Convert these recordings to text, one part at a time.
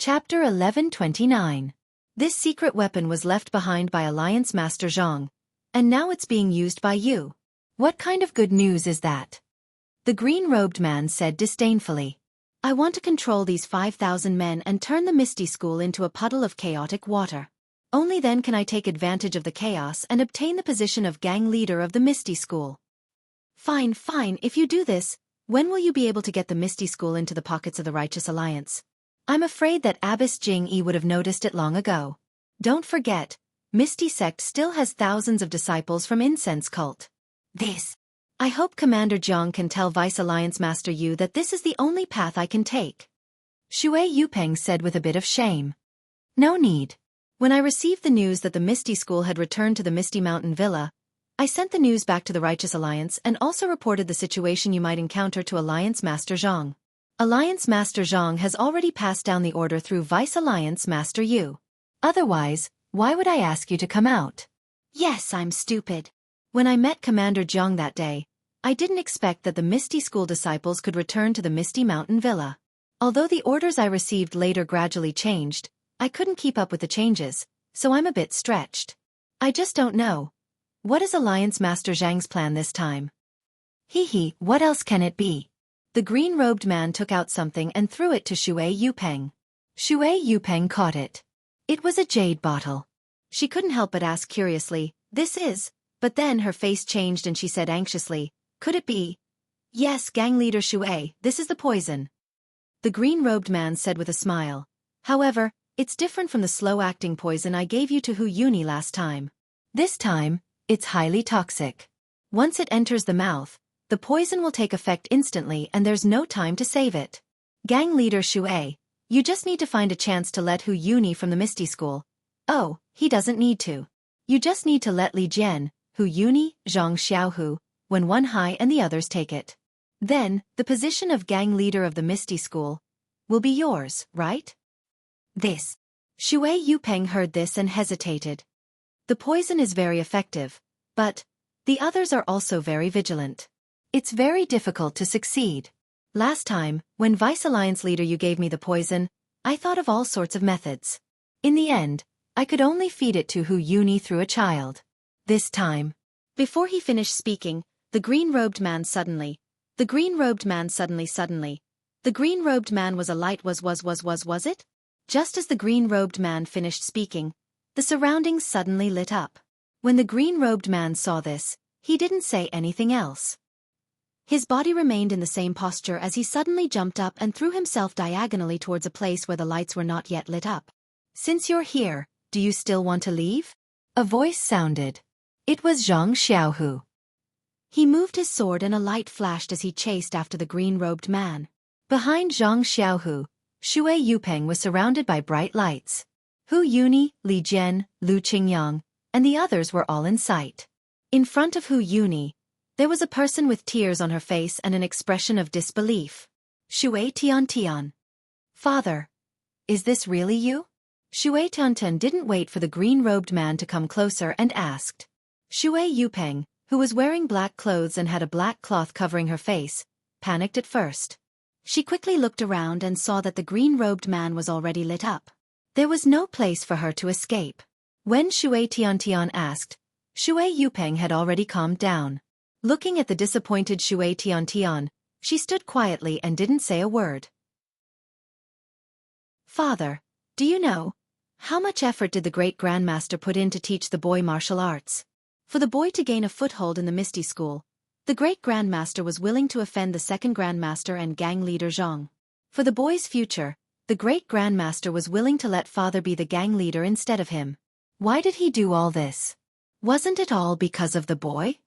Chapter 1129. This secret weapon was left behind by Alliance Master Zhang, and now it's being used by you. What kind of good news is that? The green-robed man said disdainfully. I want to control these 5,000 men and turn the Misty School into a puddle of chaotic water. Only then can I take advantage of the chaos and obtain the position of gang leader of the Misty School. Fine, if you do this, when will you be able to get the Misty School into the pockets of the Righteous Alliance? I'm afraid that Abbess Jing would have noticed it long ago. Don't forget, Misty Sect still has thousands of disciples from Incense Cult. I hope Commander Jiang can tell Vice Alliance Master Yu that this is the only path I can take. Shui Yupeng said with a bit of shame. No need. When I received the news that the Misty School had returned to the Misty Mountain Villa, I sent the news back to the Righteous Alliance and also reported the situation you might encounter to Alliance Master Zhang. Alliance Master Zhang has already passed down the order through Vice Alliance Master Yu. Otherwise, why would I ask you to come out? Yes, I'm stupid. When I met Commander Jiang that day, I didn't expect that the Misty School disciples could return to the Misty Mountain Villa. Although the orders I received later gradually changed, I couldn't keep up with the changes, so I'm a bit stretched. I just don't know. What is Alliance Master Zhang's plan this time? What else can it be? The green-robed man took out something and threw it to Shui Yupeng. Shui Yupeng caught it. It was a jade bottle. She couldn't help but ask curiously, "This is?" But then her face changed and she said anxiously, "Could it be?" "Yes, gang leader Shui, this is the poison." The green-robed man said with a smile. "However, it's different from the slow-acting poison I gave you to Hu Yuni last time. This time, it's highly toxic. Once it enters the mouth, the poison will take effect instantly and there's no time to save it. Gang leader Shui, you just need to find a chance to let Hu Yuni from the Misty School. Oh, he doesn't need to. You just need to let Li Jian, Hu Yuni, Zhang Xiaohu, when one high and the others take it. Then, the position of gang leader of the Misty School will be yours, right?" Shui Yupeng heard this and hesitated. The poison is very effective, but the others are also very vigilant. It's very difficult to succeed. Last time, when Vice Alliance leader you gave me the poison, I thought of all sorts of methods. In the end, I could only feed it to Hu Yuni through a child. This time. Before he finished speaking, the green-robed man suddenly. The green-robed man was a light was it? Just as the green-robed man finished speaking, the surroundings suddenly lit up. When the green-robed man saw this, he didn't say anything else. His body remained in the same posture as he suddenly jumped up and threw himself diagonally towards a place where the lights were not yet lit up. "Since you're here, do you still want to leave?" A voice sounded. It was Zhang Xiaohu. He moved his sword and a light flashed as he chased after the green-robed man. Behind Zhang Xiaohu, Shui Yupeng was surrounded by bright lights. Hu Yuni, Li Jian, Lu Qingyang, and the others were all in sight. In front of Hu Yuni, there was a person with tears on her face and an expression of disbelief. Shui Tiantian. "Father, is this really you?" Shui Tiantian didn't wait for the green-robed man to come closer and asked. Shui Yupeng, who was wearing black clothes and had a black cloth covering her face, panicked at first. She quickly looked around and saw that the green-robed man was already lit up. There was no place for her to escape. When Shui Tiantian asked, Shui Yupeng had already calmed down. Looking at the disappointed Shui Tiantian, she stood quietly and didn't say a word. "Father, do you know, how much effort did the great grandmaster put in to teach the boy martial arts? For the boy to gain a foothold in the Misty School, the great grandmaster was willing to offend the second grandmaster and gang leader Zhang. For the boy's future, the great grandmaster was willing to let father be the gang leader instead of him. Why did he do all this? Wasn't it all because of the boy?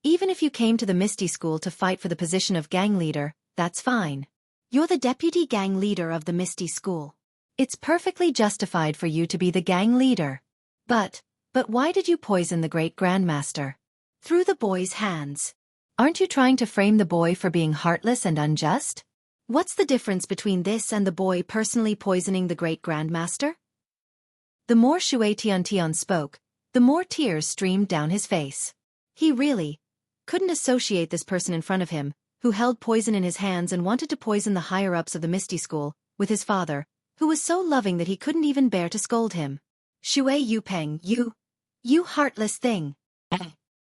Even if you came to the Misty School to fight for the position of gang leader, that's fine. You're the deputy gang leader of the Misty School. It's perfectly justified for you to be the gang leader. But why did you poison the great grandmaster? Through the boy's hands. Aren't you trying to frame the boy for being heartless and unjust? What's the difference between this and the boy personally poisoning the great grandmaster?" The more Shui Tiantian spoke, the more tears streamed down his face. He really couldn't associate this person in front of him, who held poison in his hands and wanted to poison the higher-ups of the Misty School, with his father, who was so loving that he couldn't even bear to scold him. Shui Yupeng, you heartless thing.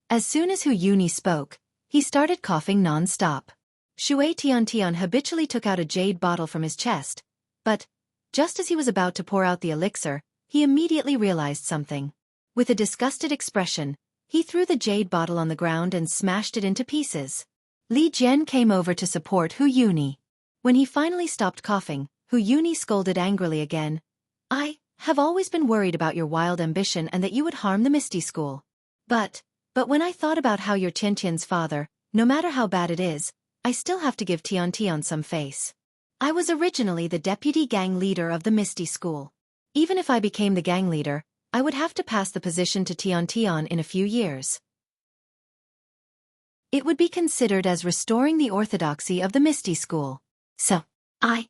As soon as Hu Yuni spoke, he started coughing non-stop. Shui Tiantian habitually took out a jade bottle from his chest, but, just as he was about to pour out the elixir, he immediately realized something. With a disgusted expression, he threw the jade bottle on the ground and smashed it into pieces. Li Jian came over to support Hu Yuni. When he finally stopped coughing, Hu Yuni scolded angrily again. I have always been worried about your wild ambition and that you would harm the Misty School. But when I thought about how you're Tiantian's father, no matter how bad it is, I still have to give Tiantian some face. I was originally the deputy gang leader of the Misty School. Even if I became the gang leader, I would have to pass the position to Tiantian in a few years. It would be considered as restoring the orthodoxy of the Misty School. So, I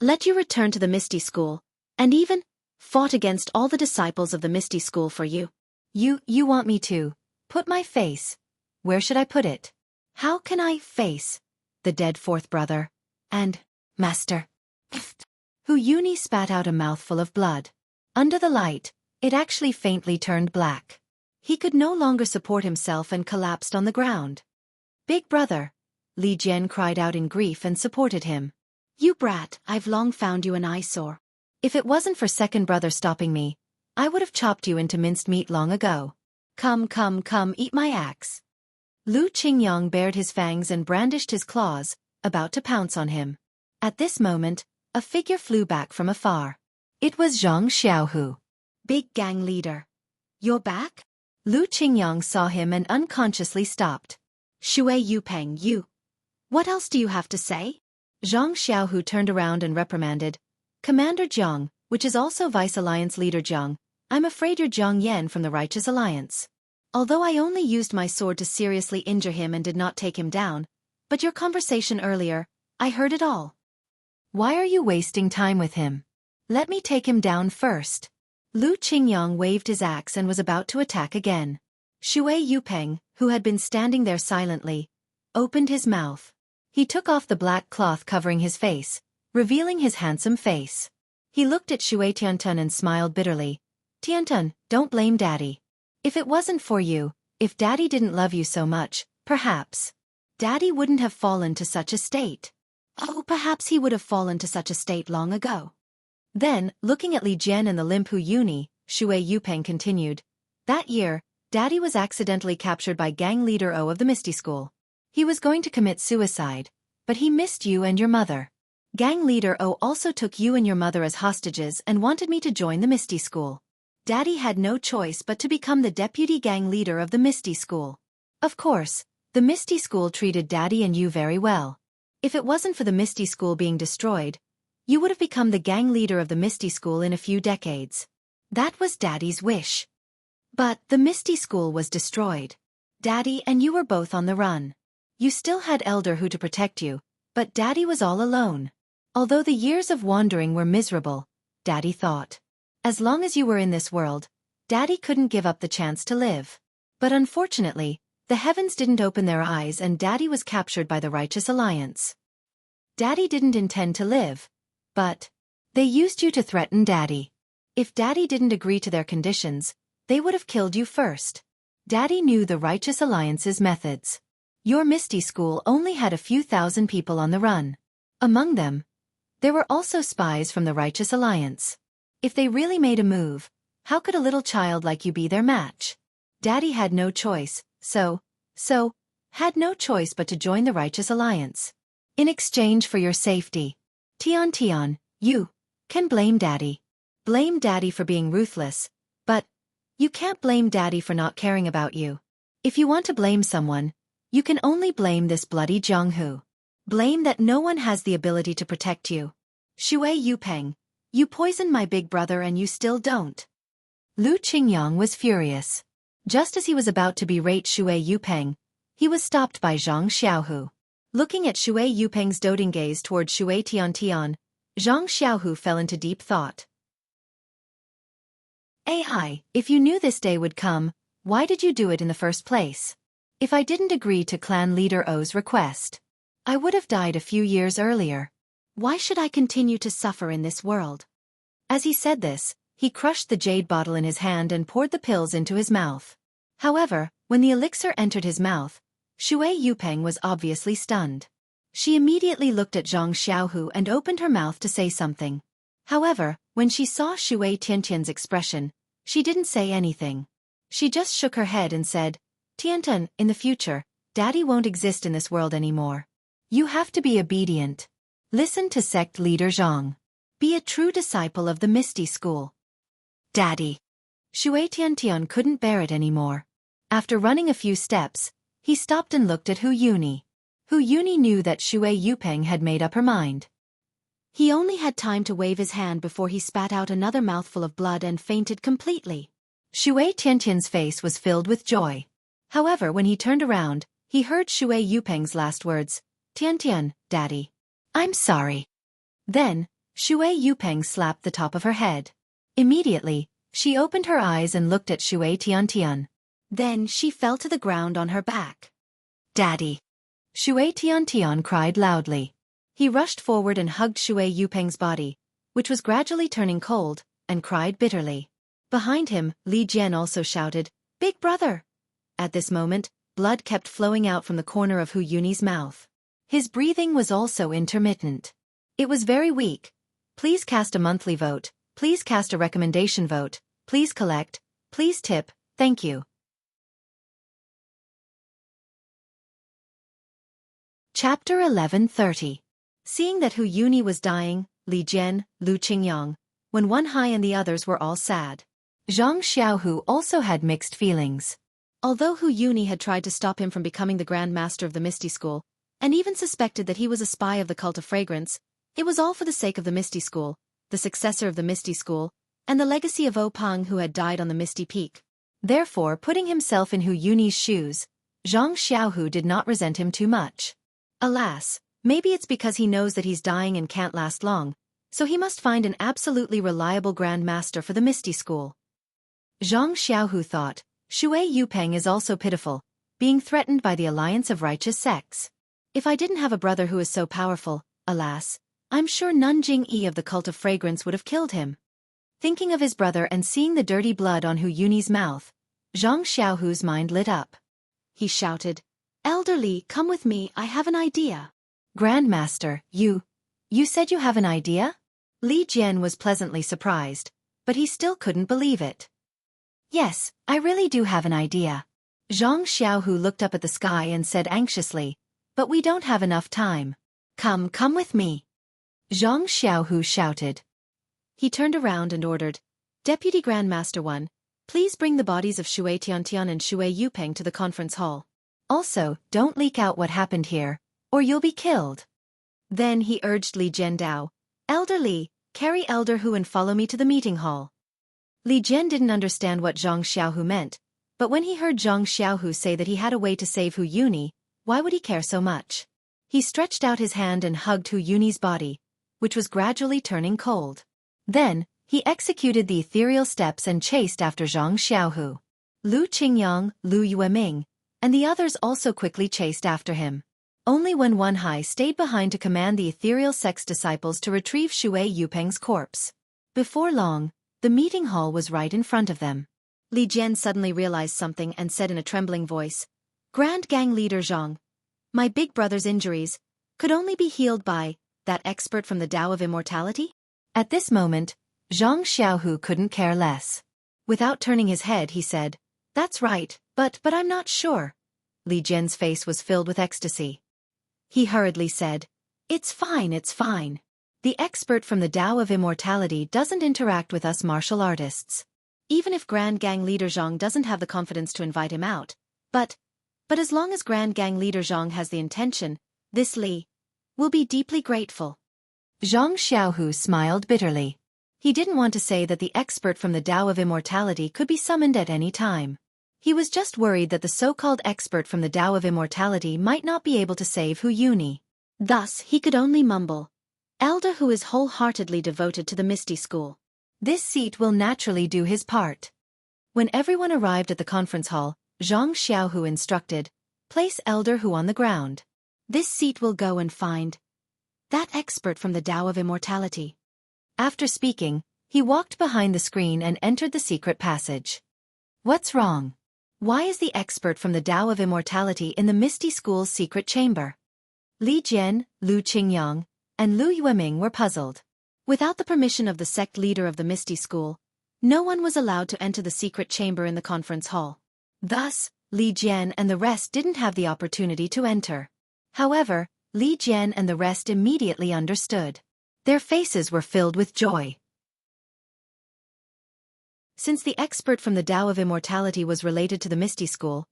let you return to the Misty School, and even fought against all the disciples of the Misty School for you. You want me to put my face? Where should I put it? How can I face the dead fourth brother and master? Hu Yuni spat out a mouthful of blood. Under the light, it actually faintly turned black. He could no longer support himself and collapsed on the ground. Big brother, Li Jian cried out in grief and supported him. You brat, I've long found you an eyesore. If it wasn't for second brother stopping me, I would have chopped you into minced meat long ago. Come, eat my axe. Lu Qingyang bared his fangs and brandished his claws, about to pounce on him. At this moment, a figure flew back from afar. It was Zhang Xiaohu. Big gang leader. You're back? Lu Qingyang saw him and unconsciously stopped. Shui Yupeng, you. What else do you have to say? Zhang Xiaohu turned around and reprimanded. Commander Jiang, which is also Vice Alliance Leader Jiang, I'm afraid you're Jiang Yan from the Righteous Alliance. Although I only used my sword to seriously injure him and did not take him down, but your conversation earlier, I heard it all. Why are you wasting time with him? Let me take him down first. Lu Qingyang waved his axe and was about to attack again. Shui Yupeng, who had been standing there silently, opened his mouth. He took off the black cloth covering his face, revealing his handsome face. He looked at Shui Tiantian and smiled bitterly. Tiantian, don't blame Daddy. If it wasn't for you, if Daddy didn't love you so much, perhaps Daddy wouldn't have fallen to such a state. Oh, perhaps he would have fallen to such a state long ago. Then, looking at Li Jian and the limp Hu Yuni, Shui Yupeng continued. That year, Daddy was accidentally captured by gang leader O of the Misty School. He was going to commit suicide, but he missed you and your mother. Gang leader O also took you and your mother as hostages and wanted me to join the Misty School. Daddy had no choice but to become the deputy gang leader of the Misty School. Of course, the Misty School treated Daddy and you very well. If it wasn't for the Misty School being destroyed, you would have become the gang leader of the Misty School in a few decades. That was Daddy's wish. But the Misty School was destroyed. Daddy and you were both on the run. You still had Elder Hu to protect you, but Daddy was all alone. Although the years of wandering were miserable, Daddy thought. As long as you were in this world, Daddy couldn't give up the chance to live. But unfortunately, the heavens didn't open their eyes and Daddy was captured by the Righteous Alliance. Daddy didn't intend to live, but they used you to threaten Daddy. If Daddy didn't agree to their conditions, they would have killed you first. Daddy knew the Righteous Alliance's methods. Your Misty School only had a few thousand people on the run. Among them, there were also spies from the Righteous Alliance. If they really made a move, how could a little child like you be their match? Daddy had no choice, had no choice but to join the Righteous Alliance. In exchange for your safety. Tian, you can blame Daddy. Blame Daddy for being ruthless, but you can't blame Daddy for not caring about you. If you want to blame someone, you can only blame this bloody Jianghu. Blame that no one has the ability to protect you. Shui Yupeng, you poisoned my big brother and you still don't. Lu Qingyang was furious. Just as he was about to berate Shui Yupeng, he was stopped by Zhang Xiaohu. Looking at Shui Yupeng's doting gaze toward Shui Tiantian, Zhang Xiaohu fell into deep thought. Ai, if you knew this day would come, why did you do it in the first place? If I didn't agree to clan leader O's request, I would have died a few years earlier. Why should I continue to suffer in this world? As he said this, he crushed the jade bottle in his hand and poured the pills into his mouth. However, when the elixir entered his mouth, Shui Yupeng was obviously stunned. She immediately looked at Zhang Xiaohu and opened her mouth to say something. However, when she saw Shui Tiantian's expression, she didn't say anything. She just shook her head and said, Tiantian, in the future, Daddy won't exist in this world anymore. You have to be obedient. Listen to sect leader Zhang. Be a true disciple of the Misty School. Daddy. Shui Tiantian couldn't bear it anymore. After running a few steps, he stopped and looked at Hu Yuni. Hu Yuni knew that Shui Yupeng had made up her mind. He only had time to wave his hand before he spat out another mouthful of blood and fainted completely. Shui Tiantian's face was filled with joy. However, when he turned around, he heard Shui Yupeng's last words, Tiantian, Daddy. I'm sorry. Then, Shui Yupeng slapped the top of her head. Immediately, she opened her eyes and looked at Shui Tiantian. Then she fell to the ground on her back. Daddy. Shui Tiantian cried loudly. He rushed forward and hugged Shui Yupeng's body, which was gradually turning cold, and cried bitterly. Behind him, Li Jian also shouted, Big brother! At this moment, blood kept flowing out from the corner of Hu Yuni's mouth. His breathing was also intermittent. It was very weak. Please cast a monthly vote, please cast a recommendation vote, please collect, please tip, thank you. Chapter 1130. Seeing that Hu Yuni was dying, Li Jian, Lu Qingyang, when Wen Hai and the others were all sad. Zhang Xiaohu also had mixed feelings. Although Hu Yuni had tried to stop him from becoming the Grand Master of the Misty School, and even suspected that he was a spy of the Cult of Fragrance, it was all for the sake of the Misty School, the successor of the Misty School, and the legacy of O Peng who had died on the Misty Peak. Therefore, putting himself in Hu Yuni's shoes, Zhang Xiaohu did not resent him too much. Alas, maybe it's because he knows that he's dying and can't last long, so he must find an absolutely reliable Grand Master for the Misty School. Zhang Xiaohu thought, Shui Yupeng is also pitiful, being threatened by the alliance of righteous sects. If I didn't have a brother who is so powerful, alas, I'm sure Nanjing Yi of the Cult of Fragrance would have killed him. Thinking of his brother and seeing the dirty blood on Hu Yuni's mouth, Zhang Xiaohu's mind lit up. He shouted, Elder Li, come with me, I have an idea. Grandmaster, you said you have an idea? Li Jian was pleasantly surprised, but he still couldn't believe it. Yes, I really do have an idea. Zhang Xiaohu looked up at the sky and said anxiously, but we don't have enough time. Come with me. Zhang Xiaohu shouted. He turned around and ordered, Deputy Grandmaster 1, please bring the bodies of Shui Tiantian and Shui Yupeng to the conference hall. Also, don't leak out what happened here, or you'll be killed. Then he urged Li Jiandao, Elder Li, carry Elder Hu and follow me to the meeting hall. Li Jian didn't understand what Zhang Xiaohu meant, but when he heard Zhang Xiaohu say that he had a way to save Hu Yuni, why would he care so much? He stretched out his hand and hugged Hu Yuni's body, which was gradually turning cold. Then, he executed the ethereal steps and chased after Zhang Xiaohu. Lu Qingyang, Lu Yueming, and the others also quickly chased after him. Only when Wen Hai stayed behind to command the ethereal sect's disciples to retrieve Shui Yupeng's corpse. Before long, the meeting hall was right in front of them. Li Jian suddenly realized something and said in a trembling voice, Grand Gang Leader Zhang, my big brother's injuries could only be healed by that expert from the Tao of Immortality? At this moment, Zhang Xiaohu couldn't care less. Without turning his head, he said, That's right, but I'm not sure. Li Jian's face was filled with ecstasy. He hurriedly said, It's fine. The expert from the Tao of Immortality doesn't interact with us martial artists. Even if Grand Gang Leader Zhang doesn't have the confidence to invite him out. But as long as Grand Gang Leader Zhang has the intention, this Li will be deeply grateful. Zhang Xiaohu smiled bitterly. He didn't want to say that the expert from the Tao of Immortality could be summoned at any time. He was just worried that the so-called expert from the Tao of Immortality might not be able to save Hu Yuni. Thus, he could only mumble, Elder Hu is wholeheartedly devoted to the Misty School. This seat will naturally do his part. When everyone arrived at the conference hall, Zhang Xiaohu instructed, Place Elder Hu on the ground. This seat will go and find That expert from the Tao of Immortality. After speaking, he walked behind the screen and entered the secret passage. What's wrong? Why is the expert from the Tao of Immortality in the Misty School's secret chamber? Li Jian, Lu Qingyang, and Lu Yueming were puzzled. Without the permission of the sect leader of the Misty School, no one was allowed to enter the secret chamber in the conference hall. Thus, Li Jian and the rest didn't have the opportunity to enter. However, Li Jian and the rest immediately understood. Their faces were filled with joy. Since the expert from the Tao of Immortality was related to the Misty School,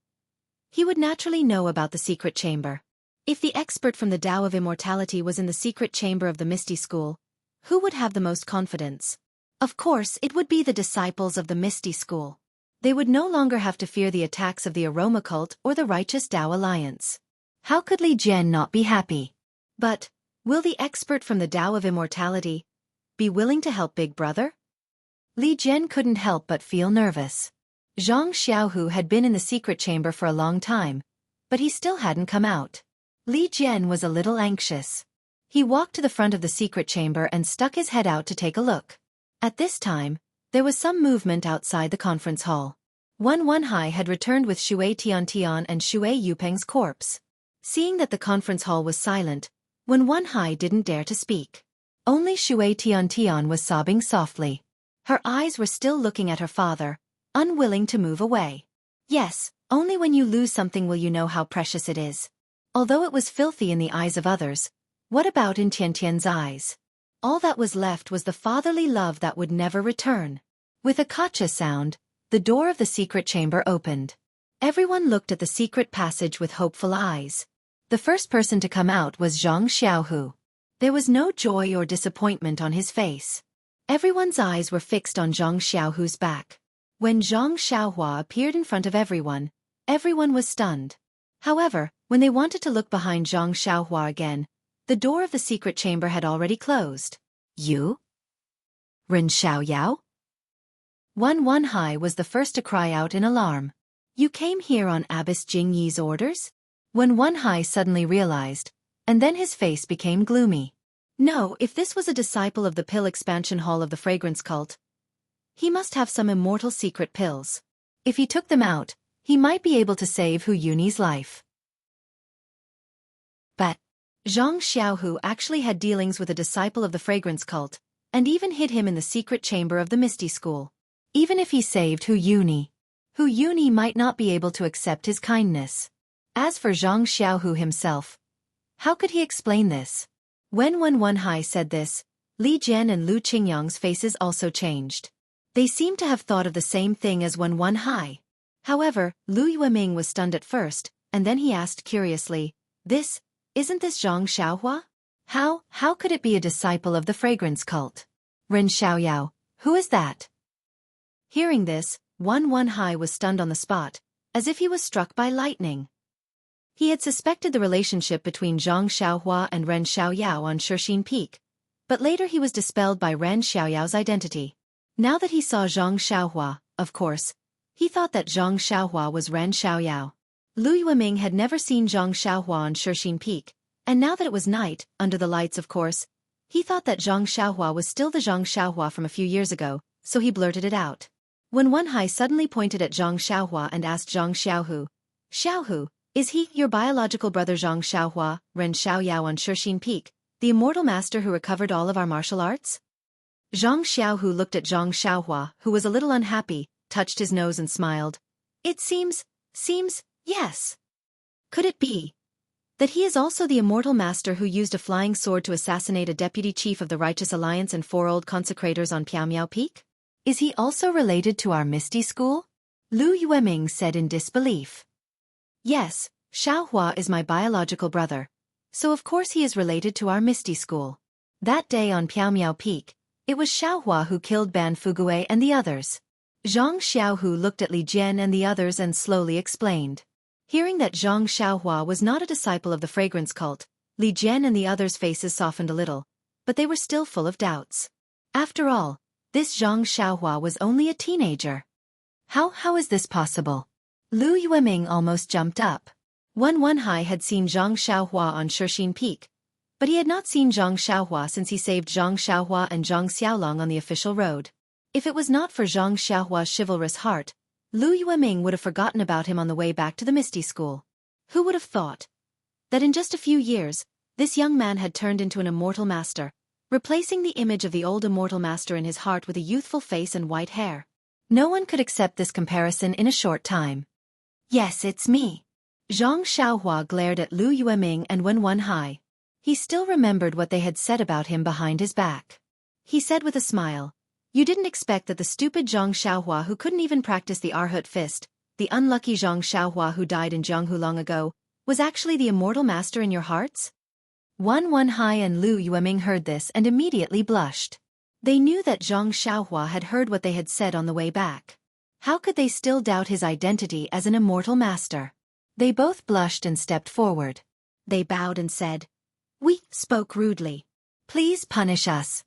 he would naturally know about the secret chamber. If the expert from the Tao of Immortality was in the secret chamber of the Misty School, who would have the most confidence? Of course, it would be the disciples of the Misty School. They would no longer have to fear the attacks of the Aroma Cult or the Righteous Tao Alliance. How could Li Jian not be happy? But, will the expert from the Tao of Immortality be willing to help Big Brother? Li Jian couldn't help but feel nervous. Jianghu had been in the secret chamber for a long time, but he still hadn't come out. Li Jian was a little anxious. He walked to the front of the secret chamber and stuck his head out to take a look. At this time, there was some movement outside the conference hall. Wen Hai had returned with Shui Tiantian and Shui Yupeng's corpse. Seeing that the conference hall was silent, Wen Hai didn't dare to speak. Only Shui Tiantian was sobbing softly. Her eyes were still looking at her father, unwilling to move away. Yes, only when you lose something will you know how precious it is. Although it was filthy in the eyes of others, what about in Tiantian's eyes? All that was left was the fatherly love that would never return. With a kacha sound, the door of the secret chamber opened. Everyone looked at the secret passage with hopeful eyes. The first person to come out was Jianghu. There was no joy or disappointment on his face. Everyone's eyes were fixed on Jianghu's back. When Jianghu appeared in front of everyone, everyone was stunned. However, when they wanted to look behind Jianghu again, the door of the secret chamber had already closed. You? Ren Xiaoyao? Wen Hai was the first to cry out in alarm. You came here on Abbess Jingyi's orders? Wen Hai suddenly realized, and then his face became gloomy. No, if this was a disciple of the pill expansion hall of the fragrance cult, he must have some immortal secret pills. If he took them out, he might be able to save Hu Yuni's life. But Jianghu actually had dealings with a disciple of the fragrance cult, and even hid him in the secret chamber of the Misty School. Even if he saved Hu Yuni might not be able to accept his kindness. As for Jianghu himself, how could he explain this? When Wen Hai said this, Li Jian and Lu Qingyang's faces also changed. They seemed to have thought of the same thing as Wen Hai. However, Lu Yueming was stunned at first, and then he asked curiously, Isn't this Jianghu? How could it be a disciple of the fragrance cult? Ren Xiaoyao, who is that? Hearing this, Wen Hai was stunned on the spot, as if he was struck by lightning. He had suspected the relationship between Jianghu and Ren Xiaoyao on Shixin Peak, but later he was dispelled by Ren Xiaoyao's identity. Now that he saw Jianghu, of course, he thought that Jianghu was Ren Xiaoyao. Lu Yueming had never seen Jianghu on Shixin Peak, and now that it was night, under the lights of course, he thought that Jianghu was still the Jianghu from a few years ago, so he blurted it out. When Wen Hai suddenly pointed at Jianghu and asked Xiaohu, is he your biological brother Jianghu, Ren Xiaoyao on Shixin Peak, the immortal master who recovered all of our martial arts? Xiaohu looked at Jianghu, who was a little unhappy, touched his nose and smiled. It seems, yes. Could it be that he is also the immortal master who used a flying sword to assassinate a deputy chief of the Righteous Alliance and 4 old consecrators on Piaomiao Peak? Is he also related to our Misty School? Lu Yueming said in disbelief. Yes, Xiaohua is my biological brother, so of course he is related to our Misty School. That day on Piaomiao Peak, it was Xiaohua who killed Ban Fuguei and the others. Zhang Xiaohu looked at Li Jian and the others and slowly explained. Hearing that Zhang Xiaohua was not a disciple of the fragrance cult, Li Jian and the others' faces softened a little, but they were still full of doubts. After all, this Zhang Xiaohua was only a teenager. How is this possible? Lu Yueming almost jumped up. Wen Hai had seen Zhang Xiaohua on Shixin Peak, But he had not seen Zhang Xiaohua since he saved Zhang Xiaohua and Zhang Xiaolong on the official road. If it was not for Zhang Xiaohua's chivalrous heart, Lu Yueming would have forgotten about him on the way back to the Misty School. Who would have thought that in just a few years, this young man had turned into an immortal master, replacing the image of the old immortal master in his heart with a youthful face and white hair? No one could accept this comparison in a short time. Yes, it's me. Zhang Xiaohua glared at Lu Yueming and Wen Hai. He still remembered what they had said about him behind his back. He said with a smile, "You didn't expect that the stupid Zhang Xiaohua who couldn't even practice the Arhut fist, the unlucky Zhang Xiaohua who died in Jianghu long ago, was actually the immortal master in your hearts?" Wen Hai and Lu Yueming heard this and immediately blushed. They knew that Zhang Xiaohua had heard what they had said on the way back. How could they still doubt his identity as an immortal master? They both blushed and stepped forward. They bowed and said, "We spoke rudely. Please punish us."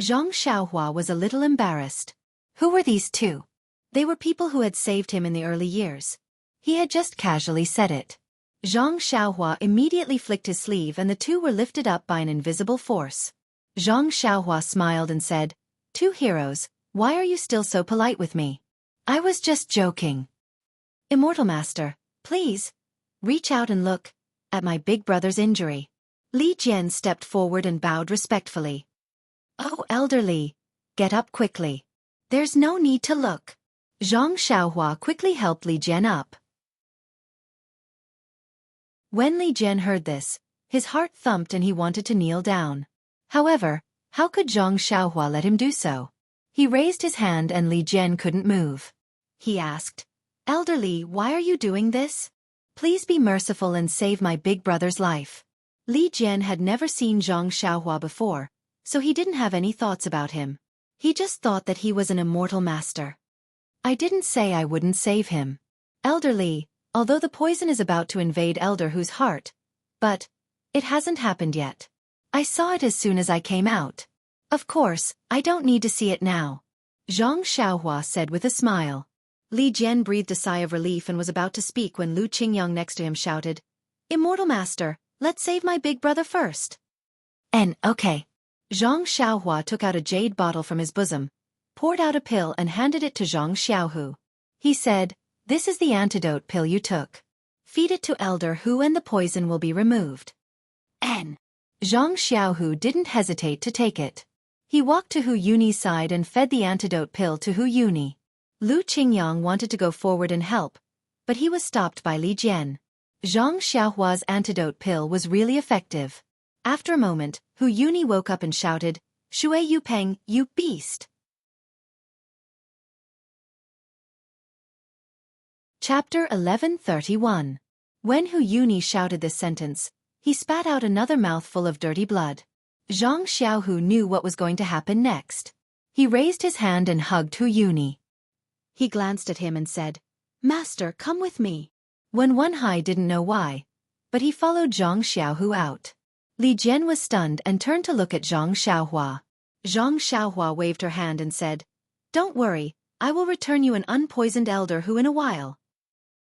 Zhang Xiaohua was a little embarrassed. Who were these two? They were people who had saved him in the early years. He had just casually said it. Zhang Xiaohua immediately flicked his sleeve and the two were lifted up by an invisible force. Zhang Xiaohua smiled and said, "Two heroes, why are you still so polite with me? I was just joking. Immortal Master, please, reach out and look at my big brother's injury." Li Jian stepped forward and bowed respectfully. "Oh, Elder Li, get up quickly. There's no need to look." Zhang Xiaohua quickly helped Li Jian up. When Li Jian heard this, his heart thumped and he wanted to kneel down. However, how could Zhang Xiaohua let him do so? He raised his hand and Li Jian couldn't move. He asked, "Elder Li, why are you doing this? Please be merciful and save my big brother's life." Li Jian had never seen Zhang Xiaohua before, so he didn't have any thoughts about him. He just thought that he was an immortal master. "I didn't say I wouldn't save him. Elder Li, although the poison is about to invade Elder Hu's heart, but it hasn't happened yet. I saw it as soon as I came out. Of course, I don't need to see it now," Zhang Xiaohua said with a smile. Li Jian breathed a sigh of relief and was about to speak when Lu Qingyang next to him shouted, "Immortal Master, let's save my big brother first." Okay. Zhang Xiaohua took out a jade bottle from his bosom, poured out a pill and handed it to Zhang Xiaohu. He said, "This is the antidote pill you took. Feed it to Elder Hu and the poison will be removed." Zhang Xiaohu didn't hesitate to take it. He walked to Hu Yuni's side and fed the antidote pill to Hu Yuni. Lu Qingyang wanted to go forward and help, but he was stopped by Li Jian. Zhang Xiaohua's antidote pill was really effective. After a moment, Hu Yuni woke up and shouted, "Shui Yupeng, you beast!" Chapter 1131. When Hu Yuni shouted this sentence, he spat out another mouthful of dirty blood. Zhang Xiaohu knew what was going to happen next. He raised his hand and hugged Hu Yuni. He glanced at him and said, "Master, come with me." Wen Hai didn't know why, but he followed Zhang Xiaohu out. Li Jian was stunned and turned to look at Zhang Xiaohua. Zhang Xiaohua waved her hand and said, "Don't worry, I will return you an unpoisoned Elder Hu in a while."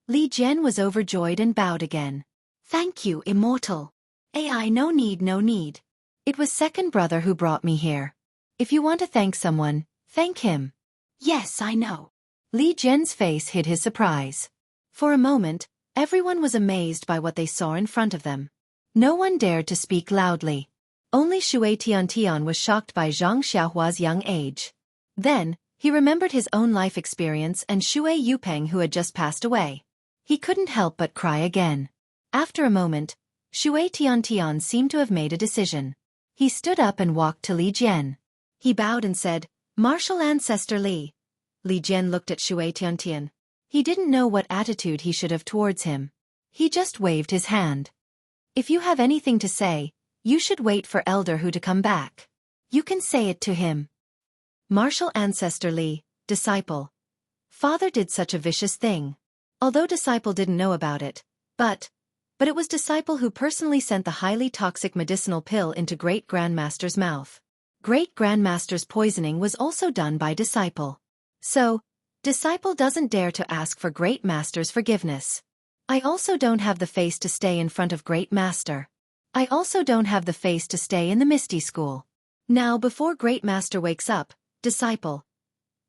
Li Jian was overjoyed and bowed again. "Thank you, Immortal. AI, no need. It was second brother who brought me here. If you want to thank someone, thank him." "Yes, I know." Li Jian's face hid his surprise. For a moment, everyone was amazed by what they saw in front of them. No one dared to speak loudly. Only Shui Tiantian was shocked by Zhang Xiaohua's young age. Then, he remembered his own life experience and Shui Yupeng who had just passed away. He couldn't help but cry again. After a moment, Shui Tiantian seemed to have made a decision. He stood up and walked to Li Jian. He bowed and said, "Martial Ancestor Li." Li Jian looked at Shui Tiantian. He didn't know what attitude he should have towards him. He just waved his hand. "If you have anything to say, you should wait for Elder Hu to come back. You can say it to him." Martial Ancestor Li, disciple. Father did such a vicious thing. Although disciple didn't know about it, but it was disciple who personally sent the highly toxic medicinal pill into Great Grandmaster's mouth. Great Grandmaster's poisoning was also done by disciple. So, disciple doesn't dare to ask for Great Master's forgiveness. I also don't have the face to stay in front of Great Master. I also don't have the face to stay in the Misty School. Now before Great Master wakes up, Disciple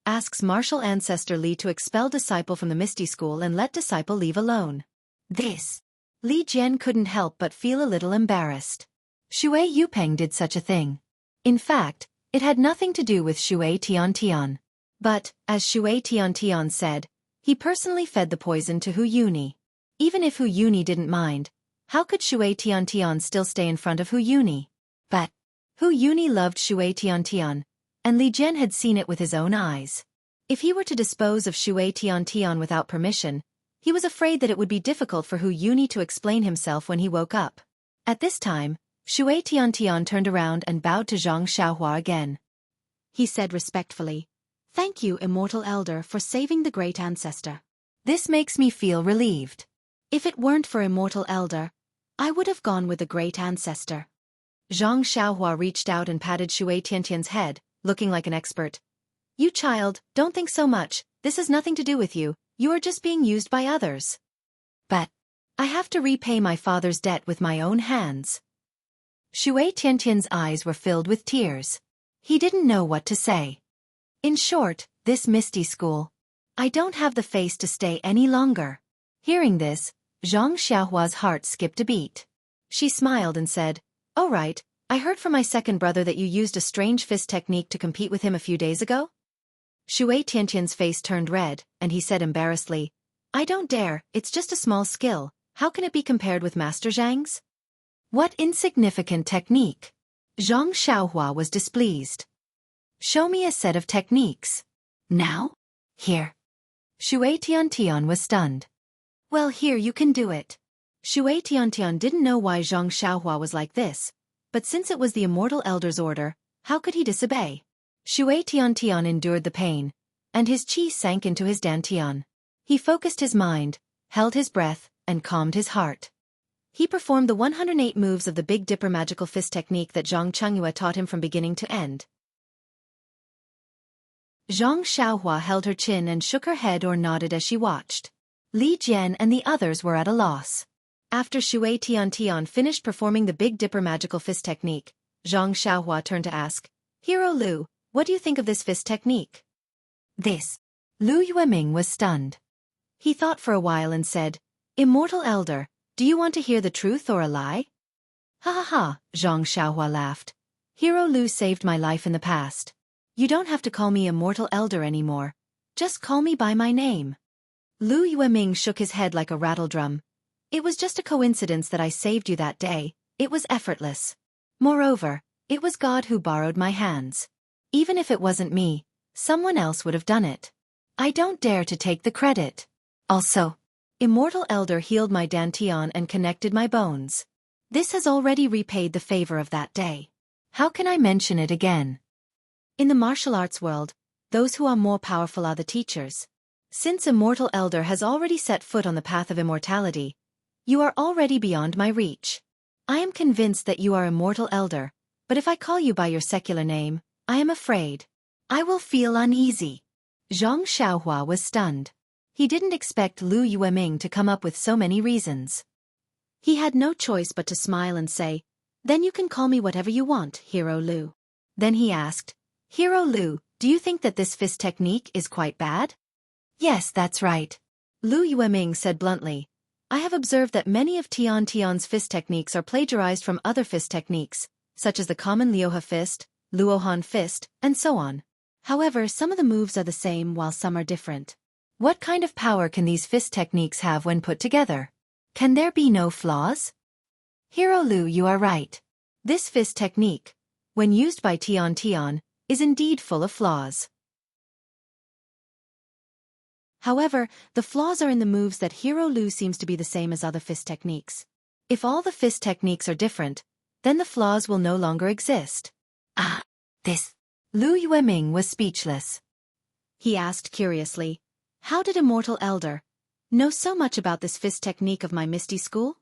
asks martial ancestor Li to expel Disciple from the Misty School and let Disciple leave alone. This. Li Jian couldn't help but feel a little embarrassed. Shui Yupeng did such a thing. In fact, it had nothing to do with Shui Tiantian. But, as Shui Tiantian said, he personally fed the poison to Hu Yuni. Even if Hu Yuni didn't mind, how could Shui Tiantian still stay in front of Hu Yuni? But Hu Yuni loved Shui Tiantian, and Li Jian had seen it with his own eyes. If he were to dispose of Shui Tiantian without permission, he was afraid that it would be difficult for Hu Yuni to explain himself when he woke up. At this time, Shui Tiantian turned around and bowed to Zhang Xiaohua again. He said respectfully, "Thank you, Immortal Elder, for saving the great ancestor. This makes me feel relieved. If it weren't for Immortal Elder, I would have gone with the great ancestor." Zhang Xiaohua reached out and patted Shui Tiantian's head, looking like an expert. "You child, don't think so much, this has nothing to do with you, you are just being used by others." "But I have to repay my father's debt with my own hands." Shui Tiantian's eyes were filled with tears. He didn't know what to say. "In short, this Misty School. I don't have the face to stay any longer." Hearing this, Zhang Xiaohua's heart skipped a beat. She smiled and said, "Oh right, I heard from my second brother that you used a strange fist technique to compete with him a few days ago?" Shui Tiantian's face turned red, and he said embarrassedly, "I don't dare, it's just a small skill, how can it be compared with Master Zhang's?" "What insignificant technique!" Zhang Xiaohua was displeased. "Show me a set of techniques. Now? Here." Shui Tiantian was stunned. "Well, here you can do it." Shui Tiantian didn't know why Zhang Xiaohua was like this, but since it was the Immortal Elder's order, how could he disobey? Shui Tiantian endured the pain, and his qi sank into his dantian. He focused his mind, held his breath, and calmed his heart. He performed the 108 moves of the Big Dipper magical fist technique that Zhang Chengyue taught him from beginning to end. Zhang Xiaohua held her chin and shook her head or nodded as she watched. Li Jian and the others were at a loss. After Shui Tiantian finished performing the Big Dipper magical fist technique, Zhang Xiaohua turned to ask, "Hero Lu, what do you think of this fist technique?" This. Lu Yueming was stunned. He thought for a while and said, "Immortal Elder, do you want to hear the truth or a lie?" "Ha ha ha," Zhang Xiaohua laughed. "Hero Lu saved my life in the past. You don't have to call me Immortal Elder anymore. Just call me by my name." Lu Yueming shook his head like a rattledrum. "It was just a coincidence that I saved you that day, it was effortless. Moreover, it was God who borrowed my hands. Even if it wasn't me, someone else would have done it. I don't dare to take the credit. Also, Immortal Elder healed my dantian and connected my bones. This has already repaid the favor of that day. How can I mention it again?" In the martial arts world, those who are more powerful are the teachers. Since Immortal Elder has already set foot on the path of immortality, you are already beyond my reach. I am convinced that you are Immortal Elder, but if I call you by your secular name, I am afraid I will feel uneasy." Zhang Xiaohua was stunned. He didn't expect Lu Yueming to come up with so many reasons. He had no choice but to smile and say, "Then you can call me whatever you want, Hero Lu." Then he asked, "Hero Lu, do you think that this fist technique is quite bad?" "Yes, that's right." Lu Yueming said bluntly, "I have observed that many of Tiantian's fist techniques are plagiarized from other fist techniques, such as the common Liuhe fist, Luohan fist, and so on. However, some of the moves are the same while some are different. What kind of power can these fist techniques have when put together? Can there be no flaws?" "Hero Lu, you are right. This fist technique, when used by Tiantian, is indeed full of flaws. However, the flaws are in the moves that Hero Lu seems to be the same as other fist techniques. If all the fist techniques are different, then the flaws will no longer exist." "Ah, this." Lu Yueming was speechless. He asked curiously, "How did Immortal Elder know so much about this fist technique of my Misty School?"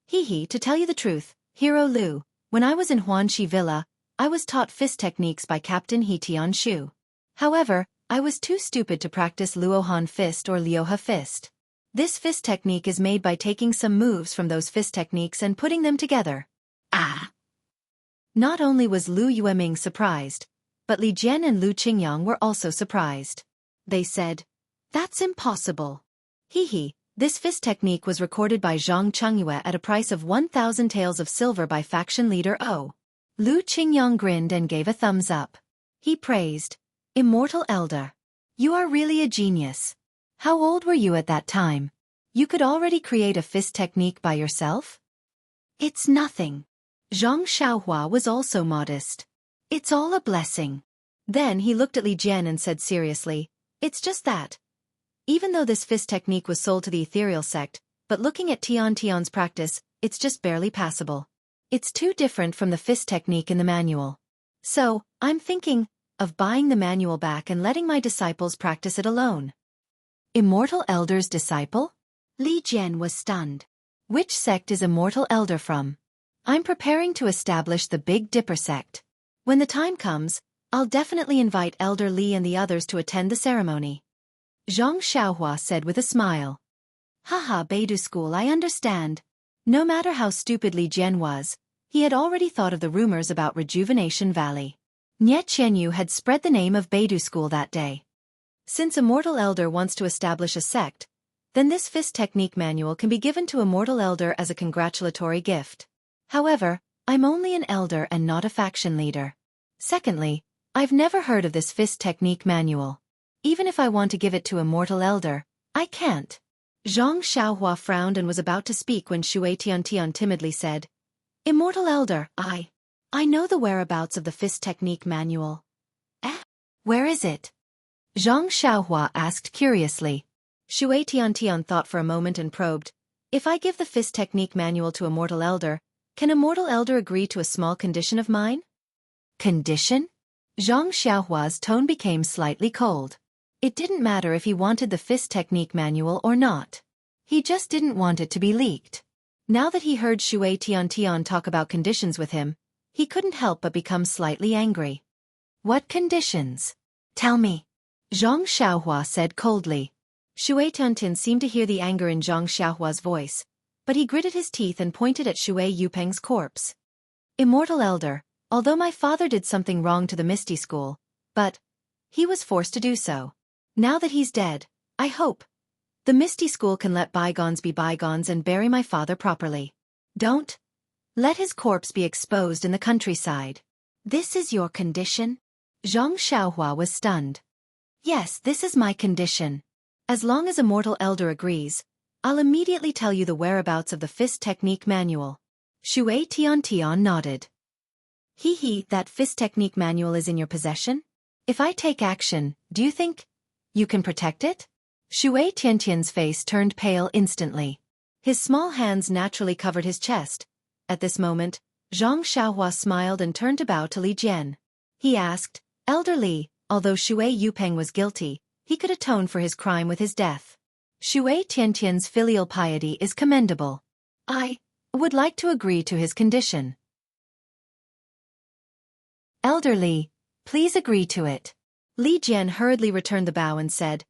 To tell you the truth, Hero Lu, when I was in Huanxi Villa, I was taught fist techniques by Captain He Tianshu. However, I was too stupid to practice Luohan fist or Liuhe fist. This fist technique is made by taking some moves from those fist techniques and putting them together. Ah! Not only was Lu Yueming surprised, but Li Jian and Lu Qingyang were also surprised. They said, "That's impossible." Hee. This fist technique was recorded by Zhang Chengyue at a price of 1,000 taels of silver by faction leader O. Lu Qingyang grinned and gave a thumbs up. He praised, "Immortal Elder. You are really a genius. How old were you at that time? You could already create a fist technique by yourself?" "It's nothing." Zhang Xiaohua was also modest. "It's all a blessing." Then he looked at Li Jian and said seriously, "It's just that. Even though this fist technique was sold to the ethereal sect, but looking at Tian's practice, it's just barely passable. It's too different from the fist technique in the manual. So, I'm thinking of buying the manual back and letting my disciples practice it alone." Immortal Elder's disciple? Li Jian was stunned. "Which sect is Immortal Elder from?" "I'm preparing to establish the Big Dipper sect. When the time comes, I'll definitely invite Elder Li and the others to attend the ceremony." Zhang Xiaohua said with a smile. "Haha, Beidou school, I understand." No matter how stupid Li Jian was, he had already thought of the rumors about Rejuvenation Valley. Nie Qianyu had spread the name of Beidou school that day. Since Immortal Elder wants to establish a sect, then this fist technique manual can be given to Immortal Elder as a congratulatory gift. However, I'm only an elder and not a faction leader. Secondly, I've never heard of this fist technique manual. Even if I want to give it to Immortal Elder, I can't." Zhang Xiaohua frowned and was about to speak when Shui Tian timidly said, "Immortal Elder, I know the whereabouts of the fist technique manual." "Eh? Where is it?" Zhang Xiaohua asked curiously. Shui Tian thought for a moment and probed, "If I give the fist technique manual to Immortal Elder, can Immortal Elder agree to a small condition of mine?" "Condition?" Zhang Xiaohua's tone became slightly cold. It didn't matter if he wanted the fist technique manual or not. He just didn't want it to be leaked. Now that he heard Shui Tian talk about conditions with him, he couldn't help but become slightly angry. "What conditions? Tell me," Zhang Xiaohua said coldly. Shui Tian seemed to hear the anger in Zhang Xiaohua's voice, but he gritted his teeth and pointed at Shui Yupeng's corpse. "Immortal Elder, although my father did something wrong to the Misty School, but he was forced to do so. Now that he's dead, I hope the Misty School can let bygones be bygones and bury my father properly. Don't let his corpse be exposed in the countryside." "This is your condition?" Zhang Xiaohua was stunned. "Yes, this is my condition. As long as Immortal Elder agrees, I'll immediately tell you the whereabouts of the fist technique manual." Shui Tian nodded. Hee, that fist technique manual is in your possession? If I take action, do you think you can protect it?" Shui Tian's face turned pale instantly. His small hands naturally covered his chest. At this moment, Zhang Xiaohua smiled and turned to bow to Li Jian. He asked, "Elder Li, although Shui Yupeng was guilty, he could atone for his crime with his death. Shui Tian's filial piety is commendable. I would like to agree to his condition." "Elder Li, please agree to it." Li Jian hurriedly returned the bow and said,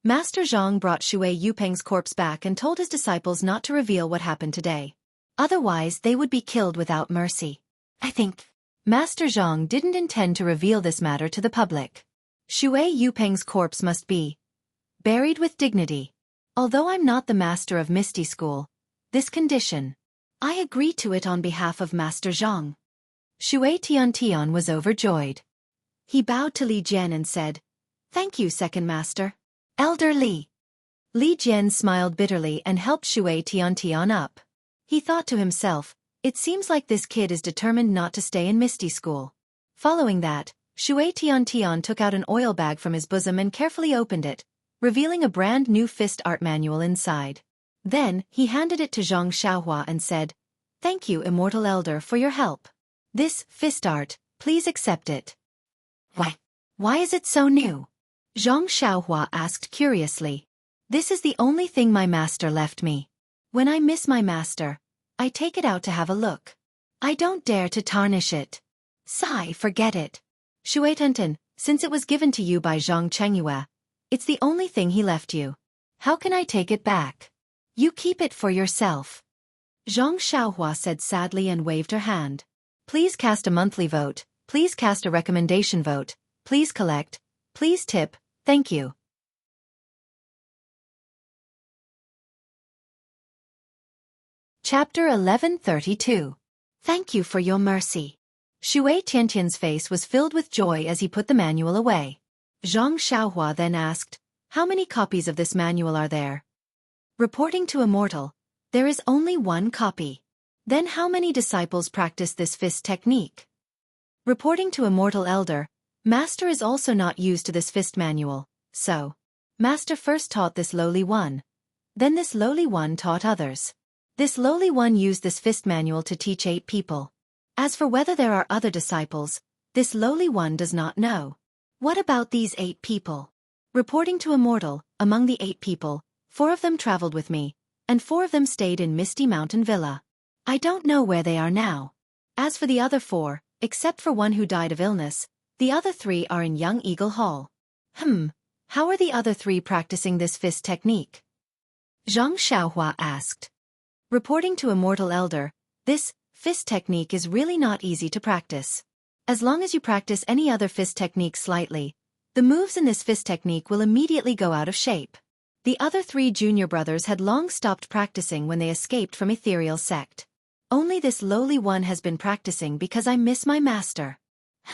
"Master Zhang brought Shui Yupeng's corpse back and told his disciples not to reveal what happened today. Otherwise they would be killed without mercy. I think Master Zhang didn't intend to reveal this matter to the public. Shui Yupeng's corpse must be buried with dignity. Although I'm not the master of Misty School, this condition, I agree to it on behalf of Master Zhang." Shui Tian was overjoyed. He bowed to Li Jian and said, "Thank you, Second Master." "Elder Li." Li Jian smiled bitterly and helped Shui Tian up. He thought to himself, "It seems like this kid is determined not to stay in Misty School." Following that, Shui Tian took out an oil bag from his bosom and carefully opened it, revealing a brand new fist art manual inside. Then, he handed it to Zhang Xiaohua and said, "Thank you, Immortal Elder, for your help. This fist art, please accept it." Why is it so new?" Zhang Xiaohua asked curiously. "This is the only thing my master left me. When I miss my master, I take it out to have a look. I don't dare to tarnish it." "Sigh, forget it. Shui Tian, since it was given to you by Zhang Chengyue, it's the only thing he left you. How can I take it back? You keep it for yourself." Zhang Xiaohua said sadly and waved her hand. Please cast a monthly vote, please cast a recommendation vote, please collect, please tip, thank you. Chapter 1132. Thank you for your mercy. Shui Tiantian's face was filled with joy as he put the manual away. Zhang Xiaohua then asked, how many copies of this manual are there? Reporting to Immortal, there is only one copy. Then how many disciples practice this fist technique? Reporting to Immortal Elder, Master is also not used to this fist manual, so. Master first taught this lowly one. Then this lowly one taught others. This lowly one used this fist manual to teach 8 people. As for whether there are other disciples, this lowly one does not know. What about these 8 people? Reporting to Immortal, among the 8 people, 4 of them traveled with me, and 4 of them stayed in Misty Mountain Villa. I don't know where they are now. As for the other 4, except for one who died of illness, the other 3 are in Young Eagle Hall. How are the other 3 practicing this fist technique? Zhang Xiaohua asked. Reporting to Immortal Elder, this fist technique is really not easy to practice. As long as you practice any other fist technique slightly, the moves in this fist technique will immediately go out of shape. The other 3 junior brothers had long stopped practicing when they escaped from Ethereal Sect. Only this lowly one has been practicing because I miss my master.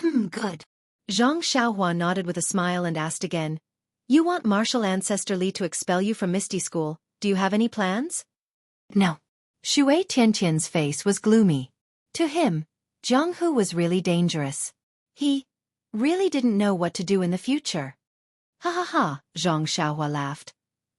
Good. Zhang Xiaohua nodded with a smile and asked again, you want martial ancestor Li to expel you from Misty School, do you have any plans? No. Shui Tiantian's face was gloomy. To him, Jianghu was really dangerous. He really didn't know what to do in the future. Ha ha ha, Zhang Xiaohua laughed.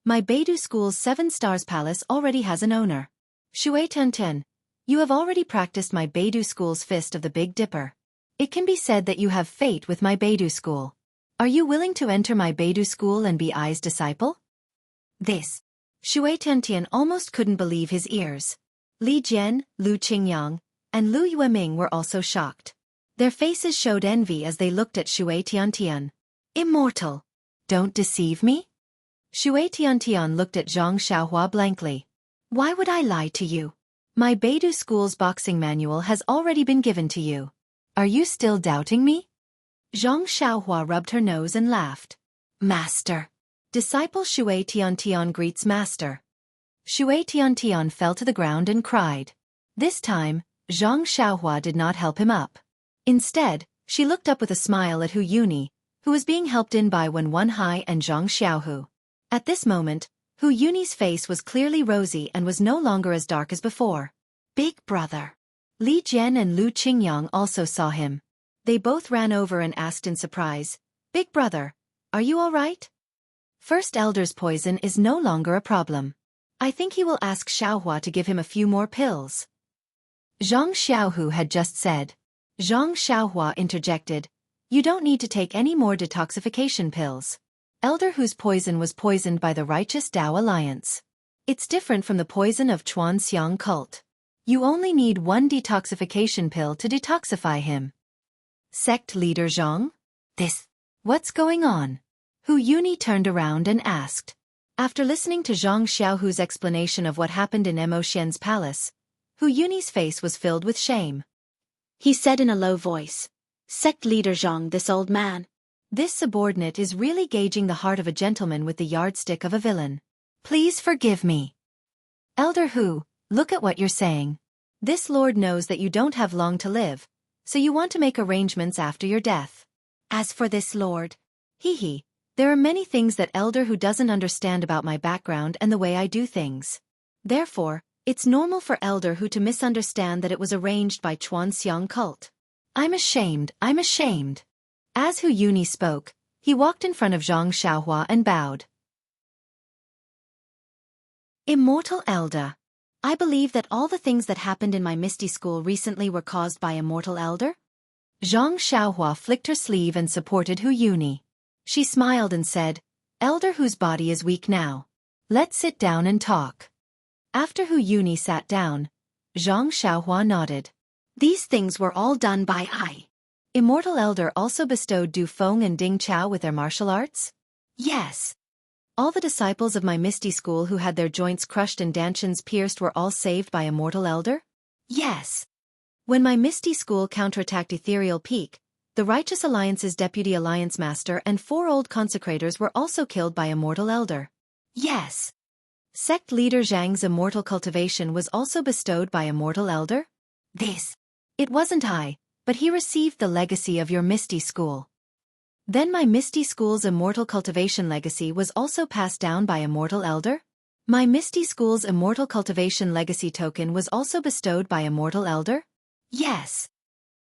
My Beidou School's 7 Stars Palace already has an owner. Shui Tiantian, you have already practiced my Beidou School's Fist of the Big Dipper. It can be said that you have fate with my Beidou School. Are you willing to enter my Beidou School and be Ai's disciple? This. Shui Tiantian almost couldn't believe his ears. Li Jian, Lu Qingyang, and Lu Yueming were also shocked. Their faces showed envy as they looked at Shui Tiantian. Immortal. Don't deceive me? Shui Tiantian looked at Zhang Xiaohua blankly. Why would I lie to you? My Beidou School's boxing manual has already been given to you. Are you still doubting me? Zhang Xiaohua rubbed her nose and laughed. Master. Disciple Shui Tiantian greets Master. Shui Tiantian fell to the ground and cried. This time, Zhang Xiaohua did not help him up. Instead, she looked up with a smile at Hu Yuni, who was being helped in by Wen Wenhai and Zhang Xiaohu. At this moment, Hu Yuni's face was clearly rosy and was no longer as dark as before. Big brother. Li Jian and Lu Qingyang also saw him. They both ran over and asked in surprise, Big brother, are you all right? First Elder's poison is no longer a problem. I think he will ask Xiaohua to give him a few more pills. Zhang Xiaohu had just said. Zhang Xiaohua interjected, you don't need to take any more detoxification pills. Elder whose poison was poisoned by the Righteous Tao Alliance. It's different from the poison of Chuanxiang cult. You only need 1 detoxification pill to detoxify him. Sect leader Zhang? What's going on? Hu Yuni turned around and asked. After listening to Zhang Xiaohu's explanation of what happened in Mo Xian's palace, Hu Yuni's face was filled with shame. He said in a low voice, Sect leader Zhang, this old man. This subordinate is really gauging the heart of a gentleman with the yardstick of a villain. Please forgive me. Elder Hu, look at what you're saying. This lord knows that you don't have long to live, so you want to make arrangements after your death. As for this lord, there are many things that Elder Hu doesn't understand about my background and the way I do things. Therefore, it's normal for Elder Hu to misunderstand that it was arranged by Chuanxiang cult. I'm ashamed. As Hu Yuni spoke, he walked in front of Zhang Xiaohua and bowed. Immortal Elder. I believe that all the things that happened in my Misty School recently were caused by Immortal Elder? Zhang Xiaohua flicked her sleeve and supported Hu Yuni. She smiled and said, Elder Hu's body is weak now. Let's sit down and talk. After Hu Yuni sat down, Zhang Xiaohua nodded. These things were all done by I. Immortal Elder also bestowed Du Feng and Ding Chao with their martial arts? Yes. All the disciples of my Misty School who had their joints crushed and dantians pierced were all saved by Immortal Elder? Yes. When my Misty School counterattacked Ethereal Peak, the Righteous Alliance's Deputy Alliance Master and 4 old consecrators were also killed by Immortal Elder. Yes. Sect leader Zhang's immortal cultivation was also bestowed by Immortal Elder? This. It wasn't I, but he received the legacy of your Misty School. Then my Misty School's immortal cultivation legacy was also passed down by Immortal Elder? My Misty School's immortal cultivation legacy token was also bestowed by Immortal Elder? Yes.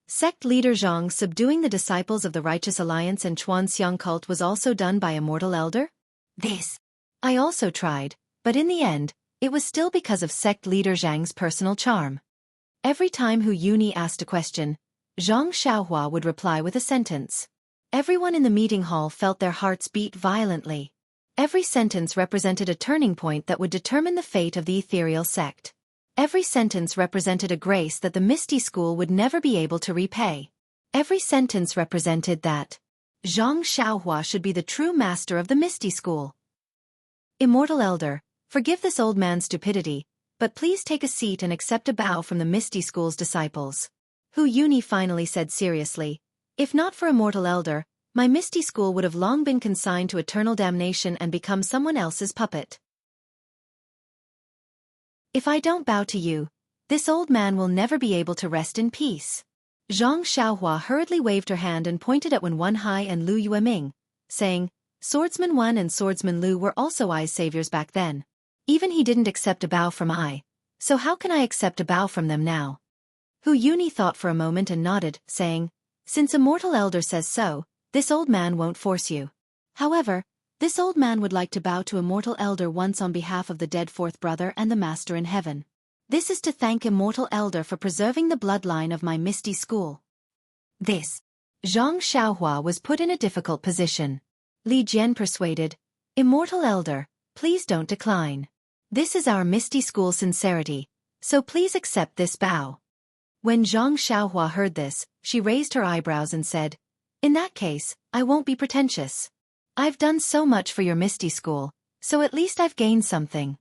Sect leader Zhang subduing the disciples of the Righteous Alliance and Xianxia cult was also done by Immortal Elder? This. I also tried, but in the end, it was still because of sect leader Zhang's personal charm. Every time Hu Yuni asked a question, Zhang Xiaohua would reply with a sentence. Everyone in the meeting hall felt their hearts beat violently. Every sentence represented a turning point that would determine the fate of the ethereal sect. Every sentence represented a grace that the Misty School would never be able to repay. Every sentence represented that Zhang Xiaohua should be the true master of the Misty School. Immortal Elder, forgive this old man's stupidity, but please take a seat and accept a bow from the Misty School's disciples. Hu Yuni finally said seriously, if not for Immortal Elder, my Misty School would have long been consigned to eternal damnation and become someone else's puppet. If I don't bow to you, this old man will never be able to rest in peace. Zhang Xiaohua hurriedly waved her hand and pointed at Wen Wenhai and Lu Yueming, saying, Swordsman Wen and Swordsman Lu were also Ai's saviors back then. Even he didn't accept a bow from Ai, so how can I accept a bow from them now? Hu Yuni thought for a moment and nodded, saying, since Immortal Elder says so, this old man won't force you. However, this old man would like to bow to Immortal Elder once on behalf of the dead 4th brother and the Master in heaven. This is to thank Immortal Elder for preserving the bloodline of my Misty School. This. Zhang Xiaohua was put in a difficult position. Li Jian persuaded, Immortal Elder, please don't decline. This is our Misty School's sincerity, so please accept this bow. When Zhang Xiaohua heard this, she raised her eyebrows and said, in that case, I won't be pretentious. I've done so much for your Misty School, so at least I've gained something.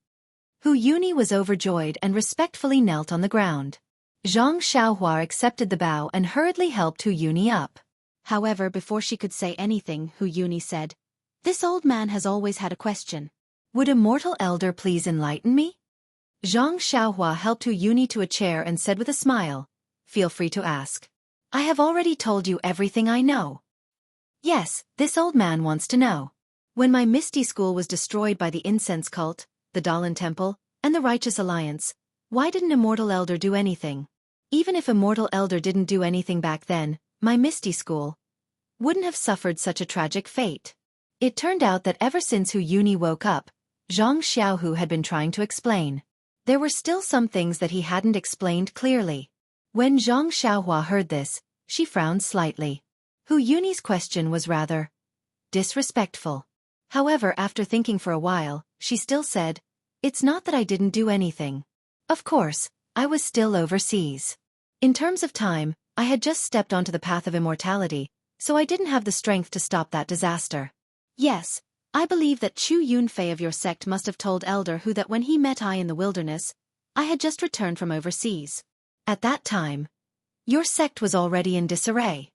Hu Yuni was overjoyed and respectfully knelt on the ground. Zhang Xiaohua accepted the bow and hurriedly helped Hu Yuni up. However, before she could say anything, Hu Yuni said, this old man has always had a question. Would Immortal Elder please enlighten me? Zhang Xiaohua helped Hu Yuni to a chair and said with a smile, feel free to ask. I have already told you everything I know. Yes, this old man wants to know. When my Misty School was destroyed by the Incense Cult, the Dalan Temple, and the Righteous Alliance, why didn't Immortal Elder do anything? Even if Immortal Elder didn't do anything back then, my Misty School wouldn't have suffered such a tragic fate. It turned out that ever since Hu Yuni woke up, Zhang Xiaohu had been trying to explain. There were still some things that he hadn't explained clearly. When Zhang Xiaohua heard this, she frowned slightly. Hu Yuni's question was rather disrespectful. However, after thinking for a while, she still said, it's not that I didn't do anything. Of course, I was still overseas. In terms of time, I had just stepped onto the path of immortality, so I didn't have the strength to stop that disaster. Yes, I believe that Chu Yunfei of your sect must have told Elder Hu that when he met I in the wilderness, I had just returned from overseas. At that time, your sect was already in disarray.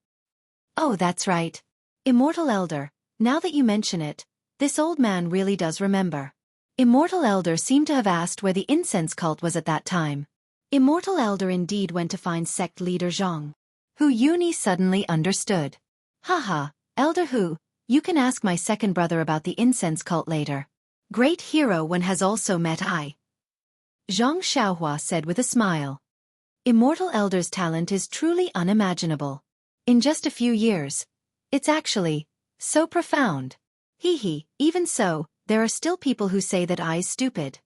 Oh, that's right. Immortal Elder, now that you mention it, this old man really does remember. Immortal Elder seemed to have asked where the incense cult was at that time. Immortal Elder indeed went to find sect leader Zhang. Hu Yuni suddenly understood. Haha, Elder Hu, you can ask my second brother about the incense cult later. Great hero one has also met I. Zhang Xiaohua said with a smile. Immortal Elder's talent is truly unimaginable. In just a few years. It's actually so profound. Even so, there are still people who say that I's stupid.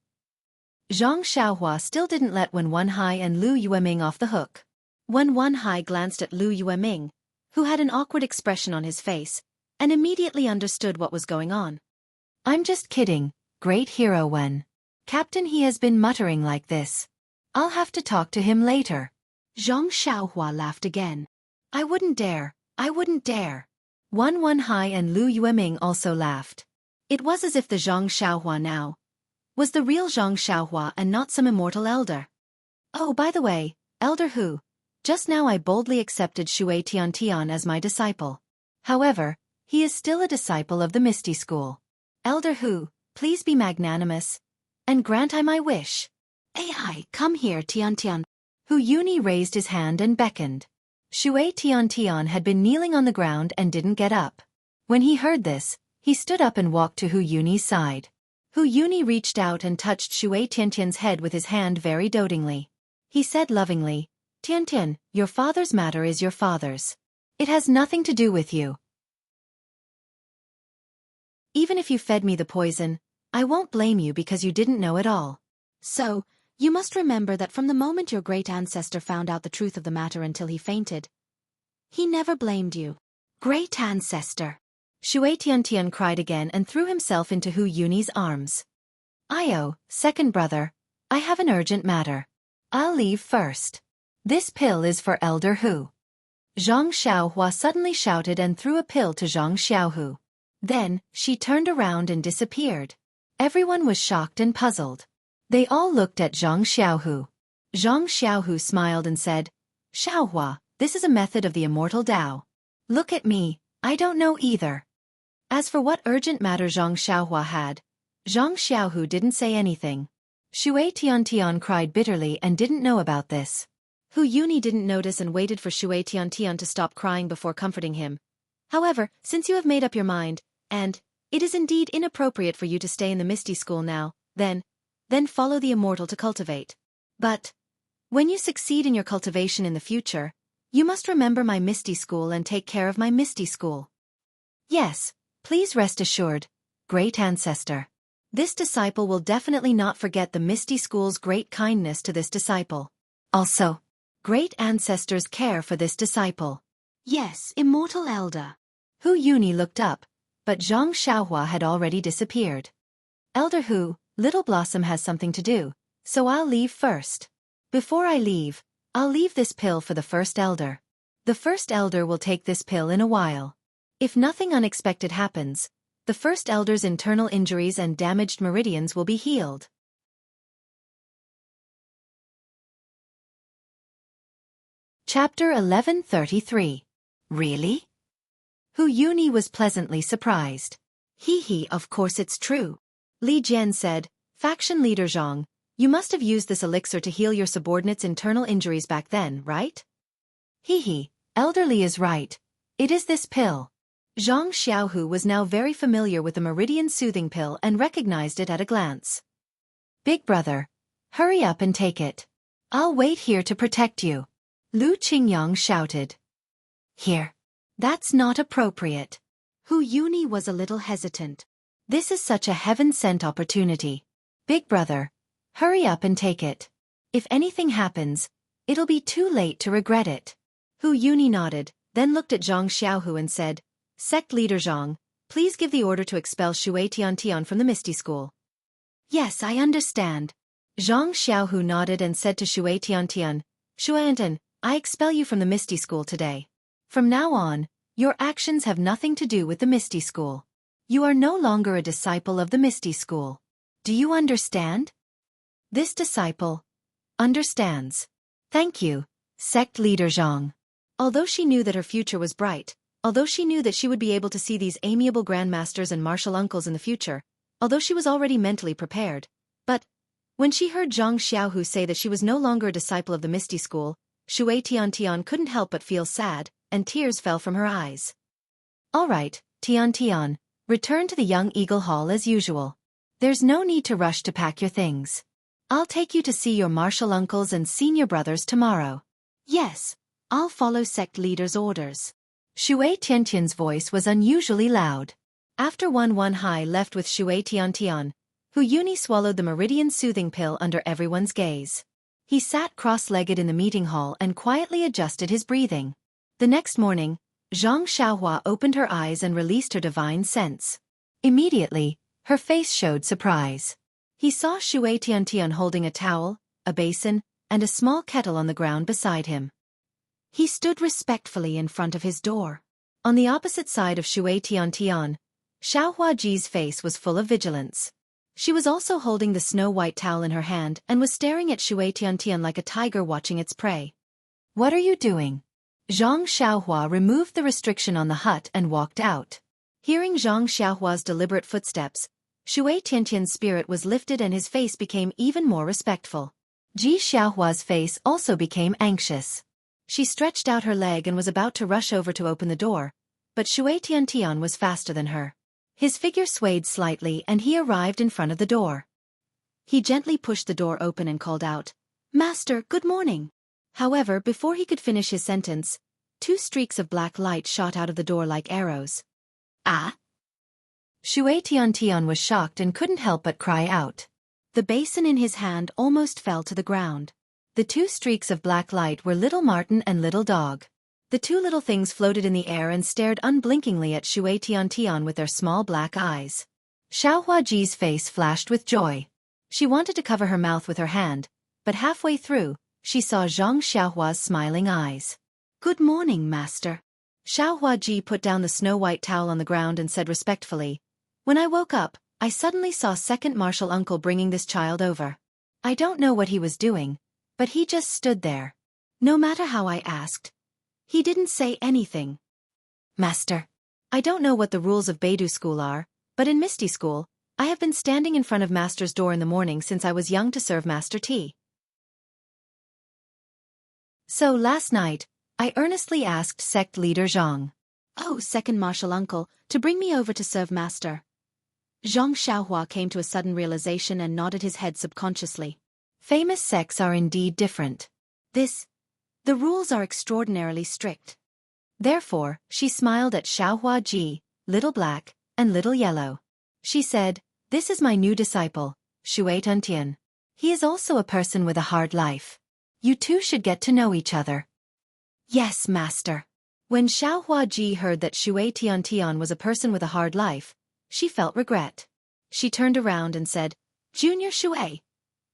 Zhang Xiaohua still didn't let Wen Wenhai and Lu Yueming off the hook. Wen Wenhai glanced at Lu Yueming, who had an awkward expression on his face, and immediately understood what was going on. I'm just kidding, great hero Wen. Captain, he has been muttering like this. I'll have to talk to him later. Zhang Xiaohua laughed again. I wouldn't dare. Wen Wenhai and Lu Yueming also laughed. It was as if the Zhang Xiaohua now was the real Zhang Xiaohua and not some immortal elder. Oh, by the way, Elder Hu, just now I boldly accepted Shui Tiantian as my disciple. However, he is still a disciple of the Misty School. Elder Hu, please be magnanimous, and grant I my wish. Ai, come here, Tiantian. Hu Yuni raised his hand and beckoned. Shui Tiantian had been kneeling on the ground and didn't get up. When he heard this, he stood up and walked to Hu Yuni's side. Hu Yuni reached out and touched Shui Tiantian's head with his hand very dotingly. He said lovingly, Tiantian, your father's matter is your father's. It has nothing to do with you. Even if you fed me the poison, I won't blame you because you didn't know it all. So, you must remember that from the moment your great ancestor found out the truth of the matter until he fainted, he never blamed you. Great ancestor. Shui Tiantian cried again and threw himself into Hu Yuni's arms. Io, second brother, I have an urgent matter. I'll leave first. This pill is for Elder Hu. Zhang Xiaohua suddenly shouted and threw a pill to Zhang Xiaohu. Then, she turned around and disappeared. Everyone was shocked and puzzled. They all looked at Zhang Xiaohu. Zhang Xiaohu smiled and said, Xiaohua, this is a method of the Immortal Tao. Look at me, I don't know either. As for what urgent matter Zhang Xiaohua had, Zhang Xiaohu didn't say anything. Shui Tiantian cried bitterly and didn't know about this. Hu Yuni didn't notice and waited for Shui Tiantian to stop crying before comforting him. However, since you have made up your mind, and it is indeed inappropriate for you to stay in the Misty School now, then follow the Immortal to cultivate. But when you succeed in your cultivation in the future, you must remember my Misty School and take care of my Misty School. Yes, please rest assured, great ancestor. This disciple will definitely not forget the Misty School's great kindness to this disciple. Also, great ancestors care for this disciple. Yes, immortal elder. Hu Yuni looked up, but Zhang Xiaohua had already disappeared. Elder Hu, Little Blossom has something to do, so I'll leave first. Before I leave, I'll leave this pill for the first elder. The first elder will take this pill in a while. If nothing unexpected happens, the first elder's internal injuries and damaged meridians will be healed. Chapter 1133. Really? Hu Yuni was pleasantly surprised. Hee, of course it's true. Li Jian said, Faction leader Zhang, you must have used this elixir to heal your subordinates' internal injuries back then, right? Hee, Elder Li is right. It is this pill. Zhang Xiaohu was now very familiar with the Meridian Soothing Pill and recognized it at a glance. Big brother, hurry up and take it. I'll wait here to protect you. Lu Qingyang shouted. Here. That's not appropriate. Hu Yuni was a little hesitant. This is such a heaven-sent opportunity. Big brother, hurry up and take it. If anything happens, it'll be too late to regret it. Hu Yuni nodded, then looked at Zhang Xiaohu and said, Sect leader Zhang, please give the order to expel Shui Tiantian from the Misty School. Yes, I understand. Zhang Xiaohu nodded and said to Shui Tiantian, Shuiantian, I expel you from the Misty School today. From now on, your actions have nothing to do with the Misty School. You are no longer a disciple of the Misty School. Do you understand? This disciple understands. Thank you, sect leader Zhang. Although she knew that her future was bright, although she knew that she would be able to see these amiable grandmasters and martial uncles in the future, although she was already mentally prepared, but when she heard Zhang Xiaohu say that she was no longer a disciple of the Misty School, Shui Tiantian couldn't help but feel sad, and tears fell from her eyes. All right, Tiantian, return to the Young Eagle Hall as usual. There's no need to rush to pack your things. I'll take you to see your martial uncles and senior brothers tomorrow. Yes, I'll follow sect leader's orders. Shui Tiantian's voice was unusually loud. After Wan Hai left with Shui Tiantian, Hu Yuni swallowed the Meridian Soothing Pill under everyone's gaze. He sat cross-legged in the meeting hall and quietly adjusted his breathing. The next morning, Zhang Xiaohua opened her eyes and released her divine sense. Immediately, her face showed surprise. He saw Shui Tiantian holding a towel, a basin, and a small kettle on the ground beside him. He stood respectfully in front of his door. On the opposite side of Shui Tiantian, Xiaohuaji's face was full of vigilance. She was also holding the snow-white towel in her hand and was staring at Shui Tiantian like a tiger watching its prey. "What are you doing?" Zhang Xiaohua removed the restriction on the hut and walked out. Hearing Zhang Xiaohua's deliberate footsteps, Shui Tiantian's spirit was lifted and his face became even more respectful. Ji Xiaohua's face also became anxious. She stretched out her leg and was about to rush over to open the door, but Shui Tiantian was faster than her. His figure swayed slightly and he arrived in front of the door. He gently pushed the door open and called out, "Master, good morning." However, before he could finish his sentence, 2 streaks of black light shot out of the door like arrows. "Ah!" Shui Tiantian was shocked and couldn't help but cry out. The basin in his hand almost fell to the ground. The 2 streaks of black light were Little Martin and Little Dog. The 2 little things floated in the air and stared unblinkingly at Shui Tiantian with their small black eyes. Xiaohuaji's face flashed with joy. She wanted to cover her mouth with her hand, but halfway through, she saw Zhang Xiaohua's smiling eyes. "Good morning, master." Xiaohuaji put down the snow-white towel on the ground and said respectfully, "When I woke up, I suddenly saw second martial uncle bringing this child over. I don't know what he was doing, but he just stood there. No matter how I asked, he didn't say anything." "Master, I don't know what the rules of Beidou school are, but in Misty school, I have been standing in front of master's door in the morning since I was young to serve master tea. So last night, I earnestly asked sect leader Zhang, 'Oh, second martial uncle, to bring me over to serve master.'" Zhang Xiaohua came to a sudden realization and nodded his head subconsciously. Famous sects are indeed different. The rules are extraordinarily strict. Therefore, she smiled at Xiaohuaji, Little Black, and Little Yellow. She said, "This is my new disciple, Shui Tiantian. He is also a person with a hard life. You two should get to know each other." "Yes, master." When Xiaohuaji heard that Shui Tiantian was a person with a hard life, she felt regret. She turned around and said, "Junior Shui."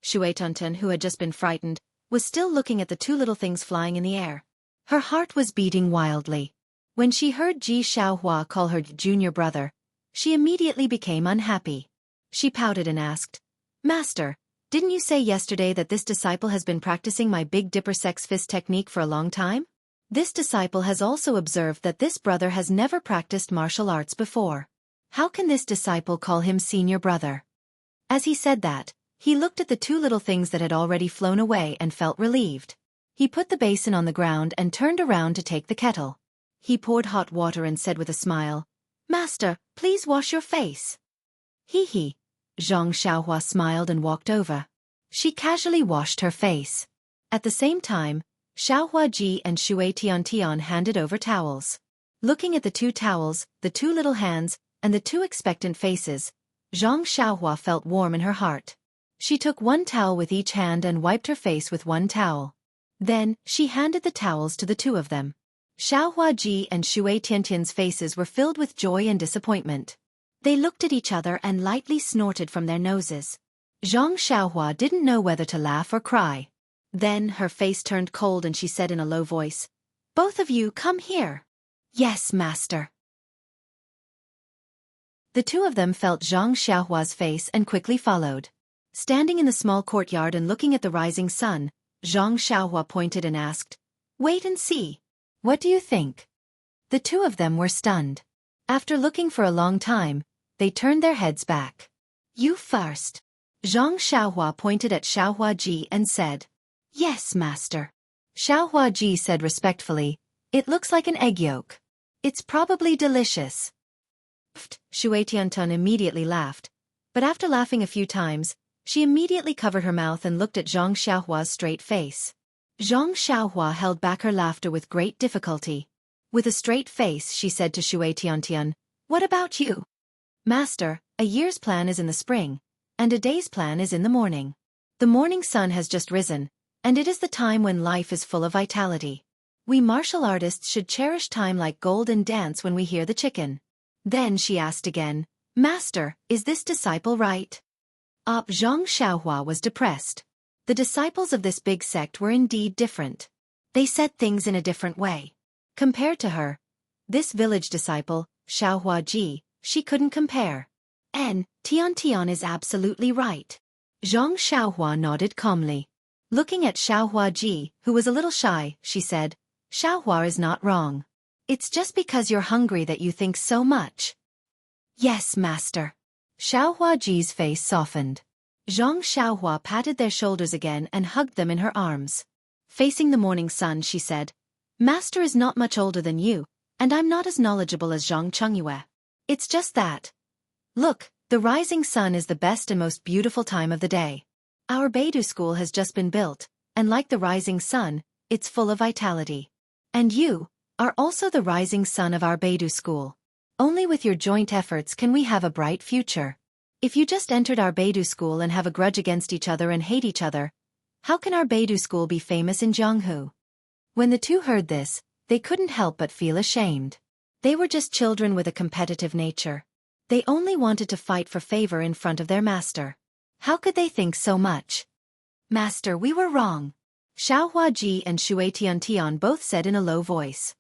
Shui Tiantian, who had just been frightened, was still looking at the 2 little things flying in the air. Her heart was beating wildly. When she heard Ji Xiaohua call her junior brother, she immediately became unhappy. She pouted and asked, "Master, didn't you say yesterday that this disciple has been practicing my Big Dipper sex fist technique for a long time? This disciple has also observed that this brother has never practiced martial arts before. How can this disciple call him senior brother?" As he said that, he looked at the 2 little things that had already flown away and felt relieved. He put the basin on the ground and turned around to take the kettle. He poured hot water and said with a smile, "Master, please wash your face." "Hee." Zhang Xiaohua smiled and walked over. She casually washed her face. At the same time, Xiaohuaji and Shui Tiantian handed over towels. Looking at the 2 towels, the 2 little hands, and the 2 expectant faces, Zhang Xiaohua felt warm in her heart. She took 1 towel with each hand and wiped her face with 1 towel. Then, she handed the towels to the 2 of them. Xiaohuaji and Shui Tiantian's faces were filled with joy and disappointment. They looked at each other and lightly snorted from their noses. Zhang Xiaohua didn't know whether to laugh or cry. Then, her face turned cold and she said in a low voice, "Both of you come here." "Yes, master." The 2 of them felt Zhang Xiaohua's face and quickly followed. Standing in the small courtyard and looking at the rising sun, Zhang Xiaohua pointed and asked, "Wait and see. What do you think?" The 2 of them were stunned. After looking for a long time, they turned their heads back. "You first." Zhang Xiaohua pointed at Xiaohuaji and said, "Yes, master." Xiaohuaji said respectfully, "It looks like an egg yolk. It's probably delicious." Shui Tiantian immediately laughed, but after laughing a few times, she immediately covered her mouth and looked at Zhang Xiaohua's straight face. Zhang Xiaohua held back her laughter with great difficulty. With a straight face, she said to Shui Tiantian, "What about you?" "Master, a year's plan is in the spring, and a day's plan is in the morning. The morning sun has just risen, and it is the time when life is full of vitality. We martial artists should cherish time like gold and dance when we hear the chicken." Then she asked again, "Master, is this disciple right?" Zhang Xiaohua was depressed. The disciples of this big sect were indeed different. They said things in a different way. Compared to her, this village disciple, Xiaohuaji, she couldn't compare. Tian is absolutely right. Zhang Xiaohua nodded calmly. Looking at Xiaohua Ji, who was a little shy, she said, Xiaohua is not wrong. It's just because you're hungry that you think so much. Yes, master. Xiaohua Ji's face softened. Zhang Xiaohua patted their shoulders again and hugged them in her arms. Facing the morning sun, she said, Master is not much older than you, and I'm not as knowledgeable as Zhang Chengyue. It's just that. Look, the rising sun is the best and most beautiful time of the day. Our Beidou school has just been built, and like the rising sun, it's full of vitality. And you are also the rising sun of our Beidou school. Only with your joint efforts can we have a bright future. If you just entered our Beidou school and have a grudge against each other and hate each other, how can our Beidou school be famous in Jianghu? When the two heard this, they couldn't help but feel ashamed. They were just children with a competitive nature. They only wanted to fight for favor in front of their master. How could they think so much? Master, we were wrong. Xiaohua Ji and Shui Tian both said in a low voice.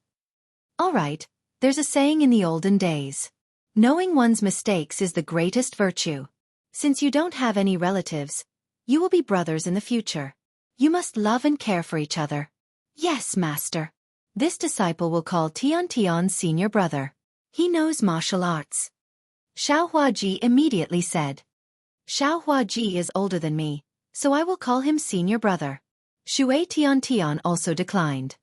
All right, there's a saying in the olden days. Knowing one's mistakes is the greatest virtue. Since you don't have any relatives, you will be brothers in the future. You must love and care for each other. Yes, master. This disciple will call Tian's senior brother. He knows martial arts. Xiaohua Ji immediately said. Xiaohua Ji is older than me, so I will call him senior brother. Shui Tian also declined.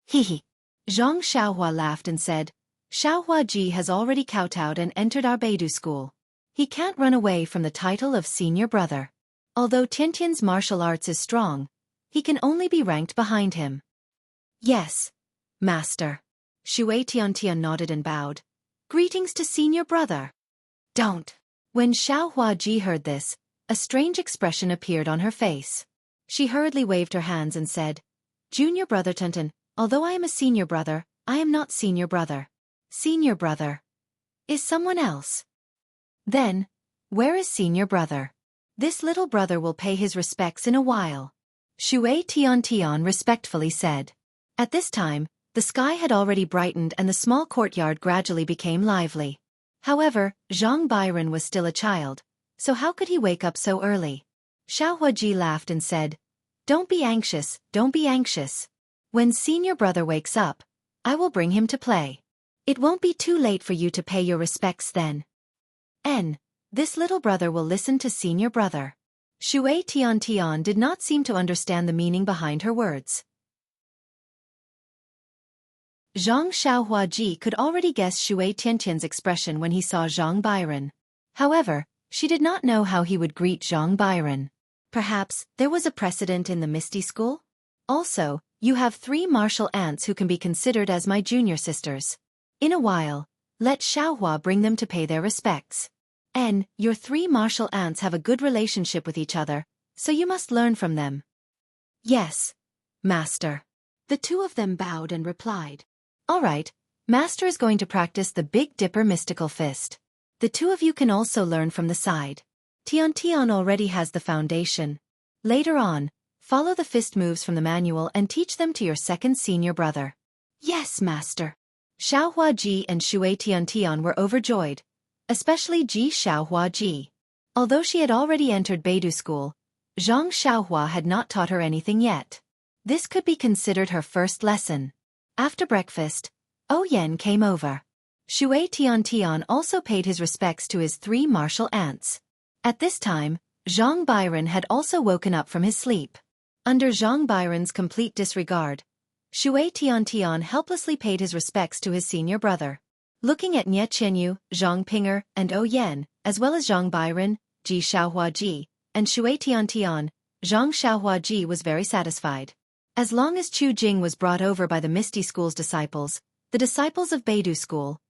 Hehe. Zhang Xiaohua laughed and said, Xiaohua Ji has already kowtowed and entered our Beidou school. He can't run away from the title of senior brother. Although Tian's martial arts is strong, he can only be ranked behind him. Yes, master. Shui Tian nodded and bowed. Greetings to senior brother. Don't. When Xiaohua Ji heard this, a strange expression appeared on her face. She hurriedly waved her hands and said, Junior brother Tian, although I am a senior brother, I am not senior brother. Senior brother is someone else. Then, where is senior brother? This little brother will pay his respects in a while. Shui Tian respectfully said. At this time, the sky had already brightened and the small courtyard gradually became lively. However, Zhang Byron was still a child, so how could he wake up so early? Xiaohua Ji laughed and said, Don't be anxious, don't be anxious. When senior brother wakes up, I will bring him to play. It won't be too late for you to pay your respects then. This little brother will listen to senior brother. Shui Tian did not seem to understand the meaning behind her words. Zhang Xiaohua Ji could already guess Shui Tian's expression when he saw Zhang Byron. However, she did not know how he would greet Zhang Byron. Perhaps there was a precedent in the Misty School? Also, you have 3 martial aunts who can be considered as my junior sisters. In a while, let Xiaohua bring them to pay their respects. Your 3 martial aunts have a good relationship with each other, so you must learn from them. Yes, master. The 2 of them bowed and replied. All right, master is going to practice the Big Dipper mystical fist. The 2 of you can also learn from the side. Tian already has the foundation. Later on, follow the fist moves from the manual and teach them to your second senior brother. Yes, master. Xiaohua Ji and Shui Tian were overjoyed, especially Ji Xiaohua Ji. Although she had already entered Beidou school, Zhang Xiaohua had not taught her anything yet. This could be considered her first lesson. After breakfast, Yan came over. Shui Tian also paid his respects to his 3 martial aunts. At this time, Zhang Byron had also woken up from his sleep. Under Zhang Byron's complete disregard, Shui Tian helplessly paid his respects to his senior brother. Looking at Nye Chenyu, Zhang Pinger, and Yan, as well as Zhang Byron, Ji Xiaohua Ji, and Shui Tian, Zhang Xiaohua Ji was very satisfied. As long as Chu Jing was brought over by the Misty School's disciples, the disciples of Beidou School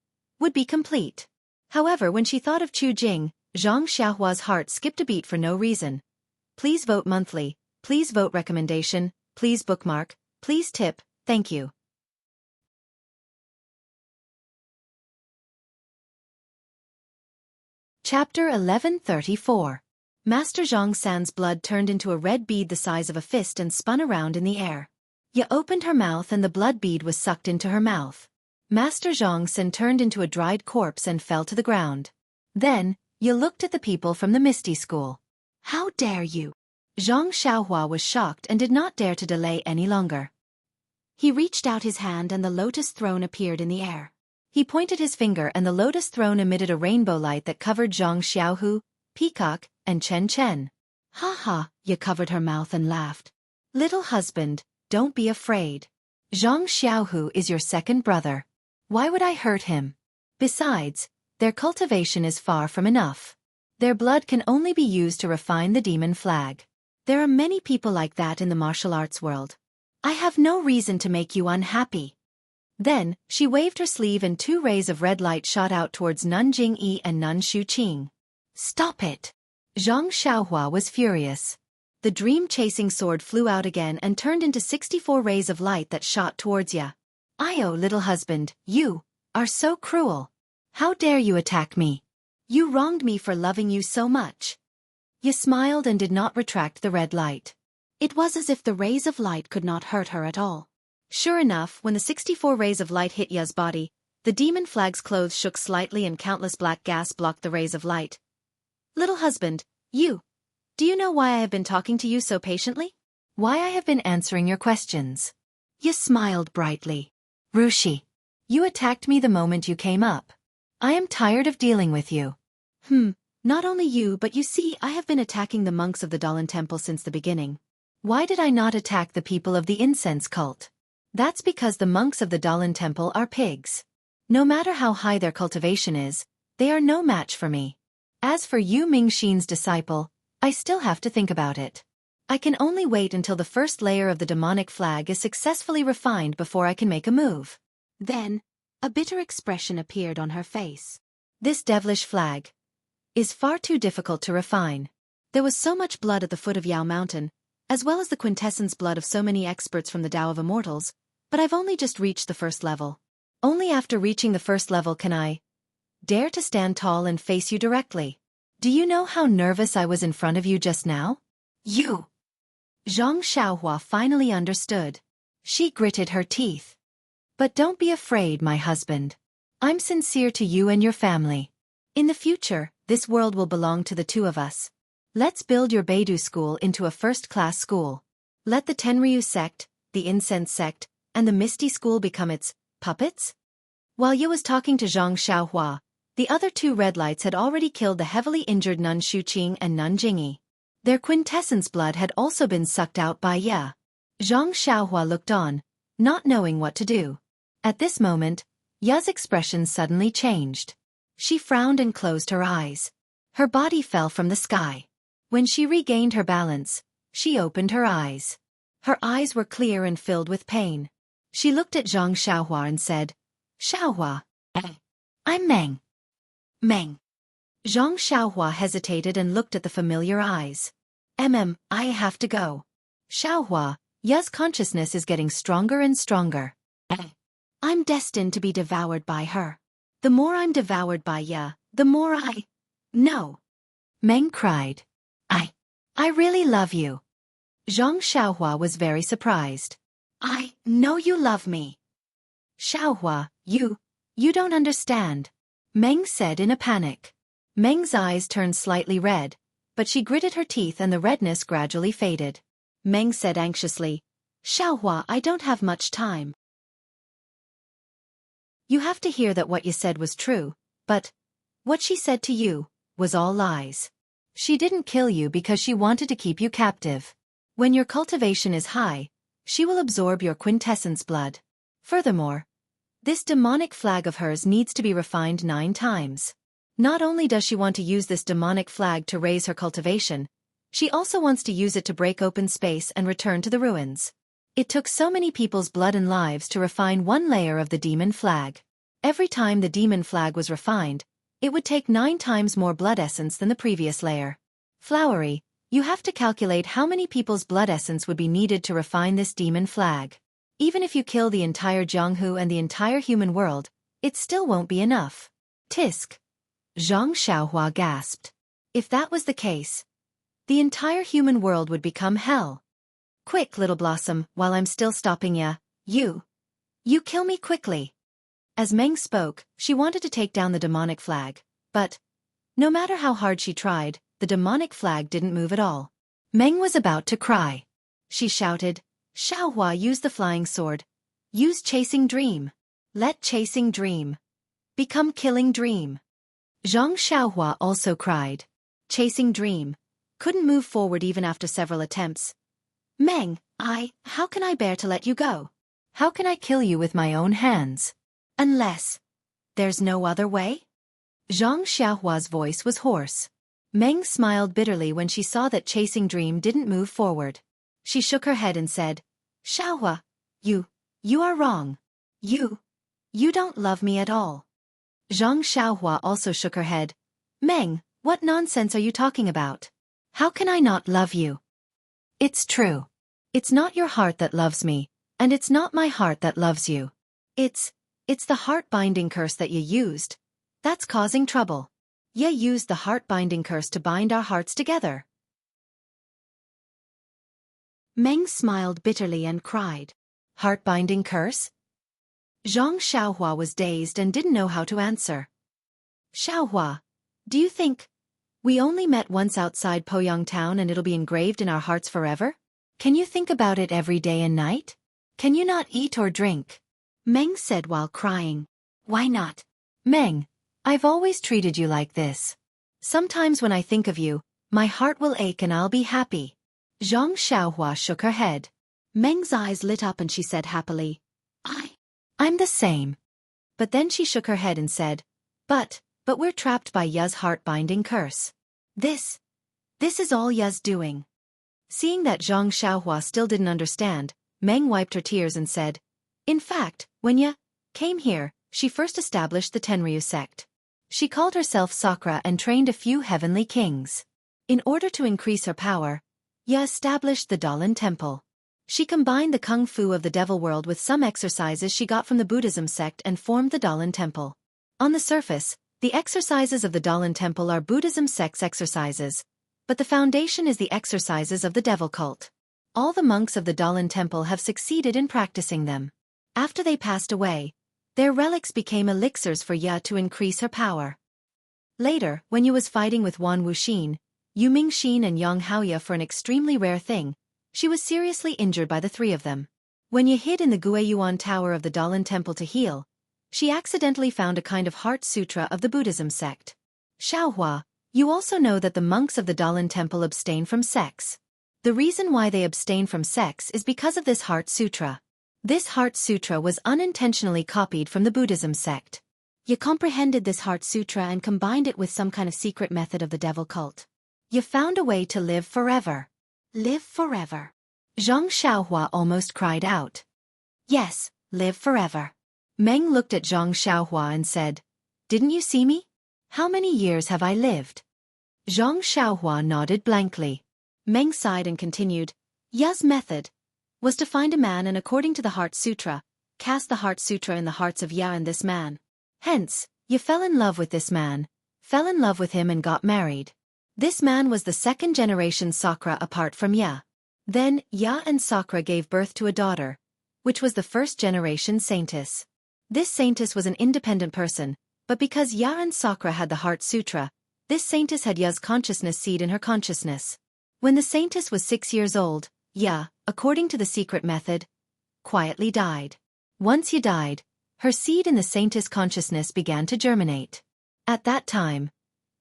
would be complete. However, when she thought of Chu Jing, Zhang Xiaohua's heart skipped a beat for no reason. Please vote monthly, please vote recommendation, please bookmark, please tip, thank you. Chapter 1134. Master Zhang San's blood turned into a red bead the size of a fist and spun around in the air. Ya opened her mouth and the blood bead was sucked into her mouth. Master Xianxia turned into a dried corpse and fell to the ground. Then, Ye looked at the people from the Misty School. How dare you? Zhang Xiaohua was shocked and did not dare to delay any longer. He reached out his hand and the lotus throne appeared in the air. He pointed his finger and the lotus throne emitted a rainbow light that covered Zhang Xiaohu, Peacock, and Chen Chen. Ha ha, Ye covered her mouth and laughed. Little husband, don't be afraid. Zhang Xiaohu is your second brother. Why would I hurt him? Besides, their cultivation is far from enough. Their blood can only be used to refine the demon flag. There are many people like that in the martial arts world. I have no reason to make you unhappy. Then, she waved her sleeve and 2 rays of red light shot out towards Nun Jingyi and Nun Shuqing. Stop it! Zhang Xiaohua was furious. The dream-chasing sword flew out again and turned into 64 rays of light that shot towards Ya. Io, little husband, you are so cruel. How dare you attack me? You wronged me for loving you so much. Ye smiled and did not retract the red light. It was as if the rays of light could not hurt her at all. Sure enough, when the 64 rays of light hit Ya's body, the demon flag's clothes shook slightly and countless black gas blocked the rays of light. Little husband, do you know why I have been talking to you so patiently? Why I have been answering your questions? Ye smiled brightly. Rushi, you attacked me the moment you came up. I am tired of dealing with you. Not only you but you see I have been attacking the monks of the Dalan Temple since the beginning. Why did I not attack the people of the incense cult? That's because the monks of the Dalan Temple are pigs. No matter how high their cultivation is, they are no match for me. As for you Mingxin's disciple, I still have to think about it. I can only wait until the first layer of the demonic flag is successfully refined before I can make a move. Then, a bitter expression appeared on her face. This devilish flag is far too difficult to refine. There was so much blood at the foot of Yao Mountain, as well as the quintessence blood of so many experts from the Tao of Immortals, but I've only just reached the first level. Only after reaching the first level can I dare to stand tall and face you directly. Do you know how nervous I was in front of you just now? You! Zhang Xiaohua finally understood. She gritted her teeth. But don't be afraid, my husband. I'm sincere to you and your family. In the future, this world will belong to the 2 of us. Let's build your Beidou school into a first-class school. Let the Tenryu sect, the Incense sect, and the Misty school become its puppets? While Ye was talking to Zhang Xiaohua, the other 2 red lights had already killed the heavily injured Nun Shuqing and Nun Jingyi. Their quintessence blood had also been sucked out by Ye. Zhang Xiaohua looked on, not knowing what to do. At this moment, Ye's expression suddenly changed. She frowned and closed her eyes. Her body fell from the sky. When she regained her balance, she opened her eyes. Her eyes were clear and filled with pain. She looked at Zhang Xiaohua and said, Xiaohua. I'm Meng. Meng. Zhang Xiaohua hesitated and looked at the familiar eyes. I have to go. Xiaohua, Ye's consciousness is getting stronger and stronger. I'm destined to be devoured by her. The more I'm devoured by Ye, the more I... No. Meng cried. I really love you. Zhang Xiaohua was very surprised. I know you love me. Xiaohua, you don't understand. Meng said in a panic. Meng's eyes turned slightly red, but she gritted her teeth and the redness gradually faded. Meng said anxiously, Xiaohua, I don't have much time. You have to hear that what you said was true, but what she said to you was all lies. She didn't kill you because she wanted to keep you captive. When your cultivation is high, she will absorb your quintessence blood. Furthermore, this demonic flag of hers needs to be refined 9 times. Not only does she want to use this demonic flag to raise her cultivation, she also wants to use it to break open space and return to the ruins. It took so many people's blood and lives to refine 1 layer of the demon flag. Every time the demon flag was refined, it would take 9 times more blood essence than the previous layer. Flowery, you have to calculate how many people's blood essence would be needed to refine this demon flag. Even if you kill the entire Jianghu and the entire human world, it still won't be enough. Tisk. Zhang Xiaohua gasped. If that was the case, the entire human world would become hell. Quick, little blossom, while I'm still stopping ya, you kill me quickly. As Meng spoke, she wanted to take down the demonic flag, but no matter how hard she tried, the demonic flag didn't move at all. Meng was about to cry. She shouted, Xiaohua, use the flying sword. Use chasing dream. Let chasing dream become killing dream. Zhang Xiaohua also cried. Chasing dream couldn't move forward even after several attempts. Meng, how can I bear to let you go? How can I kill you with my own hands? Unless there's no other way? Zhang Xiaohua's voice was hoarse. Meng smiled bitterly when she saw that chasing dream didn't move forward. She shook her head and said, Xiaohua, you are wrong. You don't love me at all. Zhang Xiaohua also shook her head. Meng, what nonsense are you talking about? How can I not love you? It's true. It's not your heart that loves me, and it's not my heart that loves you. It's the heart-binding curse that you used. That's causing trouble. You used the heart-binding curse to bind our hearts together. Meng smiled bitterly and cried. Heart-binding curse? Zhang Xiaohua was dazed and didn't know how to answer. Xiaohua, do you think we only met once outside Poyang town and it'll be engraved in our hearts forever? Can you think about it every day and night? Can you not eat or drink? Meng said while crying. Why not? Meng, I've always treated you like this. Sometimes when I think of you, my heart will ache and I'll be happy. Zhang Xiaohua shook her head. Meng's eyes lit up and she said happily, I'm the same. But then she shook her head and said, But we're trapped by Ya's heart-binding curse. This is all Ya's doing. Seeing that Zhang Xiaohua still didn't understand, Meng wiped her tears and said, In fact, when Ya came here, she first established the Tenryu sect. She called herself Sakra and trained a few heavenly kings. In order to increase her power, Ya established the Dalan Temple. She combined the kung fu of the devil world with some exercises she got from the Buddhism sect and formed the Dalan Temple. On the surface, the exercises of the Dalan Temple are Buddhism sect's exercises, but the foundation is the exercises of the devil cult. All the monks of the Dalan Temple have succeeded in practicing them. After they passed away, their relics became elixirs for Ya to increase her power. Later, when Yu was fighting with Wan Wuxin, Yu Mingxin and Yang Haoya for an extremely rare thing, she was seriously injured by the three of them. When Yu hid in the Guiyuan Tower of the Dalan Temple to heal, she accidentally found a kind of heart sutra of the Buddhism sect. Xiaohua, you also know that the monks of the Dalan Temple abstain from sex. The reason why they abstain from sex is because of this heart sutra. This heart sutra was unintentionally copied from the Buddhism sect. You comprehended this heart sutra and combined it with some kind of secret method of the devil cult. You found a way to live forever. Live forever. Zhang Xiaohua almost cried out. Yes, live forever. Meng looked at Zhang Xiaohua and said, Didn't you see me? How many years have I lived? Zhang Xiaohua nodded blankly. Meng sighed and continued, Ya's method was to find a man and according to the Heart Sutra, cast the Heart Sutra in the hearts of Ya and this man. Hence, you fell in love with this man, fell in love with him and got married. This man was the second generation Sakra apart from Ya. Then, Ya and Sakra gave birth to a daughter, which was the first generation Saintess. This Saintess was an independent person, but because Ya and Sakra had the Heart Sutra, this Saintess had Ya's consciousness seed in her consciousness. When the Saintess was 6 years old, Ya, according to the secret method, quietly died. Once Ya died, her seed in the Saintess consciousness began to germinate. At that time,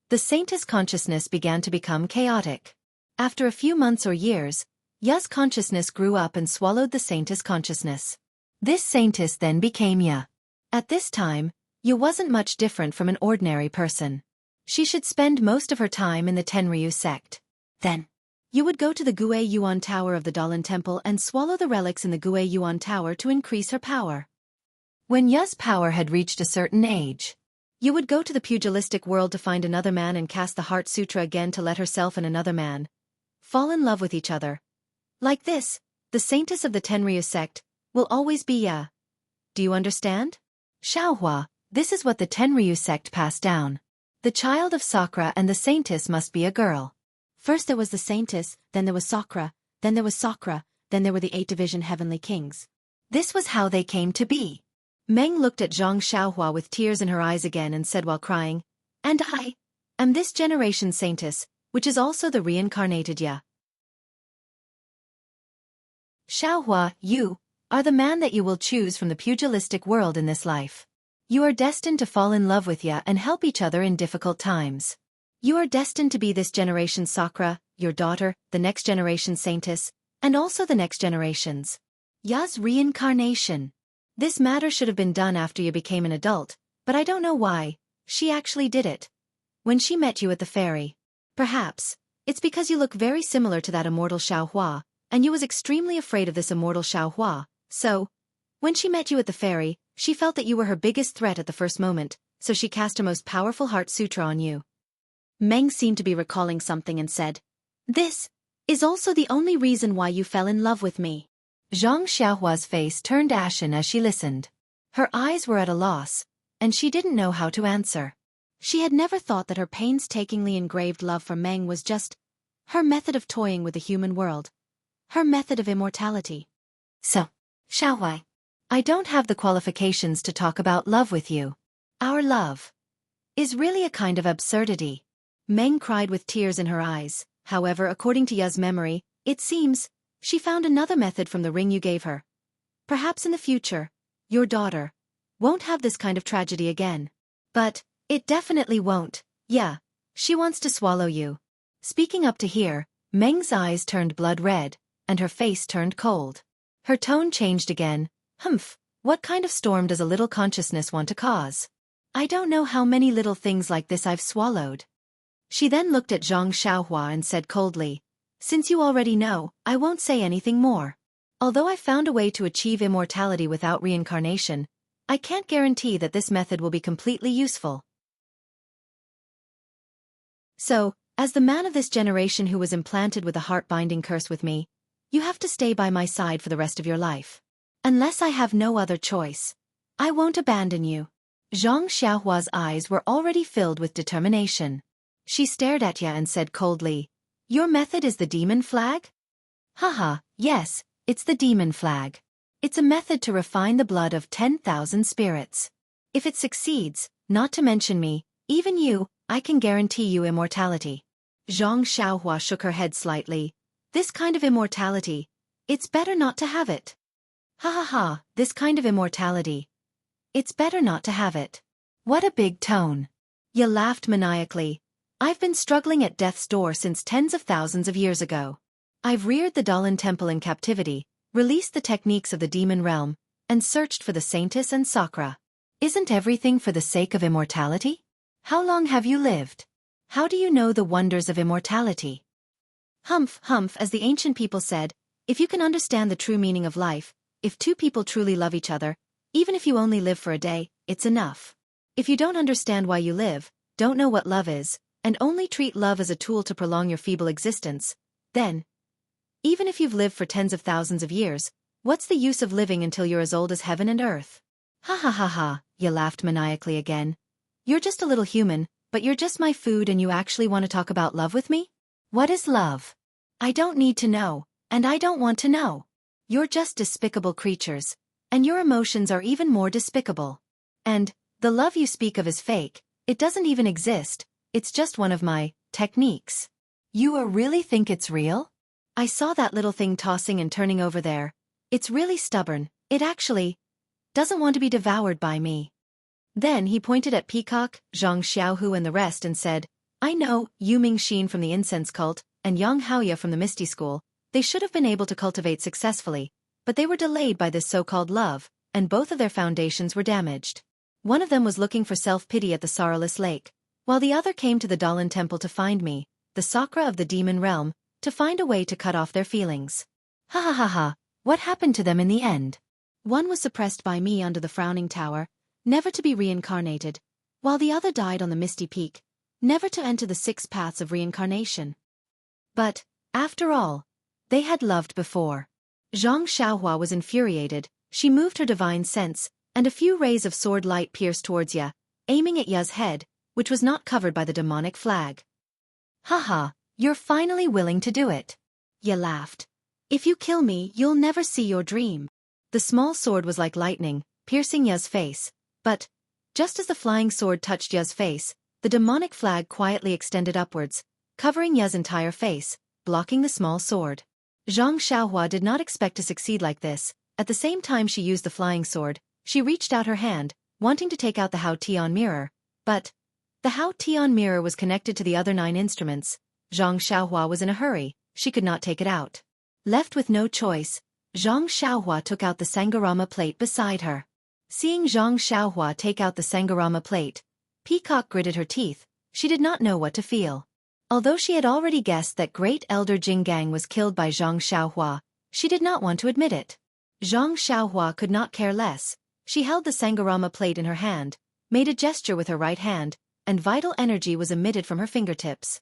the Saintess consciousness began to become chaotic. After a few months or years, Ya's consciousness grew up and swallowed the Saintess consciousness. This Saintess then became Ya. At this time, Ya wasn't much different from an ordinary person. She should spend most of her time in the Tenryu sect. Then, you would go to the Guiyuan Tower of the Dalan Temple and swallow the relics in the Guiyuan Tower to increase her power. When Ya's power had reached a certain age, you would go to the pugilistic world to find another man and cast the Heart Sutra again to let herself and another man fall in love with each other. Like this, the Saintess of the Tenryu sect will always be Ya. Do you understand? Xiaohua, this is what the Tenryu sect passed down. The child of Sakra and the Saintess must be a girl. First there was the Saintess, then there was Sakra, then there was Sakra, then there were the 8 division heavenly kings. This was how they came to be. Meng looked at Zhang Xiaohua with tears in her eyes again and said while crying, "And I am this generation's saintess, which is also the reincarnated Ya. Xiaohua, you are the man that you will choose from the pugilistic world in this life. You are destined to fall in love with Ya and help each other in difficult times. You are destined to be this generation's Sakura, your daughter, the next generation's saintess, and also the next generation's Ya's reincarnation. This matter should have been done after you became an adult, but I don't know why. She actually did it. When she met you at the ferry. Perhaps it's because you look very similar to that immortal Xiaohua, and you was extremely afraid of this immortal Xiaohua, so when she met you at the ferry, she felt that you were her biggest threat at the first moment, so she cast her most powerful heart sutra on you." Meng seemed to be recalling something and said, "This is also the only reason why you fell in love with me." Zhang Xiaohua's face turned ashen as she listened. Her eyes were at a loss, and she didn't know how to answer. She had never thought that her painstakingly engraved love for Meng was just her method of toying with the human world, her method of immortality. "So, Xiaohua, I don't have the qualifications to talk about love with you. Our love is really a kind of absurdity." Meng cried with tears in her eyes. However, according to Ya's memory, it seems she found another method from the ring you gave her. Perhaps in the future, your daughter won't have this kind of tragedy again. But it definitely won't. Yeah, she wants to swallow you. Speaking up to here, Meng's eyes turned blood red, and her face turned cold. Her tone changed again. "Humph, what kind of storm does a little consciousness want to cause? I don't know how many little things like this I've swallowed." She then looked at Zhang Xiaohua and said coldly, "Since you already know, I won't say anything more. Although I found a way to achieve immortality without reincarnation, I can't guarantee that this method will be completely useful. So, as the man of this generation who was implanted with a heart-binding curse with me, you have to stay by my side for the rest of your life. Unless I have no other choice, I won't abandon you." Zhang Xiaohua's eyes were already filled with determination. She stared at Ya and said coldly, "Your method is the demon flag?" "Haha, yes, it's the demon flag. It's a method to refine the blood of 10,000 spirits. If it succeeds, not to mention me, even you, I can guarantee you immortality." Zhang Xiaohua shook her head slightly. "This kind of immortality, it's better not to have it." "Ha ha ha, this kind of immortality. It's better not to have it. What a big tone." Ya laughed maniacally. "I've been struggling at death's door since tens of thousands of years ago. I've reared the Dalan Temple in captivity, released the techniques of the demon realm, and searched for the saintess and Sakura. Isn't everything for the sake of immortality? How long have you lived? How do you know the wonders of immortality?" "Humph, humph," as the ancient people said, if you can understand the true meaning of life, if two people truly love each other, even if you only live for a day, it's enough. If you don't understand why you live, don't know what love is, and only treat love as a tool to prolong your feeble existence, then, even if you've lived for tens of thousands of years, what's the use of living until you're as old as heaven and earth?" "Ha ha ha ha," Ya laughed maniacally again. "You're just a little human, but you're just my food and you actually want to talk about love with me? What is love? I don't need to know, and I don't want to know. You're just despicable creatures, and your emotions are even more despicable. And the love you speak of is fake, it doesn't even exist. It's just one of my techniques. You really think it's real? I saw that little thing tossing and turning over there. It's really stubborn. It actually doesn't want to be devoured by me." Then he pointed at Peacock, Zhang Xiaohu and the rest and said, "I know, Yu Mingxin from the incense cult, and Yang Haoya from the Misty School, they should have been able to cultivate successfully, but they were delayed by this so-called love, and both of their foundations were damaged. One of them was looking for self-pity at the Sorrowless Lake, while the other came to the Dalan Temple to find me, the Sakura of the demon realm, to find a way to cut off their feelings. Ha ha ha ha, what happened to them in the end? One was suppressed by me under the Frowning Tower, never to be reincarnated, while the other died on the Misty Peak, never to enter the 6 paths of reincarnation. But, after all, they had loved before." Zhang Xiaohua was infuriated. She moved her divine sense, and a few rays of sword light pierced towards Ya, aiming at Ya's head, which was not covered by the demonic flag. "Haha, you're finally willing to do it." Ya laughed. "If you kill me, you'll never see your dream." The small sword was like lightning, piercing Ya's face. But, just as the flying sword touched Ya's face, the demonic flag quietly extended upwards, covering Ya's entire face, blocking the small sword. Xianxia did not expect to succeed like this. At the same time she used the flying sword, she reached out her hand, wanting to take out the Hao Tian mirror. But the Hao Tian mirror was connected to the other 9 instruments. Xianxia was in a hurry, she could not take it out. Left with no choice, Xianxia took out the Sangarama plate beside her. Seeing Xianxia take out the Sangarama plate, Peacock gritted her teeth. She did not know what to feel. Although she had already guessed that Great Elder Jinggang was killed by Xianxia, she did not want to admit it. Xianxia could not care less. She held the Sangarama plate in her hand, made a gesture with her right hand, and vital energy was emitted from her fingertips.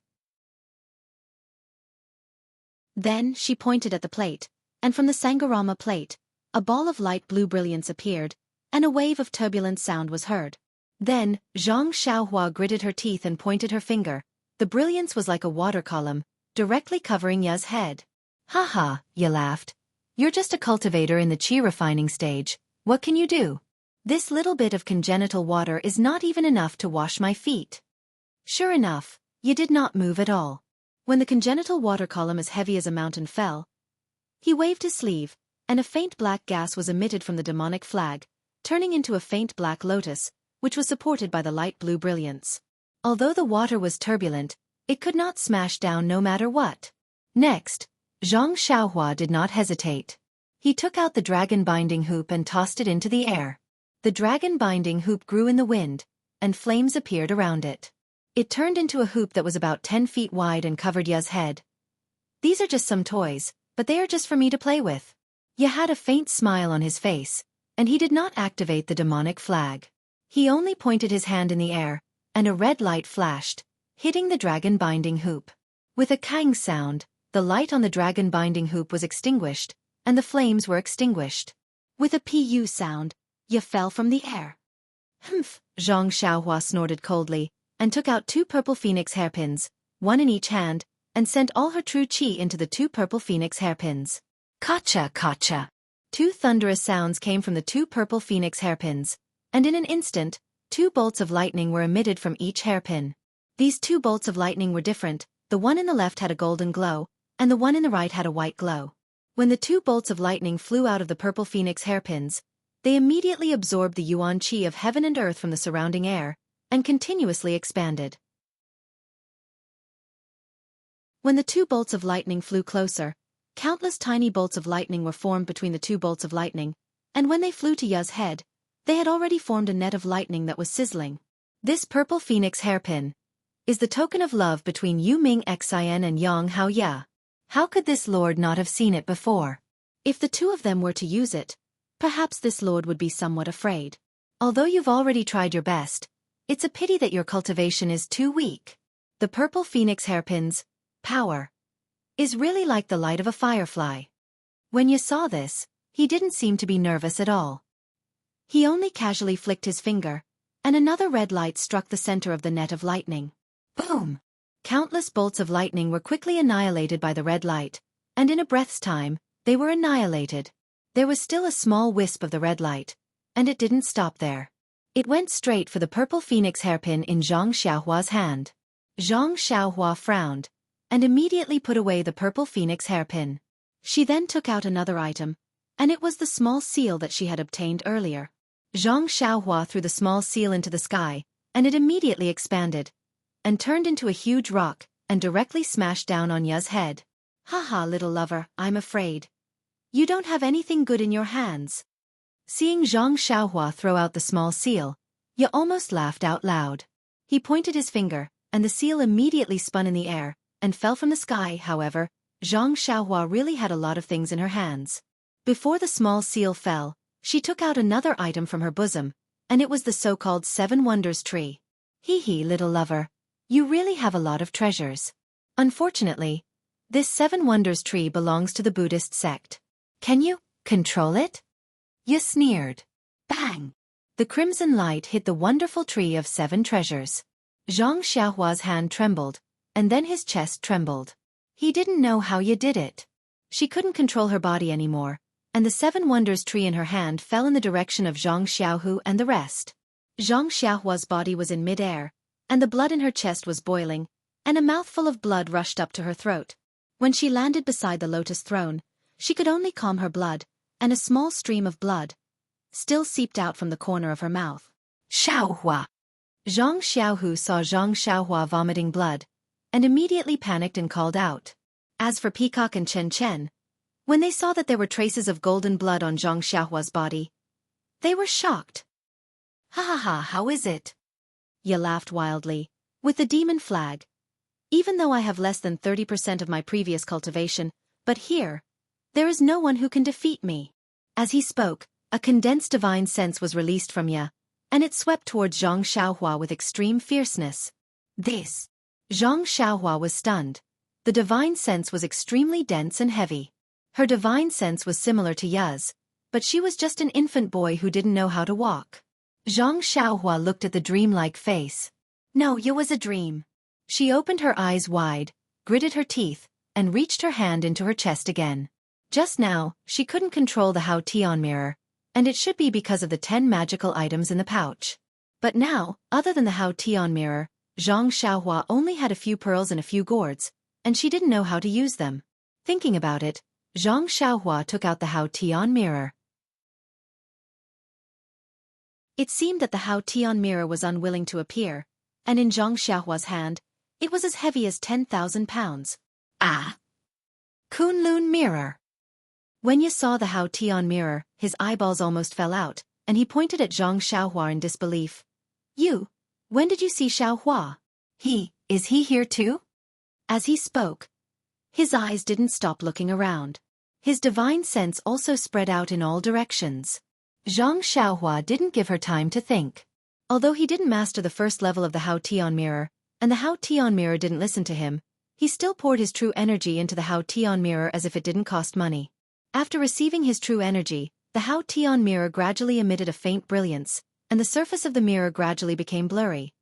Then she pointed at the plate, and from the Sangarama plate, a ball of light blue brilliance appeared, and a wave of turbulent sound was heard. Then, Xianxia gritted her teeth and pointed her finger. The brilliance was like a water column, directly covering Ya's head. "Haha," Ya laughed. "You're just a cultivator in the qi refining stage. What can you do? This little bit of congenital water is not even enough to wash my feet." Sure enough, Ya did not move at all. When the congenital water column as heavy as a mountain fell, he waved his sleeve, and a faint black gas was emitted from the demonic flag, turning into a faint black lotus, which was supported by the light blue brilliance. Although the water was turbulent, it could not smash down no matter what. Next, Xianxia did not hesitate. He took out the dragon binding hoop and tossed it into the air. The dragon binding hoop grew in the wind, and flames appeared around it. It turned into a hoop that was about 10 feet wide and covered Ya's head. "These are just some toys, but they are just for me to play with." Ya had a faint smile on his face, and he did not activate the demonic flag. He only pointed his hand in the air, and a red light flashed, hitting the dragon binding hoop. With a kang sound, the light on the dragon binding hoop was extinguished, and the flames were extinguished. With a pu sound, Ya fell from the air. "Humph," Xianxia snorted coldly, and took out 2 purple phoenix hairpins, 1 in each hand, and sent all her true qi into the 2 purple phoenix hairpins. "Kacha, kacha." 2 thunderous sounds came from the 2 purple phoenix hairpins, and in an instant, 2 bolts of lightning were emitted from each hairpin. These 2 bolts of lightning were different. The one in the left had a golden glow, and the one in the right had a white glow. When the 2 bolts of lightning flew out of the purple phoenix hairpins, they immediately absorbed the yuan qi of heaven and earth from the surrounding air, and continuously expanded. When the 2 bolts of lightning flew closer, countless tiny bolts of lightning were formed between the 2 bolts of lightning, and when they flew to Ya's head, they had already formed a net of lightning that was sizzling. This purple phoenix hairpin is the token of love between Yu Ming Xian and Yang Hao Ya. How could this lord not have seen it before? If the 2 of them were to use it, perhaps this lord would be somewhat afraid. Although you've already tried your best, it's a pity that your cultivation is too weak. The purple phoenix hairpin's power is really like the light of a firefly. When you saw this, he didn't seem to be nervous at all. He only casually flicked his finger, and another red light struck the center of the net of lightning. Boom! Countless bolts of lightning were quickly annihilated by the red light, and in a breath's time, they were annihilated. There was still a small wisp of the red light, and it didn't stop there. It went straight for the purple phoenix hairpin in Xianxia's hand. Xianxia frowned, and immediately put away the purple phoenix hairpin. She then took out another item, and it was the small seal that she had obtained earlier. Xianxia threw the small seal into the sky, and it immediately expanded, and turned into a huge rock, and directly smashed down on Ya's head. "Haha, little lover, I'm afraid you don't have anything good in your hands." Seeing Xianxia throw out the small seal, Ya almost laughed out loud. He pointed his finger, and the seal immediately spun in the air, and fell from the sky. However, Xianxia really had a lot of things in her hands. Before the small seal fell, she took out another item from her bosom, and it was the so-called 7 Wonders tree. "Hee, little lover, you really have a lot of treasures. Unfortunately, this 7 Wonders tree belongs to the Buddhist sect. Can you control it?" Ya sneered. Bang! The crimson light hit the wonderful tree of 7 treasures. Xianxia's hand trembled, and then his chest trembled. He didn't know how Ya did it. She couldn't control her body anymore, and the 7 wonders tree in her hand fell in the direction of Jianghu and the rest. Xianxia's body was in mid-air, and the blood in her chest was boiling, and a mouthful of blood rushed up to her throat. When she landed beside the lotus throne, she could only calm her blood, and a small stream of blood still seeped out from the corner of her mouth. Xiaohua! Zhang Xiaohu saw Zhang Xiaohua vomiting blood, and immediately panicked and called out. As for Peacock and Chen Chen, when they saw that there were traces of golden blood on Zhang Xiaohua's body, they were shocked. Ha ha ha, how is it? Ye laughed wildly. With the demon flag. Even though I have less than 30% of my previous cultivation, but here, there is no one who can defeat me. As he spoke, a condensed divine sense was released from Ye, and it swept towards Zhang Xiaohua with extreme fierceness. This. Zhang Xiaohua was stunned. The divine sense was extremely dense and heavy. Her divine sense was similar to Ye's, but she was just an infant boy who didn't know how to walk. Zhang Xiaohua looked at the dreamlike face. No, it was a dream. She opened her eyes wide, gritted her teeth, and reached her hand into her chest again. Just now, she couldn't control the Hao Tian mirror, and it should be because of the 10 magical items in the pouch. But now, other than the Hao Tian mirror, Zhang Xiaohua only had a few pearls and a few gourds, and she didn't know how to use them. Thinking about it, Zhang Xiaohua took out the Hao Tian mirror. It seemed that the Hao Tian mirror was unwilling to appear, and in Zhang Xiaohua's hand, it was as heavy as 10,000 pounds. Ah! Kunlun mirror! When Ye saw the Hao Tian mirror, his eyeballs almost fell out, and he pointed at Zhang Xiaohua in disbelief. You? When did you see Xiaohua? Is he here too? As he spoke, his eyes didn't stop looking around. His divine sense also spread out in all directions. Zhang Xiaohua didn't give her time to think. Although he didn't master the first level of the Hao Tian mirror, and the Hao Tian mirror didn't listen to him, he still poured his true energy into the Hao Tian mirror as if it didn't cost money. After receiving his true energy, the Hao Tian mirror gradually emitted a faint brilliance, and the surface of the mirror gradually became blurry.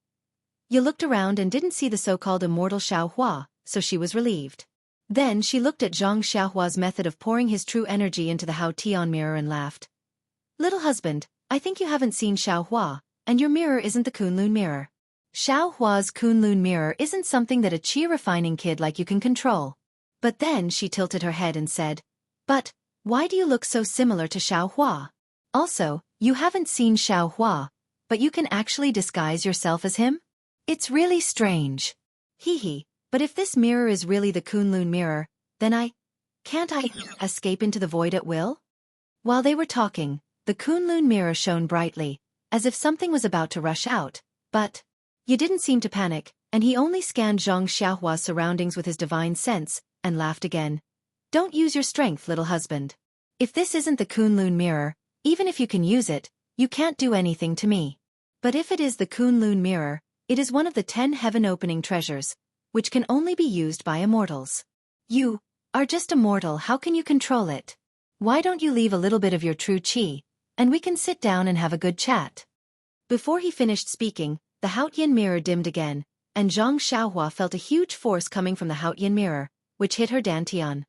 Ye looked around and didn't see the so-called immortal Xiaohua, so she was relieved. Then she looked at Zhang Xiaohua's method of pouring his true energy into the Hao Tian mirror and laughed. Little husband, I think you haven't seen Xiaohua, and your mirror isn't the Kunlun mirror. Xiaohua's Kunlun mirror isn't something that a chi-refining kid like you can control. But then she tilted her head and said, But, why do you look so similar to Xiaohua? Also, you haven't seen Xiaohua, but you can actually disguise yourself as him? It's really strange. Hee, but if this mirror is really the Kunlun mirror, then can't I escape into the void at will? While they were talking, the Kunlun mirror shone brightly, as if something was about to rush out, but Ye didn't seem to panic, and he only scanned Zhang Xiaohua's surroundings with his divine sense, and laughed again. Don't use your strength, little husband. If this isn't the Kunlun mirror, even if you can use it, you can't do anything to me. But if it is the Kunlun mirror, it is one of the 10 heaven-opening treasures, which can only be used by immortals. You are just a mortal, how can you control it? Why don't you leave a little bit of your true chi, and we can sit down and have a good chat? Before he finished speaking, the Haotian mirror dimmed again, and Zhang Xiaohua felt a huge force coming from the Haotian mirror, which hit her dantian.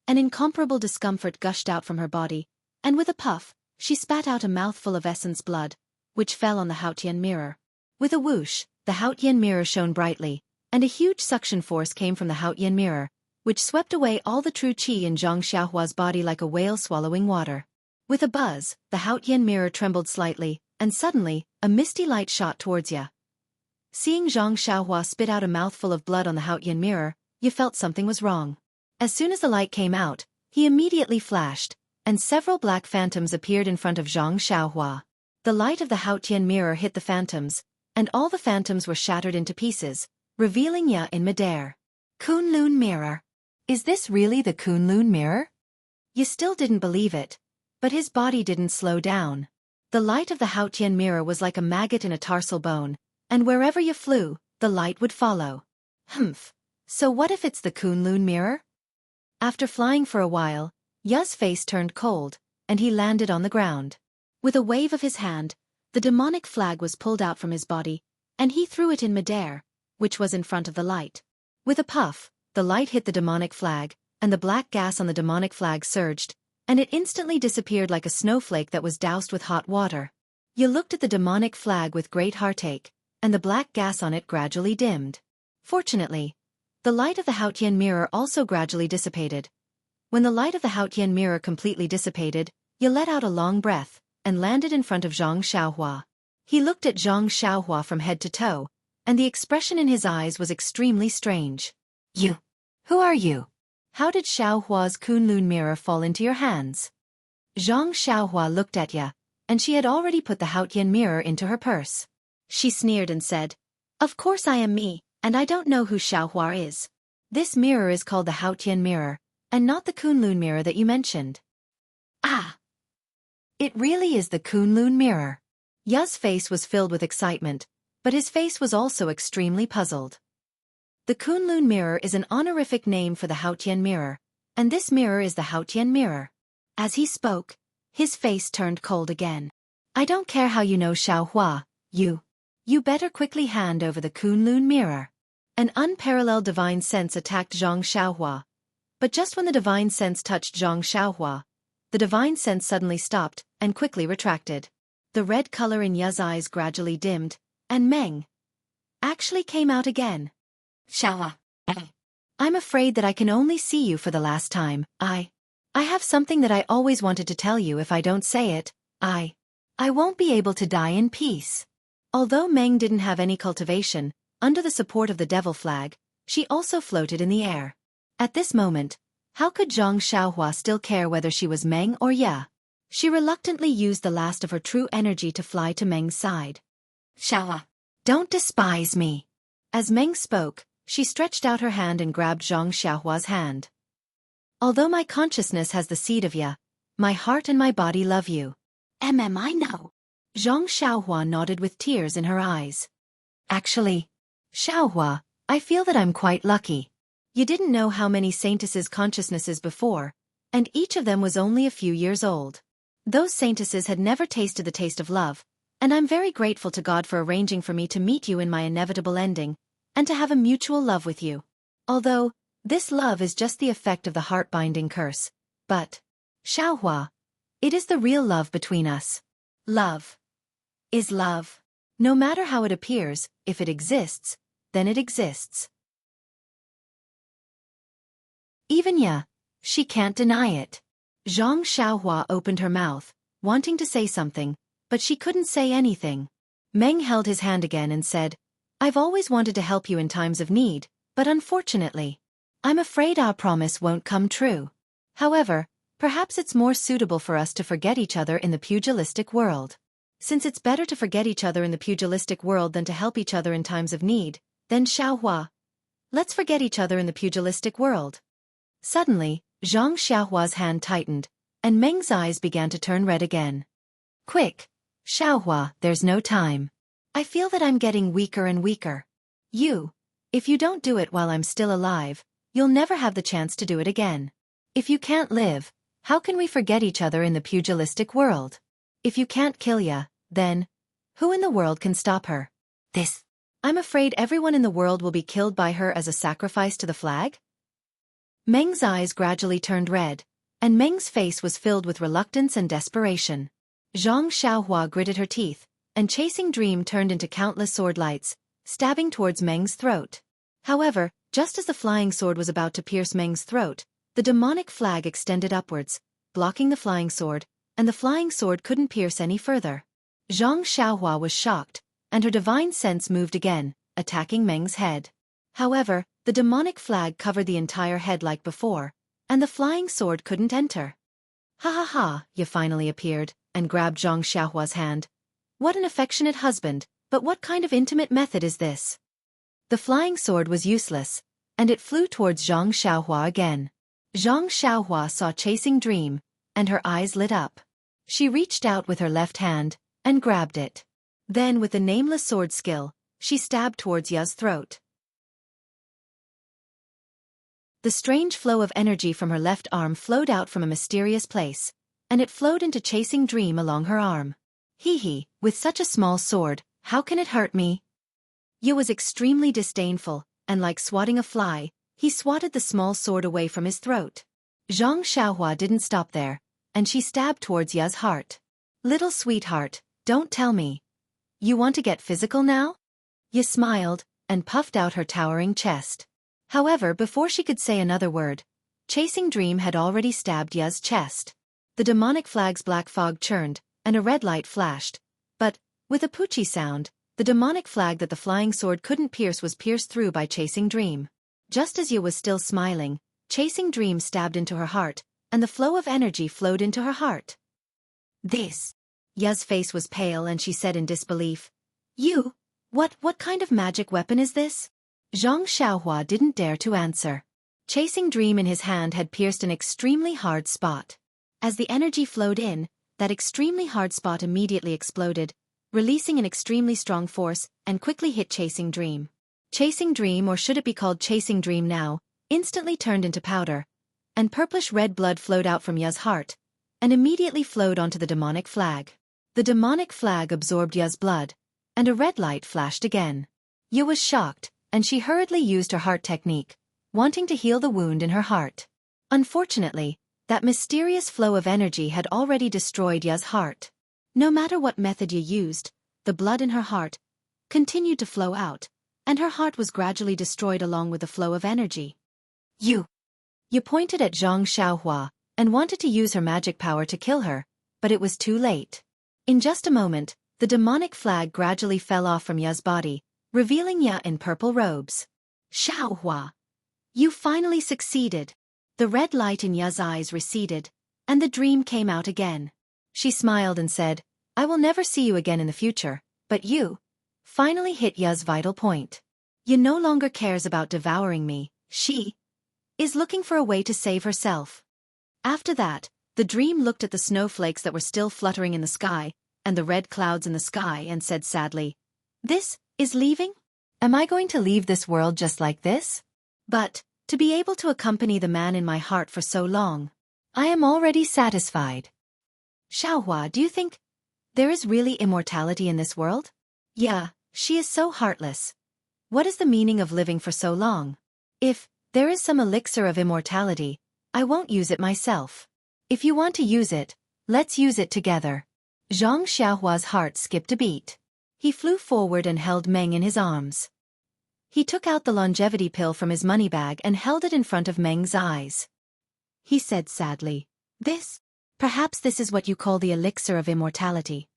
An incomparable discomfort gushed out from her body, and with a puff, she spat out a mouthful of essence blood, which fell on the Haotian mirror. With a whoosh, the Haotian mirror shone brightly, and a huge suction force came from the Haotian mirror, which swept away all the true chi in Zhang Xiaohua's body like a whale swallowing water. With a buzz, the Haotian mirror trembled slightly, and suddenly, a misty light shot towards Ye. Seeing Zhang Xiaohua spit out a mouthful of blood on the Haotian mirror, Ye felt something was wrong. As soon as the light came out, he immediately flashed, and several black phantoms appeared in front of Zhang Xiaohua. The light of the Haotian mirror hit the phantoms, and all the phantoms were shattered into pieces, revealing Ye in midair. Kunlun mirror. Is this really the Kunlun mirror? Ye still didn't believe it, but his body didn't slow down. The light of the Haotian mirror was like a maggot in a tarsal bone, and wherever Ye flew, the light would follow. Humph. So what if it's the Kunlun mirror? After flying for a while, Ye's face turned cold, and he landed on the ground. With a wave of his hand, the demonic flag was pulled out from his body, and he threw it in midair, which was in front of the light. With a puff, the light hit the demonic flag, and the black gas on the demonic flag surged, and it instantly disappeared like a snowflake that was doused with hot water. You looked at the demonic flag with great heartache, and the black gas on it gradually dimmed. Fortunately, the light of the Haotian mirror also gradually dissipated. When the light of the Haotian mirror completely dissipated, you let out a long breath, and landed in front of Zhang Xiaohua. He looked at Zhang Xiaohua from head to toe, and the expression in his eyes was extremely strange. You. Who are you? How did Xiaohua's Kunlun mirror fall into your hands? Zhang Xiaohua looked at Ya, and she had already put the Haotian mirror into her purse. She sneered and said, "Of course I am me, and I don't know who Xiaohua is. This mirror is called the Haotian mirror, and not the Kunlun mirror that you mentioned." Ah! It really is the Kunlun mirror. Ya's face was filled with excitement, but his face was also extremely puzzled. The Kunlun mirror is an honorific name for the Haotian mirror, and this mirror is the Haotian mirror. As he spoke, his face turned cold again. "I don't care how you know Xiaohua, you better quickly hand over the Kunlun mirror." An unparalleled divine sense attacked Zhang Xiaohua. But just when the divine sense touched Zhang Xiaohua, the divine sense suddenly stopped and quickly retracted. The red color in Ya's eyes gradually dimmed, and Meng actually came out again. "Xiaohua, I'm afraid that I can only see you for the last time. I have something that I always wanted to tell you. If I don't say it, I won't be able to die in peace." Although Meng didn't have any cultivation, under the support of the devil flag, she also floated in the air. At this moment, how could Zhang Xiaohua still care whether she was Meng or Ya? She reluctantly used the last of her true energy to fly to Meng's side. "Xiaohua, don't despise me." As Meng spoke, she stretched out her hand and grabbed Zhang Xiaohua's hand. "Although my consciousness has the seed of Ya, my heart and my body love you." I know. Zhang Xiaohua nodded with tears in her eyes. "Actually, Xiaohua, I feel that I'm quite lucky. You didn't know how many saintesses' consciousnesses before, and each of them was only a few years old. Those saintesses had never tasted the taste of love, and I'm very grateful to God for arranging for me to meet you in my inevitable ending, and to have a mutual love with you. Although, this love is just the effect of the heart-binding curse, but, Xiaohua, it is the real love between us. Love is love. No matter how it appears, if it exists, then it exists. Even Ya, she can't deny it." Zhang Xiaohua opened her mouth, wanting to say something, but she couldn't say anything. Meng held his hand again and said, "I've always wanted to help you in times of need, but unfortunately, I'm afraid our promise won't come true. However, perhaps it's more suitable for us to forget each other in the pugilistic world. Since it's better to forget each other in the pugilistic world than to help each other in times of need, then Xiaohua, let's forget each other in the pugilistic world." Suddenly, Zhang Xiaohua's hand tightened, and Meng's eyes began to turn red again. "Quick, Xiaohua, there's no time. I feel that I'm getting weaker and weaker. If you don't do it while I'm still alive, you'll never have the chance to do it again. If you can't live, how can we forget each other in the pugilistic world? If you can't kill Ya, then, who in the world can stop her? I'm afraid everyone in the world will be killed by her as a sacrifice to the flag?" Meng's eyes gradually turned red, and Meng's face was filled with reluctance and desperation. Zhang Xiaohua gritted her teeth, and Chasing Dream turned into countless sword lights, stabbing towards Meng's throat. However, just as the flying sword was about to pierce Meng's throat, the demonic flag extended upwards, blocking the flying sword, and the flying sword couldn't pierce any further. Zhang Xiaohua was shocked, and her divine sense moved again, attacking Meng's head. However, the demonic flag covered the entire head like before, and the flying sword couldn't enter. "Ha ha ha," Ya finally appeared, and grabbed Zhang Xiaohua's hand. "What an affectionate husband, but what kind of intimate method is this?" The flying sword was useless, and it flew towards Zhang Xiaohua again. Zhang Xiaohua saw Chasing Dream, and her eyes lit up. She reached out with her left hand, and grabbed it. Then with the nameless sword skill, she stabbed towards Ya's throat. The strange flow of energy from her left arm flowed out from a mysterious place, and it flowed into Chasing Dream along her arm. "Hee, with such a small sword, how can it hurt me?" Ya was extremely disdainful, and like swatting a fly, He swatted the small sword away from his throat. Xianxia didn't stop there, and she stabbed towards Ya's heart. Little sweetheart, don't tell me. You want to get physical now? Ya smiled, and puffed out her towering chest. However, before she could say another word, Chasing Dream had already stabbed Ya's chest. The demonic flag's black fog churned, and a red light flashed. But, with a poochie sound, the demonic flag that the flying sword couldn't pierce was pierced through by Chasing Dream. Just as Ya was still smiling, Chasing Dream stabbed into her heart, and the flow of energy flowed into her heart. This. Ya's face was pale and she said in disbelief, You? What kind of magic weapon is this? Xianxia didn't dare to answer. Chasing Dream in his hand had pierced an extremely hard spot. As the energy flowed in, that extremely hard spot immediately exploded, releasing an extremely strong force, and quickly hit Chasing Dream. Chasing Dream, or should it be called Chasing Dream now, instantly turned into powder, and purplish-red blood flowed out from Ya's heart, and immediately flowed onto the demonic flag. The demonic flag absorbed Ya's blood, and a red light flashed again. Ya was shocked, and she hurriedly used her heart technique, wanting to heal the wound in her heart. Unfortunately, that mysterious flow of energy had already destroyed Ya's heart. No matter what method Ya used, the blood in her heart continued to flow out, and her heart was gradually destroyed along with the flow of energy. Ya pointed at Xianxia and wanted to use her magic power to kill her, but it was too late. In just a moment, the demonic flag gradually fell off from Ya's body, revealing Ya in purple robes. Xiaohua! You finally succeeded. The red light in Ya's eyes receded, and the dream came out again. She smiled and said, I will never see you again in the future, but you finally hit Ya's vital point. Ya no longer cares about devouring me, she is looking for a way to save herself. After that, the dream looked at the snowflakes that were still fluttering in the sky, and the red clouds in the sky, and said sadly, This is leaving? Am I going to leave this world just like this? But, to be able to accompany the man in my heart for so long, I am already satisfied. Xiaohua, do you think there is really immortality in this world? Yeah, she is so heartless. What is the meaning of living for so long? If there is some elixir of immortality, I won't use it myself. If you want to use it, let's use it together. Xiaohua's heart skipped a beat. He flew forward and held Meng in his arms. He took out the longevity pill from his money bag and held it in front of Meng's eyes. He said sadly, Perhaps this is what you call the elixir of immortality.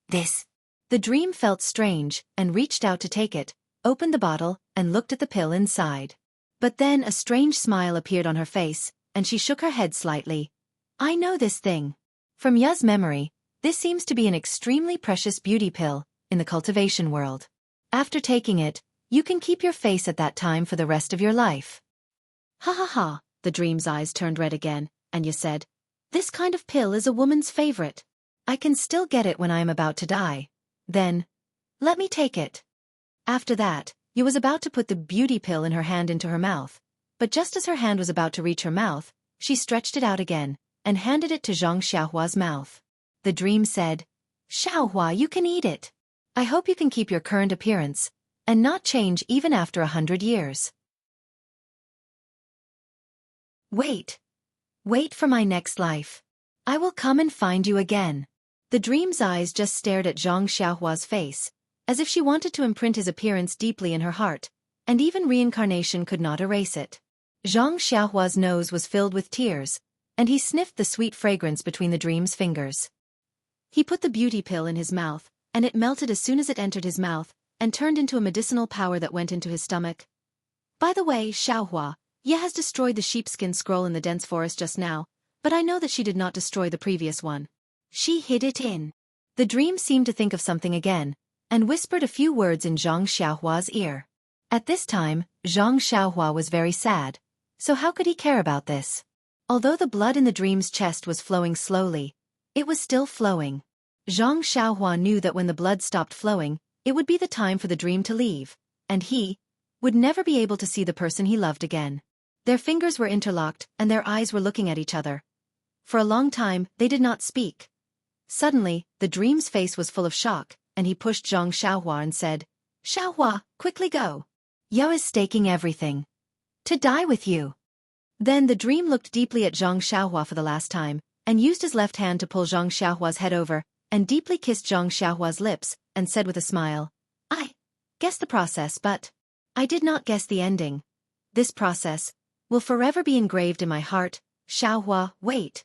This. The dream felt strange and reached out to take it, opened the bottle, and looked at the pill inside. But then a strange smile appeared on her face, and she shook her head slightly. I know this thing. From Ya's memory, this seems to be an extremely precious beauty pill in the cultivation world. After taking it, you can keep your face at that time for the rest of your life. Ha ha ha, the dream's eyes turned red again, and Ya said, This kind of pill is a woman's favorite. I can still get it when I am about to die. Then, let me take it. After that, Ya was about to put the beauty pill in her hand into her mouth, but just as her hand was about to reach her mouth, she stretched it out again, and handed it to Xiaohua's mouth. The dream said, Xiaohua, you can eat it. I hope you can keep your current appearance, and not change even after 100 years. Wait for my next life. I will come and find you again. The dream's eyes just stared at Xiaohua's face, as if she wanted to imprint his appearance deeply in her heart, and even reincarnation could not erase it. Xiaohua's nose was filled with tears, and he sniffed the sweet fragrance between the dream's fingers. He put the beauty pill in his mouth, and it melted as soon as it entered his mouth, and turned into a medicinal power that went into his stomach. By the way, Xiaohua, Ya has destroyed the sheepskin scroll in the dense forest just now, but I know that she did not destroy the previous one. She hid it in. The dream seemed to think of something again, and whispered a few words in Xiaohua's ear. At this time, Xiaohua was very sad, so how could he care about this? Although the blood in the dream's chest was flowing slowly, it was still flowing. Xiaohua knew that when the blood stopped flowing, it would be the time for the dream to leave, and he would never be able to see the person he loved again. Their fingers were interlocked, and their eyes were looking at each other. For a long time, they did not speak. Suddenly, the dream's face was full of shock, and he pushed Xiaohua and said, Xiaohua, quickly go. Ya is staking everything. To die with you. Then the dream looked deeply at Zhang Xiaohua for the last time, and used his left hand to pull Zhang Xiaohua's head over, and deeply kissed Zhang Xiaohua's lips, and said with a smile, I guessed the process, but I did not guess the ending. This process will forever be engraved in my heart. Xiaohua, wait.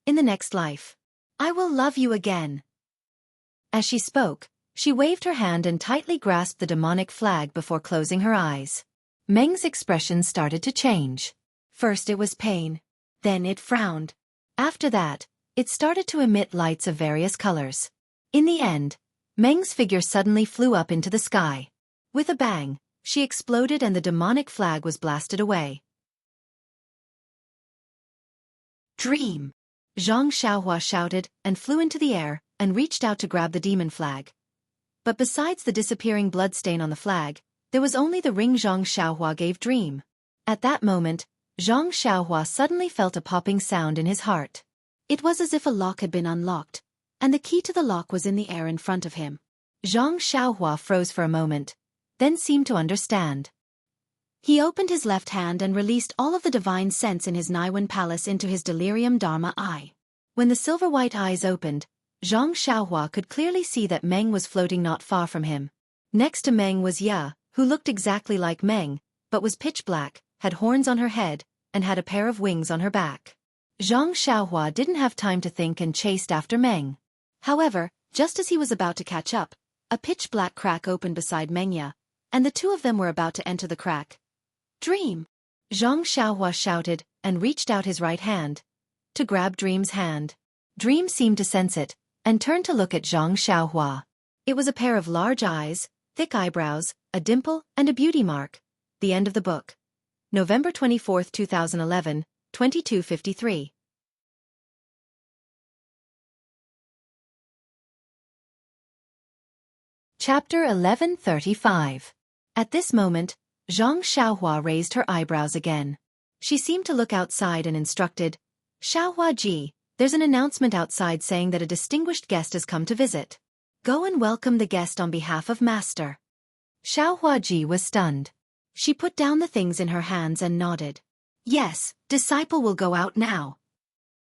In the next life, I will love you again. As she spoke, she waved her hand and tightly grasped the demonic flag before closing her eyes. Meng's expression started to change. First it was pain. Then it frowned. After that, it started to emit lights of various colors. In the end, Meng's figure suddenly flew up into the sky. With a bang, she exploded and the demonic flag was blasted away. Dream! Zhang Xiaohua shouted and flew into the air and reached out to grab the demon flag. But besides the disappearing bloodstain on the flag, there was only the ring Zhang Xiaohua gave Dream. At that moment, Zhang Xiaohua suddenly felt a popping sound in his heart. It was as if a lock had been unlocked, and the key to the lock was in the air in front of him. Zhang Xiaohua froze for a moment, then seemed to understand. He opened his left hand and released all of the divine sense in his Naiwan palace into his delirium Dharma eye. When the silver-white eyes opened, Zhang Xiaohua could clearly see that Meng was floating not far from him. Next to Meng was Ya, who looked exactly like Meng, but was pitch black, had horns on her head, and had a pair of wings on her back. Zhang Xiaohua didn't have time to think and chased after Meng. However, just as he was about to catch up, a pitch-black crack opened beside Mengya, and the two of them were about to enter the crack. Dream! Zhang Xiaohua shouted and reached out his right hand to grab Dream's hand. Dream seemed to sense it and turned to look at Zhang Xiaohua. It was a pair of large eyes, thick eyebrows, a dimple, and a beauty mark. The end of the book. November 24, 2011, 22:53. Chapter 11:35. At this moment, Zhang Xiaohua raised her eyebrows again. She seemed to look outside and instructed, Xiaohua Ji, there's an announcement outside saying that a distinguished guest has come to visit. Go and welcome the guest on behalf of Master. Xiaohua Ji was stunned. She put down the things in her hands and nodded. Yes, disciple will go out now.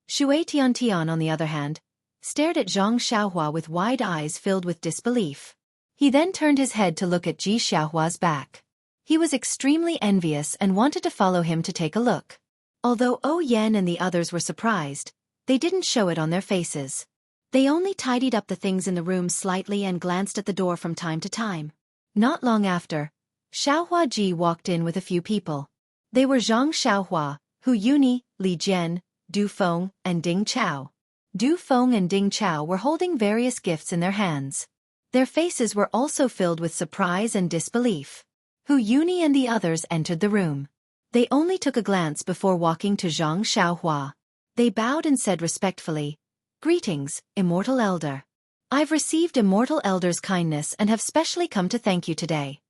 Shui Tiantian, on the other hand, stared at Zhang Xiaohua with wide eyes filled with disbelief. He then turned his head to look at Ji Xiaohua's back. He was extremely envious and wanted to follow him to take a look. Although O Yan and the others were surprised, they didn't show it on their faces. They only tidied up the things in the room slightly and glanced at the door from time to time. Not long after, Xiaohua Ji walked in with a few people. They were Zhang Xiaohua, Hu Yuni, Li Jian, Du Feng, and Ding Chao. Du Feng and Ding Chao were holding various gifts in their hands. Their faces were also filled with surprise and disbelief. Hu Yuni and the others entered the room. They only took a glance before walking to Zhang Xiaohua. They bowed and said respectfully, Greetings, Immortal Elder. I've received Immortal Elder's kindness and have specially come to thank you today.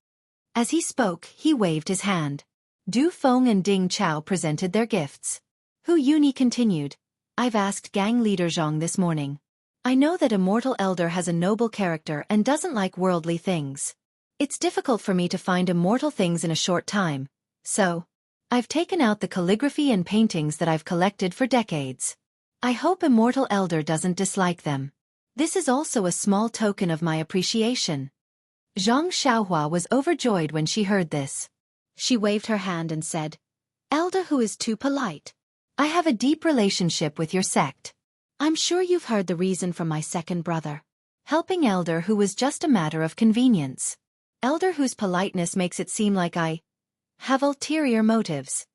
As he spoke, he waved his hand. Du Feng and Ding Chao presented their gifts. Hu Yuni continued, I've asked gang leader Zhang this morning. I know that Immortal Elder has a noble character and doesn't like worldly things. It's difficult for me to find immortal things in a short time, so I've taken out the calligraphy and paintings that I've collected for decades. I hope Immortal Elder doesn't dislike them. This is also a small token of my appreciation. Zhang Xiaohua was overjoyed when she heard this. She waved her hand and said, Elder who is too polite. I have a deep relationship with your sect. I'm sure you've heard the reason from my second brother. Helping Elder who was just a matter of convenience. Elder whose politeness makes it seem like I have ulterior motives.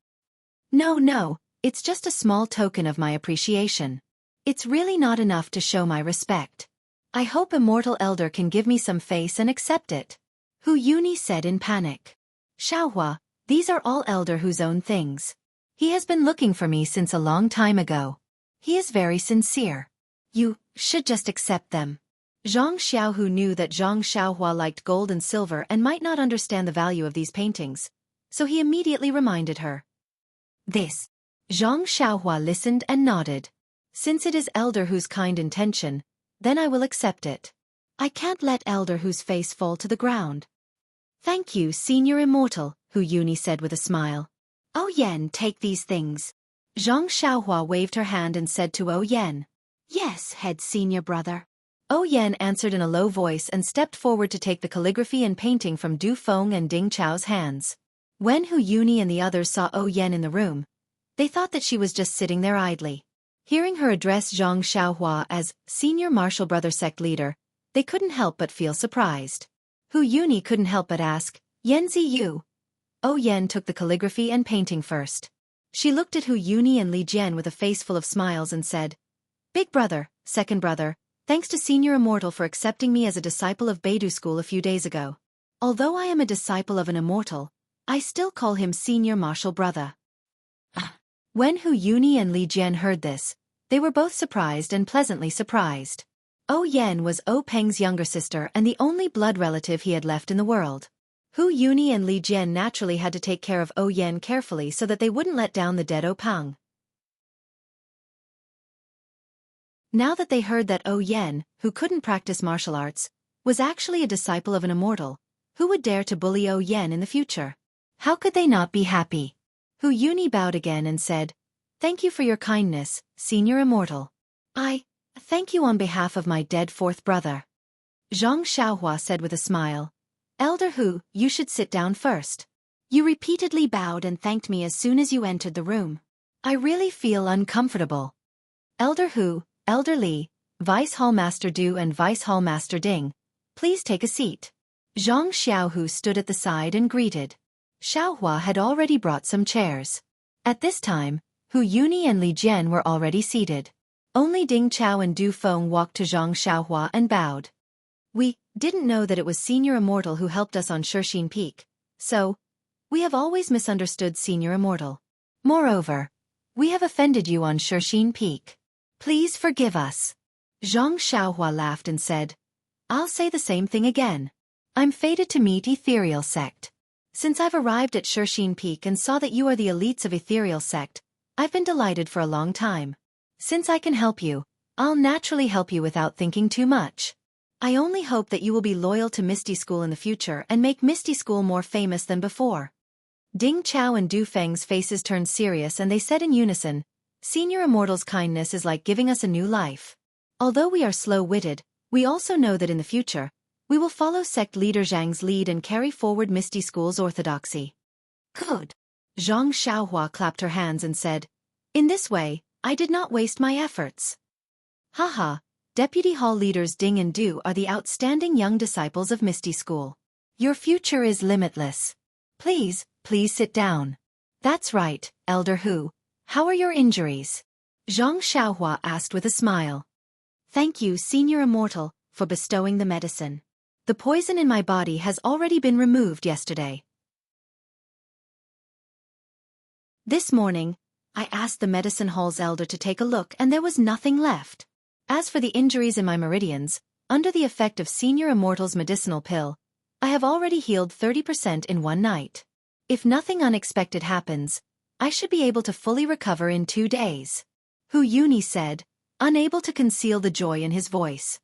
No, it's just a small token of my appreciation. It's really not enough to show my respect. I hope Immortal Elder can give me some face and accept it. Hu Yuni said in panic. Xiaohua, these are all Elder Hu's own things. He has been looking for me since a long time ago. He is very sincere. You should just accept them. Zhang Xiaohu knew that Zhang Xiaohua liked gold and silver and might not understand the value of these paintings, so he immediately reminded her. This. Zhang Xiaohua listened and nodded. Since it is Elder Hu's kind intention, then I will accept it. I can't let Elder Hu's face fall to the ground. Thank you, Senior Immortal, Hu Yuni said with a smile. "Oh Yan, take these things." Zhang Xiaohua waved her hand and said to Oh Yan. "Yes, head senior brother." Oh Yan answered in a low voice and stepped forward to take the calligraphy and painting from Du Feng and Ding Chao's hands. When Hu Yuni and the others saw Oh Yan in the room, they thought that she was just sitting there idly. Hearing her address Zhang Xiaohua as senior martial brother sect leader, they couldn't help but feel surprised. Hu Yuni couldn't help but ask, "Yanzi you?" Oh Yan took the calligraphy and painting first. She looked at Hu Yuni and Li Jian with a face full of smiles and said, "Big brother, second brother, thanks to Senior Immortal for accepting me as a disciple of Beidou School a few days ago. Although I am a disciple of an Immortal, I still call him Senior Martial Brother." When Hu Yuni and Li Jian heard this, they were both surprised and pleasantly surprised. Oh Yan was Oh Peng's younger sister and the only blood relative he had left in the world. Hu Yuni and Li Jian naturally had to take care of Oh Yan carefully so that they wouldn't let down the dead Oh Peng. Now that they heard that Oh Yan, who couldn't practice martial arts, was actually a disciple of an Immortal, who would dare to bully Oh Yan in the future? How could they not be happy? Hu Yuni bowed again and said, "Thank you for your kindness, Senior Immortal. I thank you on behalf of my dead fourth brother." Zhang Xiaohua said with a smile, "Elder Hu, you should sit down first. You repeatedly bowed and thanked me as soon as you entered the room. I really feel uncomfortable." Elder Hu, Elder Li, Vice Hall Master Du and Vice Hall Master Ding, please take a seat. Zhang Xiaohu stood at the side and greeted. Xiaohua had already brought some chairs. At this time, Hu Yuni and Li Jian were already seated. Only Ding Chao and Du Feng walked to Zhang Xiaohua and bowed. "We didn't know that it was Senior Immortal who helped us on Shixin Peak, so we have always misunderstood Senior Immortal. Moreover, we have offended you on Shixin Peak. Please forgive us." Zhang Xiaohua laughed and said, "I'll say the same thing again. I'm fated to meet Ethereal Sect. Since I've arrived at Shixin Peak and saw that you are the elites of Ethereal Sect, I've been delighted for a long time. Since I can help you, I'll naturally help you without thinking too much. I only hope that you will be loyal to Misty School in the future and make Misty School more famous than before." Ding Chao and Du Feng's faces turned serious and they said in unison, "Senior Immortal's kindness is like giving us a new life. Although we are slow-witted, we also know that in the future, we will follow sect leader Zhang's lead and carry forward Misty School's orthodoxy." "Good." Zhang Xiaohua clapped her hands and said, "In this way, I did not waste my efforts." Haha, Deputy Hall leaders Ding and Du are the outstanding young disciples of Misty School. Your future is limitless. Please sit down. That's right, Elder Hu. How are your injuries?" Zhang Xiaohua asked with a smile. "Thank you, Senior Immortal, for bestowing the medicine. The poison in my body has already been removed yesterday. This morning, I asked the medicine hall's elder to take a look and there was nothing left. As for the injuries in my meridians, under the effect of Senior Immortal's medicinal pill, I have already healed 30% in one night. If nothing unexpected happens, I should be able to fully recover in 2 days." Hu Yuni said, unable to conceal the joy in his voice.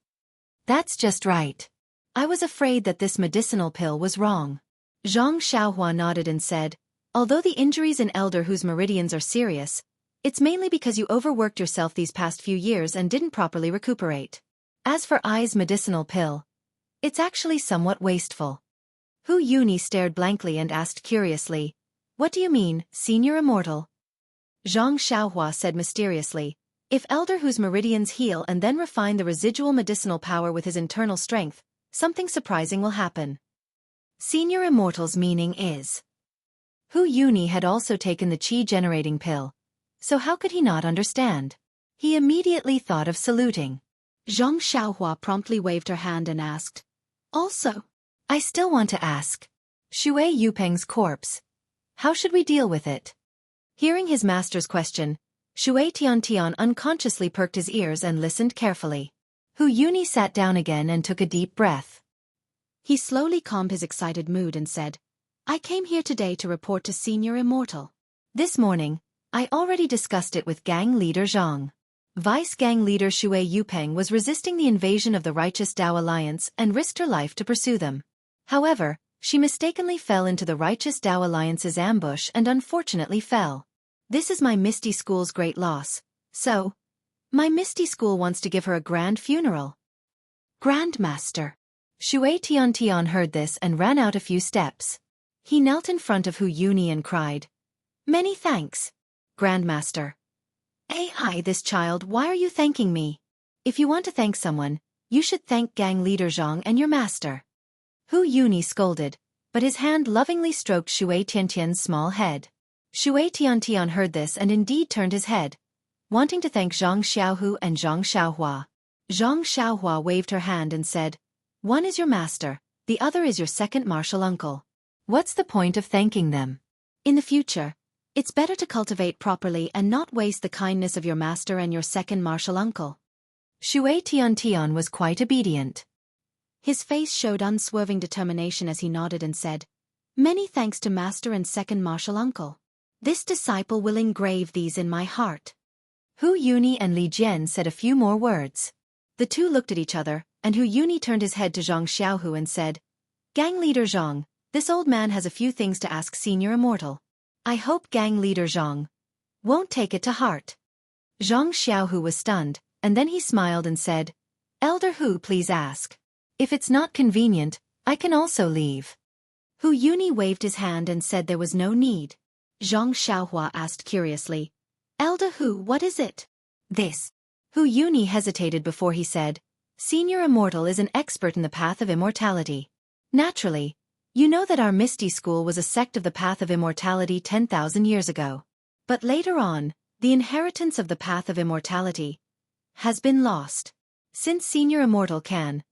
"That's just right. I was afraid that this medicinal pill was wrong." Zhang Xiaohua nodded and said, "Although the injuries in Elder Hu's meridians are serious, it's mainly because you overworked yourself these past few years and didn't properly recuperate. As for I's medicinal pill, it's actually somewhat wasteful." Hu Yuni stared blankly and asked curiously, "What do you mean, Senior Immortal?" Zhang Xiaohua said mysteriously, "If Elder Hu's meridians heal and then refine the residual medicinal power with his internal strength, something surprising will happen." Senior Immortal's meaning is. Hu Yuni had also taken the qi-generating pill, so how could he not understand? He immediately thought of saluting. Zhang Xiaohua promptly waved her hand and asked, "Also, I still want to ask. Shui Yupeng's corpse. How should we deal with it?" Hearing his master's question, Shui Tiantian unconsciously perked his ears and listened carefully. Hu Yuni sat down again and took a deep breath. He slowly calmed his excited mood and said, "I came here today to report to Senior Immortal. This morning, I already discussed it with gang leader Zhang. Vice gang leader Shui Yupeng was resisting the invasion of the righteous Dao Alliance and risked her life to pursue them. However, She mistakenly fell into the Righteous Tao Alliance's ambush and unfortunately fell. This is my Misty School's great loss. So, my Misty School wants to give her a grand funeral. Grandmaster. Shui Tiantian heard this and ran out a few steps. He knelt in front of Hu Yuni and cried, "Many thanks, Grandmaster." Hi, this child, why are you thanking me? If you want to thank someone, you should thank gang leader Zhang and your master. Hu Yuni scolded, but his hand lovingly stroked Shui Tiantian's small head. Shui Tiantian heard this and indeed turned his head, wanting to thank Zhang Xiaohu and Zhang Xiaohua. Zhang Xiaohua waved her hand and said, "One is your master, the other is your second martial uncle. What's the point of thanking them? In the future, it's better to cultivate properly and not waste the kindness of your master and your second martial uncle." Shui Tiantian was quite obedient. His face showed unswerving determination as he nodded and said, "Many thanks to master and second martial uncle. This disciple will engrave these in my heart." Hu Yuni and Li Jian said a few more words. The two looked at each other, and Hu Yuni turned his head to Zhang Xiaohu and said, "Gang leader Zhang, this old man has a few things to ask Senior Immortal. I hope gang leader Zhang won't take it to heart." Zhang Xiaohu was stunned, and then he smiled and said, "Elder Hu, please ask. If it's not convenient, I can also leave." Hu Yuni waved his hand and said there was no need. Zhang Xiaohua asked curiously, "Elder Hu, what is it?" "This." Hu Yuni hesitated before he said, "Senior Immortal is an expert in the path of immortality. Naturally, you know that our Misty School was a sect of the path of immortality 10,000 years ago. But later on, the inheritance of the path of immortality has been lost. Since Senior Immortal can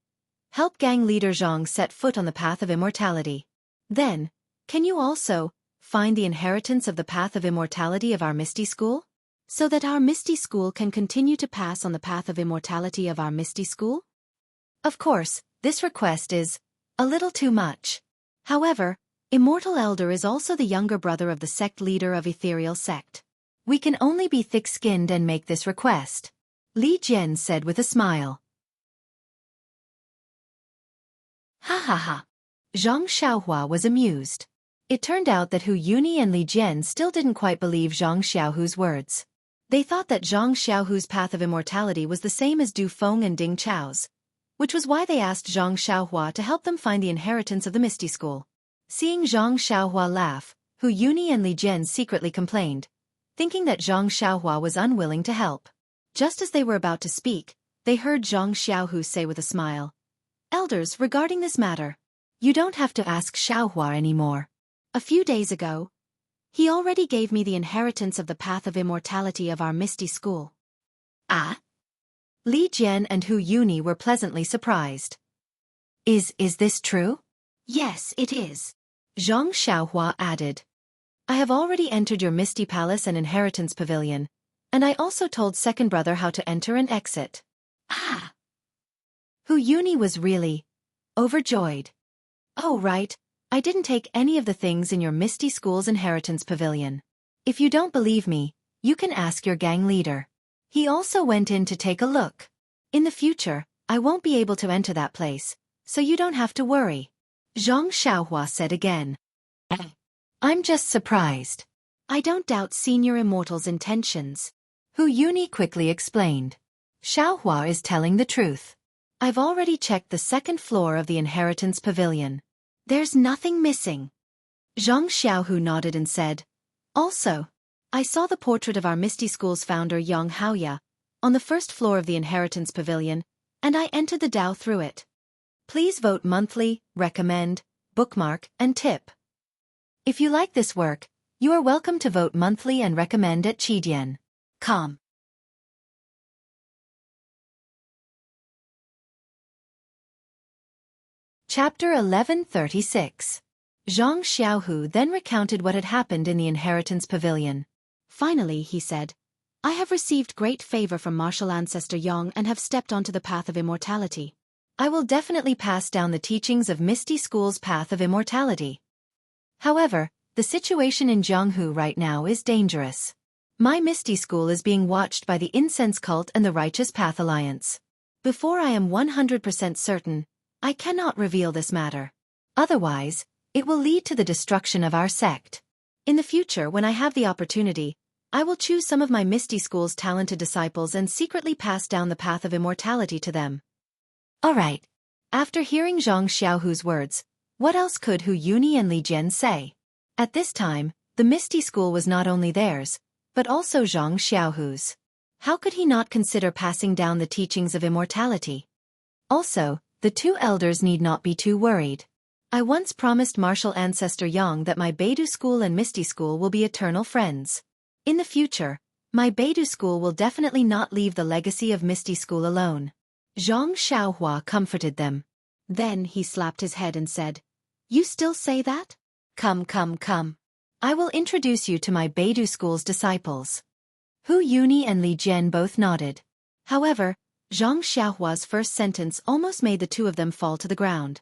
help gang leader Zhang set foot on the path of immortality, then, can you also find the inheritance of the path of immortality of our Misty School? So that our Misty School can continue to pass on the path of immortality of our Misty School?" Of course, this request is a little too much. However, Immortal Elder is also the younger brother of the sect leader of Ethereal Sect. We can only be thick-skinned and make this request, Li Jian said with a smile. Ha ha ha. Zhang Xiaohua was amused. It turned out that Hu Yuni and Li Jian still didn't quite believe Zhang Xiaohu's words. They thought that Zhang Xiaohu's path of immortality was the same as Du Feng and Ding Chao's, which was why they asked Zhang Xiaohua to help them find the inheritance of the Misty School. Seeing Zhang Xiaohua laugh, Hu Yuni and Li Jian secretly complained, thinking that Zhang Xiaohua was unwilling to help. Just as they were about to speak, they heard Zhang Xiaohu say with a smile, "Elders, regarding this matter, you don't have to ask Xiaohua anymore. A few days ago, he already gave me the inheritance of the path of immortality of our Misty School." Ah? Li Jian and Hu Yuni were pleasantly surprised. Is this true?" "Yes, it is," Zhang Xiaohua added. "I have already entered your Misty Palace and Inheritance Pavilion, and I also told second brother how to enter and exit." Ah! Hu Yuni was really overjoyed. "Oh right, I didn't take any of the things in your Misty School's Inheritance Pavilion. If you don't believe me, you can ask your gang leader. He also went in to take a look. In the future, I won't be able to enter that place, so you don't have to worry," Zhang Xiaohua said again. "I'm just surprised. I don't doubt Senior Immortal's intentions," Hu Yuni quickly explained. "Xiaohua is telling the truth. I've already checked the second floor of the Inheritance Pavilion. There's nothing missing." Zhang Xiaohu nodded and said, "Also, I saw the portrait of our Misty School's founder Yang Haoya on the first floor of the Inheritance Pavilion, and I entered the Dao through it. Please vote monthly, recommend, bookmark, and tip. If you like this work, you are welcome to vote monthly and recommend at Chidian.com. Chapter 1136. Zhang Xiaohu then recounted what had happened in the Inheritance Pavilion. Finally, he said, "I have received great favor from martial ancestor Yang and have stepped onto the path of immortality. I will definitely pass down the teachings of Misty School's path of immortality. However, the situation in Jianghu right now is dangerous. My Misty School is being watched by the Incense Cult and the Righteous Path Alliance. Before I am 100% certain, I cannot reveal this matter. Otherwise, It will lead to the destruction of our sect. In the future, when I have the opportunity, I will choose some of my Misty School's talented disciples and secretly pass down the path of immortality to them. Alright. After hearing Zhang Xiaohu's words, what else could Hu Yuni and Li Jian say? At this time, the Misty School was not only theirs, but also Zhang Xiaohu's. How could he not consider passing down the teachings of immortality? Also, the two elders need not be too worried. I once promised martial ancestor Yang that my Beidou School and Misty School will be eternal friends. In the future, my Beidou School will definitely not leave the legacy of Misty School alone. Zhang Xiaohua comforted them. Then he slapped his head and said, "You still say that? Come. I will introduce you to my Beidou School's disciples." Hu Yuni and Li Jian both nodded. However, Zhang Xiaohua's first sentence almost made the two of them fall to the ground.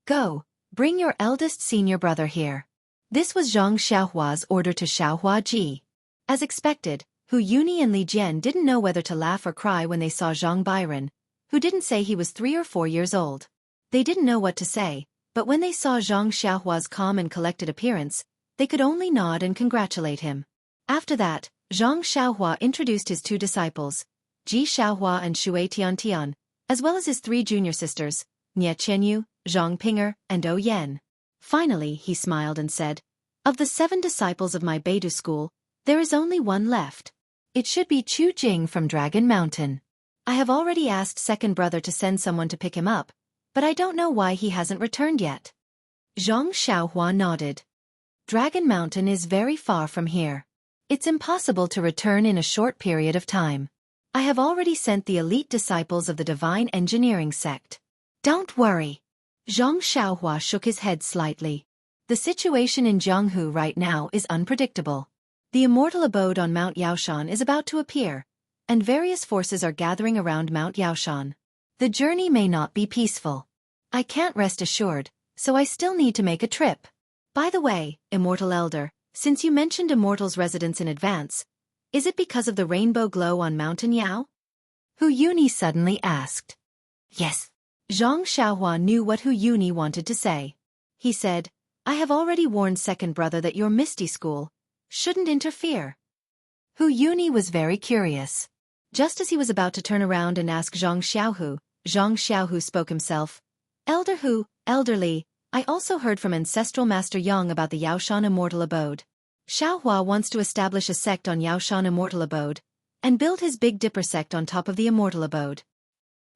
"Go, bring your eldest senior brother here." This was Zhang Xiaohua's order to Xiaohua Ji. As expected, Hu Yuni and Li Jian didn't know whether to laugh or cry when they saw Zhang Byron, who didn't say he was 3 or 4 years old. They didn't know what to say, but when they saw Zhang Xiaohua's calm and collected appearance, they could only nod and congratulate him. After that, Zhang Xiaohua introduced his 2 disciples, Ji Xiaohua and Shui Tiantian, as well as his 3 junior sisters, Nie Qianyu, Zhang Pinger, and O Yan. Finally, he smiled and said, "Of the 7 disciples of my Beidou School, there is only one left. It should be Chu Jing from Dragon Mountain. I have already asked second brother to send someone to pick him up, but I don't know why he hasn't returned yet." Zhang Xiaohua nodded. Dragon Mountain is very far from here. It's impossible to return in a short period of time. I have already sent the elite disciples of the Divine Engineering sect. Don't worry. Zhang Xiaohua shook his head slightly. The situation in Jianghu right now is unpredictable. The immortal abode on Mount Yaoshan is about to appear, and various forces are gathering around Mount Yaoshan. The journey may not be peaceful. I can't rest assured, so I still need to make a trip. By the way, Immortal Elder, since you mentioned Immortal's residence in advance, is it because of the rainbow glow on Mountain Yao? Hu Yuni suddenly asked. Yes. Zhang Xiaohua knew what Hu Yuni wanted to say. He said, "I have already warned second brother that your Misty School shouldn't interfere." Hu Yuni was very curious. Just as he was about to turn around and ask Zhang Xiaohu spoke himself. "Elder Hu, Elder Li, I also heard from Ancestral Master Yang about the Yaoshan Immortal Abode. Xiaohua wants to establish a sect on Yaoshan Immortal Abode, and build his Big Dipper sect on top of the Immortal Abode."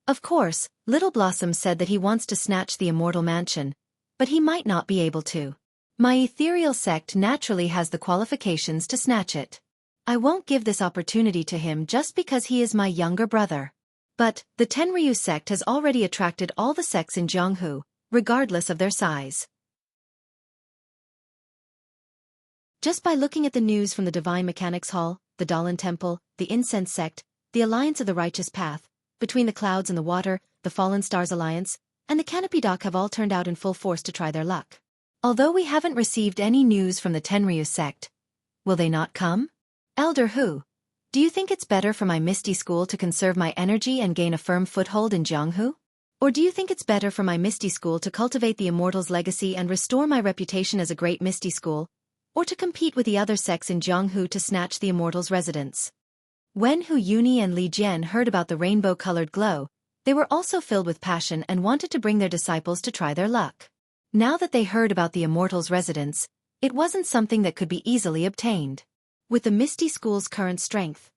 Of course, Little Blossom said that he wants to snatch the Immortal Mansion, but he might not be able to. My ethereal sect naturally has the qualifications to snatch it. I won't give this opportunity to him just because he is my younger brother. But, the Tenryu sect has already attracted all the sects in Jianghu, regardless of their size. Just by looking at the news from the Divine Mechanics Hall, the Dalan Temple, the Incense Sect, the Alliance of the Righteous Path, Between the Clouds and the Water, the Fallen Stars Alliance, and the Canopy Dock have all turned out in full force to try their luck. Although we haven't received any news from the Tenryu sect, will they not come? Elder Hu, do you think it's better for my Misty School to conserve my energy and gain a firm foothold in Jianghu? Or do you think it's better for my Misty School to cultivate the Immortal's legacy and restore my reputation as a great Misty School, or to compete with the other sects in Jianghu to snatch the Immortal's residence? When Hu Yuni and Li Jian heard about the rainbow-colored glow, they were also filled with passion and wanted to bring their disciples to try their luck. Now that they heard about the Immortal's residence, it wasn't something that could be easily obtained. With the Misty School's current strength,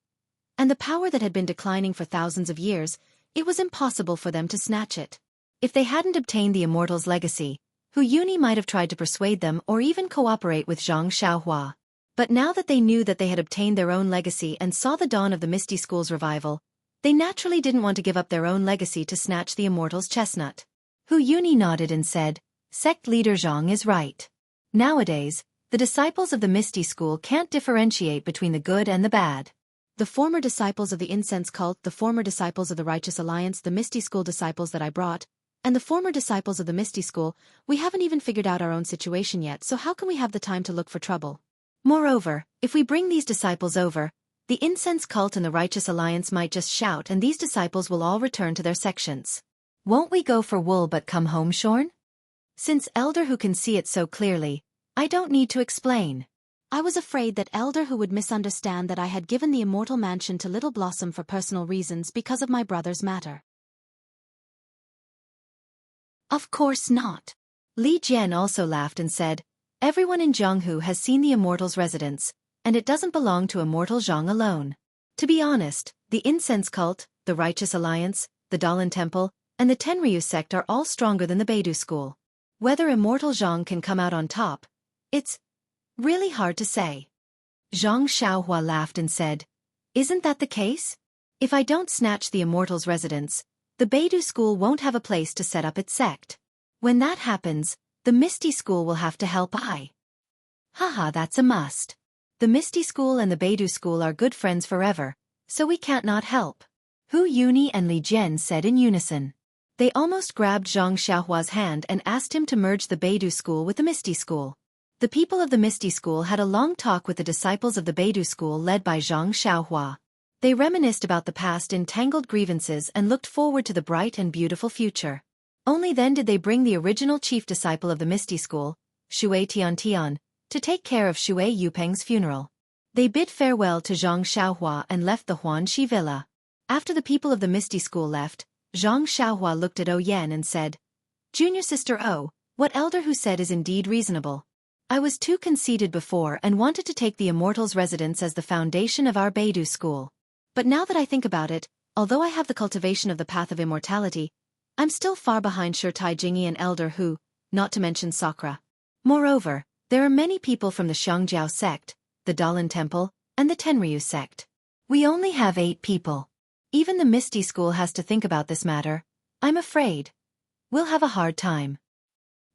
and the power that had been declining for thousands of years, it was impossible for them to snatch it. If they hadn't obtained the Immortal's legacy, Hu Yuni might have tried to persuade them or even cooperate with Zhang Xiaohua. But now that they knew that they had obtained their own legacy and saw the dawn of the Misty School's revival, they naturally didn't want to give up their own legacy to snatch the Immortal's chestnut. Hu Yuni nodded and said, "Sect leader Zhang is right. Nowadays, the disciples of the Misty School can't differentiate between the good and the bad. The former disciples of the Incense Cult, the former disciples of the Righteous Alliance, the Misty School disciples that I brought, and the former disciples of the Misty School, we haven't even figured out our own situation yet, so how can we have the time to look for trouble? Moreover, if we bring these disciples over, the Incense Cult and the Righteous Alliance might just shout and these disciples will all return to their sections. Won't we go for wool but come home shorn?" Since Elder Who can see it so clearly, I don't need to explain. I was afraid that Elder Who would misunderstand that I had given the Immortal Mansion to Little Blossom for personal reasons because of my brother's matter. Of course not. Li Jian also laughed and said, everyone in Jianghu has seen the Immortal's residence, and it doesn't belong to Immortal Zhang alone. To be honest, the Incense Cult, the Righteous Alliance, the Dalan Temple, and the Tenryu sect are all stronger than the Beidou school. Whether Immortal Zhang can come out on top, it's really hard to say. Zhang Xiaohua laughed and said, isn't that the case? If I don't snatch the Immortal's residence, the Beidou school won't have a place to set up its sect. When that happens, the Misty school will have to help. Haha, that's a must. The Misty school and the Beidou school are good friends forever, so we can't not help. Hu Yuni and Li Jian said in unison. They almost grabbed Zhang Xiaohua's hand and asked him to merge the Beidou school with the Misty school. The people of the Misty school had a long talk with the disciples of the Beidou school led by Zhang Xiaohua. They reminisced about the past entangled grievances and looked forward to the bright and beautiful future. Only then did they bring the original chief disciple of the Misty school, Shui Tiantian, to take care of Shui Yupeng's funeral. They bid farewell to Zhang Xiaohua and left the Huanxi villa. After the people of the Misty school left, Zhang Xiaohua looked at O Yan and said, Junior sister O, what Elder Who said is indeed reasonable. I was too conceited before and wanted to take the Immortal's residence as the foundation of our Beidou school. But now that I think about it, although I have the cultivation of the path of immortality, I'm still far behind Shurtai Jingyi and Elder Who, not to mention Sakura. Moreover, there are many people from the Xianxia sect, the Dalan Temple, and the Tenryu sect. We only have 8 people. Even the Misty school has to think about this matter. I'm afraid we'll have a hard time.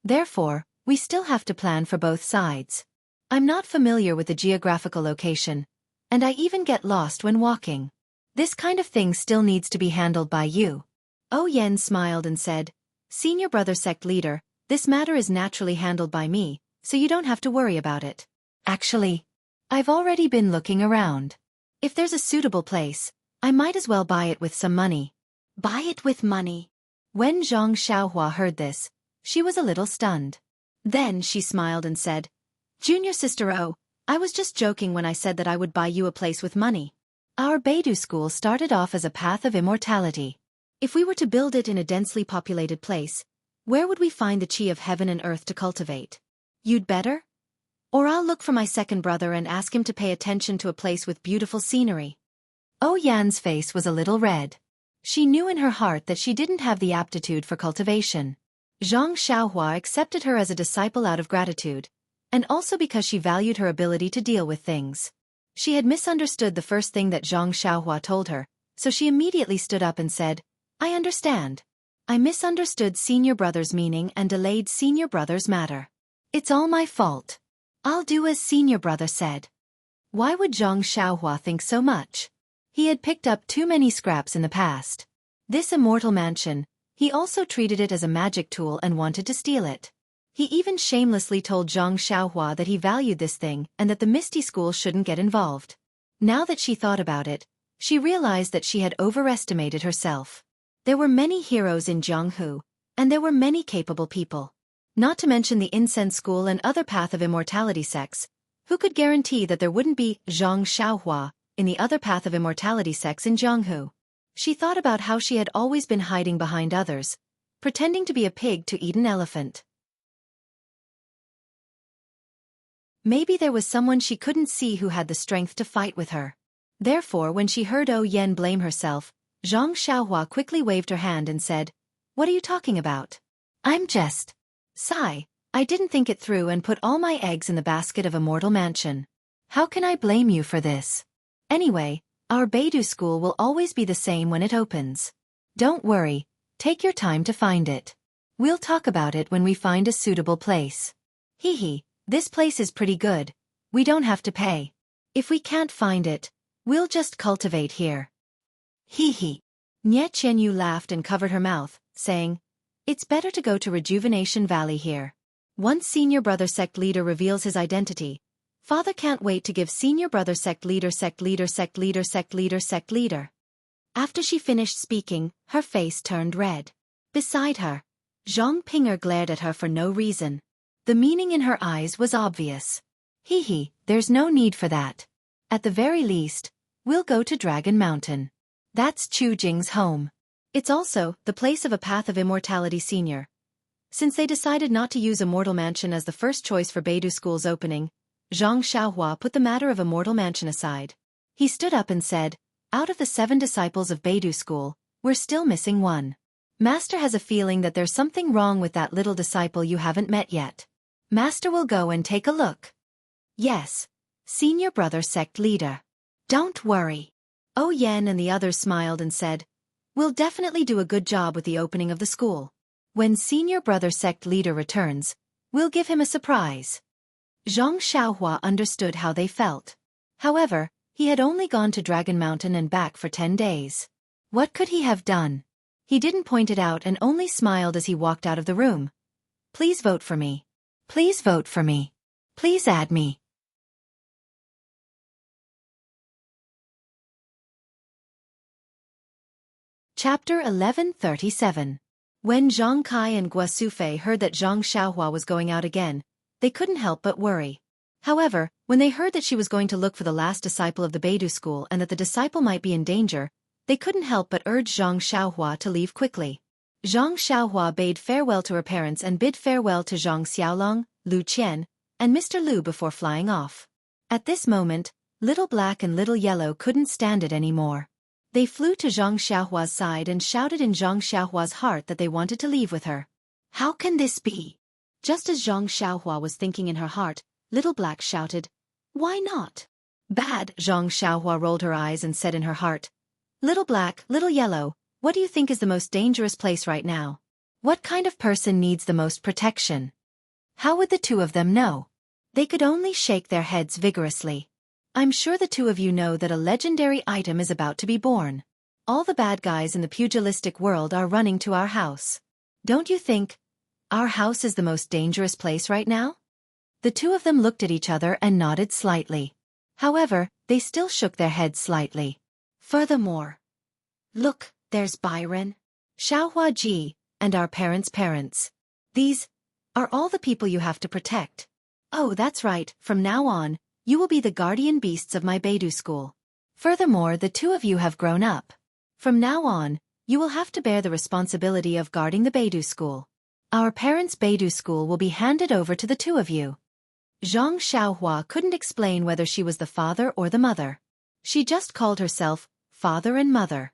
Therefore, we still have to plan for both sides. I'm not familiar with the geographical location, and I even get lost when walking. This kind of thing still needs to be handled by you. O Yen smiled and said, Senior brother sect leader, this matter is naturally handled by me, so you don't have to worry about it. Actually, I've already been looking around. If there's a suitable place, I might as well buy it with some money. Buy it with money? When Zhang Xiaohua heard this, she was a little stunned. Then she smiled and said, Junior sister O, I was just joking when I said that I would buy you a place with money. Our Beidou school started off as a path of immortality. If we were to build it in a densely populated place, where would we find the chi of heaven and earth to cultivate? You'd better? Or I'll look for my second brother and ask him to pay attention to a place with beautiful scenery. O Yan's face was a little red. She knew in her heart that she didn't have the aptitude for cultivation. Zhang Xiaohua accepted her as a disciple out of gratitude, and also because she valued her ability to deal with things. She had misunderstood the first thing that Zhang Xiaohua told her, so she immediately stood up and said, I understand. I misunderstood senior brother's meaning and delayed senior brother's matter. It's all my fault. I'll do as senior brother said. Why would Zhang Xiaohua think so much? He had picked up too many scraps in the past. This immortal mansion, he also treated it as a magic tool and wanted to steal it. He even shamelessly told Zhang Xiaohua that he valued this thing and that the Misty school shouldn't get involved. Now that she thought about it, she realized that she had overestimated herself. There were many heroes in Jianghu, and there were many capable people. Not to mention the Incense school and other Path of Immortality sects. Who could guarantee that there wouldn't be Zhang Xiaohua in the other Path of Immortality sects in Jianghu? She thought about how she had always been hiding behind others, pretending to be a pig to eat an elephant. Maybe there was someone she couldn't see who had the strength to fight with her. Therefore, when she heard O Yen blame herself, Zhang Xiaohua quickly waved her hand and said, What are you talking about? I'm just... Sigh, I didn't think it through and put all my eggs in the basket of Immortal Mansion. How can I blame you for this? Anyway, our Beidou school will always be the same when it opens. Don't worry, take your time to find it. We'll talk about it when we find a suitable place. Hee, this place is pretty good. We don't have to pay. If we can't find it, we'll just cultivate here. Hee. Nye Qianyu laughed and covered her mouth, saying, It's better to go to Rejuvenation Valley here. Once Senior Brother Sect Leader reveals his identity, Father can't wait to give Senior Brother Sect Leader. After she finished speaking, her face turned red. Beside her, Zhang Pinger glared at her for no reason. The meaning in her eyes was obvious. Hee, there's no need for that. At the very least, we'll go to Dragon Mountain. That's Chu Jing's home. It's also the place of a Path of Immortality senior. Since they decided not to use Immortal Mansion as the first choice for Beidou School's opening, Zhang Xiaohua put the matter of Immortal Mansion aside. He stood up and said, out of the 7 disciples of Beidou School, we're still missing one. Master has a feeling that there's something wrong with that little disciple you haven't met yet. Master will go and take a look. Yes, senior brother sect leader. Don't worry. Oh Yan and the others smiled and said, we'll definitely do a good job with the opening of the school. When senior brother sect leader returns, we'll give him a surprise. Zhang Xiaohua understood how they felt. However, he had only gone to Dragon Mountain and back for 10 days. What could he have done? He didn't point it out and only smiled as he walked out of the room. Please vote for me. Please vote for me. Please add me. Chapter 1137. When Zhang Kai and Guo Sufei heard that Zhang Xiaohua was going out again, they couldn't help but worry. However, when they heard that she was going to look for the last disciple of the Beidou School and that the disciple might be in danger, they couldn't help but urge Zhang Xiaohua to leave quickly. Zhang Xiaohua bade farewell to her parents and bid farewell to Zhang Xiaolong, Lu Qian, and Mr. Lu before flying off. At this moment, Little Black and Little Yellow couldn't stand it anymore. They flew to Zhang Xiaohua's side and shouted in Zhang Xiaohua's heart that they wanted to leave with her. How can this be? Just as Zhang Xiaohua was thinking in her heart, Little Black shouted, why not? Bad. Zhang Xiaohua rolled her eyes and said in her heart, Little Black, Little Yellow, what do you think is the most dangerous place right now? What kind of person needs the most protection? How would the two of them know? They could only shake their heads vigorously. I'm sure the two of you know that a legendary item is about to be born. All the bad guys in the pugilistic world are running to our house. Don't you think our house is the most dangerous place right now? The two of them looked at each other and nodded slightly. However, they still shook their heads slightly. Furthermore, look, there's Byron, Xiaohua Ji, and our parents' parents. These are all the people you have to protect. Oh, that's right, from now on, you will be the guardian beasts of my Beidou School. Furthermore, the two of you have grown up. From now on, you will have to bear the responsibility of guarding the Beidou School. Our parents' Beidou School will be handed over to the two of you. Zhang Xiaohua couldn't explain whether she was the father or the mother. She just called herself father and mother.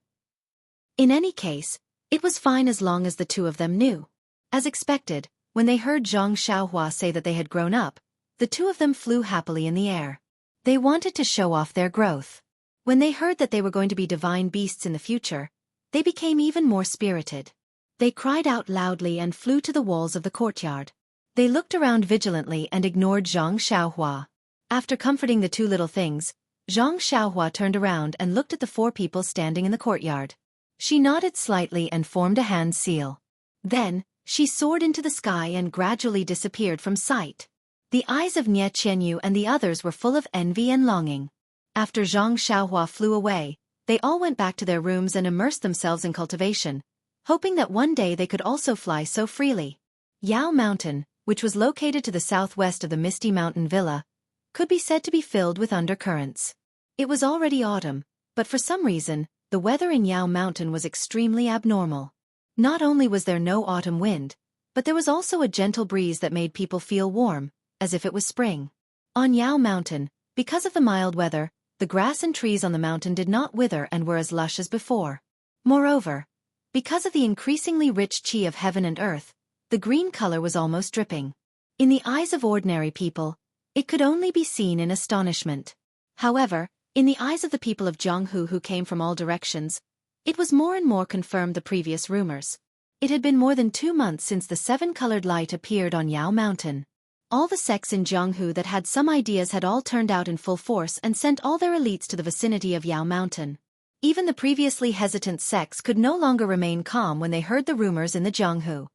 In any case, it was fine as long as the two of them knew. As expected, when they heard Zhang Xiaohua say that they had grown up, the two of them flew happily in the air. They wanted to show off their growth. When they heard that they were going to be divine beasts in the future, they became even more spirited. They cried out loudly and flew to the walls of the courtyard. They looked around vigilantly and ignored Zhang Xiaohua. After comforting the two little things, Zhang Xiaohua turned around and looked at the 4 people standing in the courtyard. She nodded slightly and formed a hand seal. Then, she soared into the sky and gradually disappeared from sight. The eyes of Nie Qianyu and the others were full of envy and longing. After Zhang Xiaohua flew away, they all went back to their rooms and immersed themselves in cultivation, hoping that one day they could also fly so freely. Yao Mountain, which was located to the southwest of the Misty Mountain Villa, could be said to be filled with undercurrents. It was already autumn, but for some reason, the weather in Yao Mountain was extremely abnormal. Not only was there no autumn wind, but there was also a gentle breeze that made people feel warm, as if it was spring. On Yao Mountain, because of the mild weather, the grass and trees on the mountain did not wither and were as lush as before. Moreover, because of the increasingly rich qi of heaven and earth, the green color was almost dripping. In the eyes of ordinary people, it could only be seen in astonishment. However, in the eyes of the people of Jianghu who came from all directions, it was more and more confirmed the previous rumors. It had been more than 2 months since the 7-colored light appeared on Yao Mountain. All the sects in Jianghu that had some ideas had all turned out in full force and sent all their elites to the vicinity of Yao Mountain. Even the previously hesitant sects could no longer remain calm when they heard the rumors in the Jianghu.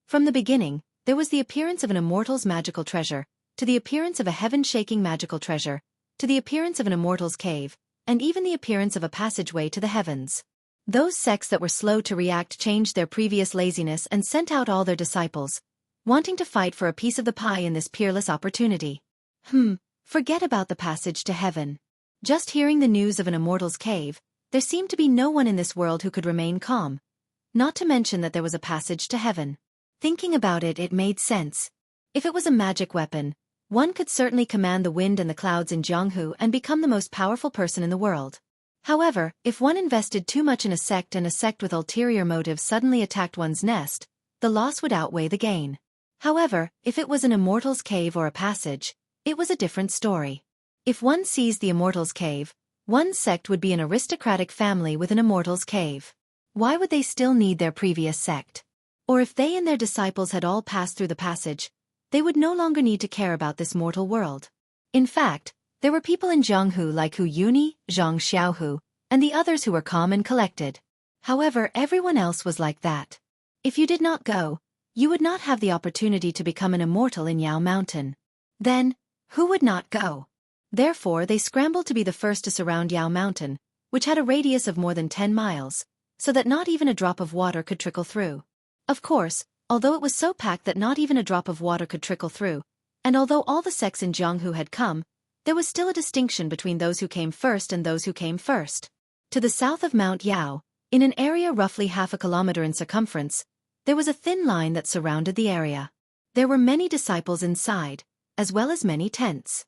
From the beginning, there was the appearance of an immortal's magical treasure, to the appearance of a heaven-shaking magical treasure, to the appearance of an immortal's cave, and even the appearance of a passageway to the heavens. Those sects that were slow to react changed their previous laziness and sent out all their disciples, wanting to fight for a piece of the pie in this peerless opportunity. Forget about the passage to heaven. Just hearing the news of an immortal's cave, there seemed to be no one in this world who could remain calm, not to mention that there was a passage to heaven. Thinking about it, it made sense. If it was a magic weapon, one could certainly command the wind and the clouds in Jianghu and become the most powerful person in the world. However, if one invested too much in a sect and a sect with ulterior motives suddenly attacked one's nest, the loss would outweigh the gain. However, if it was an immortal's cave or a passage, it was a different story. If one seized the immortal's cave, one sect would be an aristocratic family with an immortal's cave. Why would they still need their previous sect? Or if they and their disciples had all passed through the passage, they would no longer need to care about this mortal world. In fact, there were people in Jianghu like Hu Yuni, Zhang Xiaohu, and the others who were calm and collected. However, everyone else was like that. If you did not go, you would not have the opportunity to become an immortal in Yao Mountain. Then, who would not go? Therefore, they scrambled to be the first to surround Yao Mountain, which had a radius of more than 10 miles, so that not even a drop of water could trickle through. Of course, although it was so packed that not even a drop of water could trickle through, and although all the sects in Jianghu had come, there was still a distinction between those who came first and those who came first. To the south of Mount Yao, in an area roughly half a kilometer in circumference, there was a thin line that surrounded the area. There were many disciples inside, as well as many tents.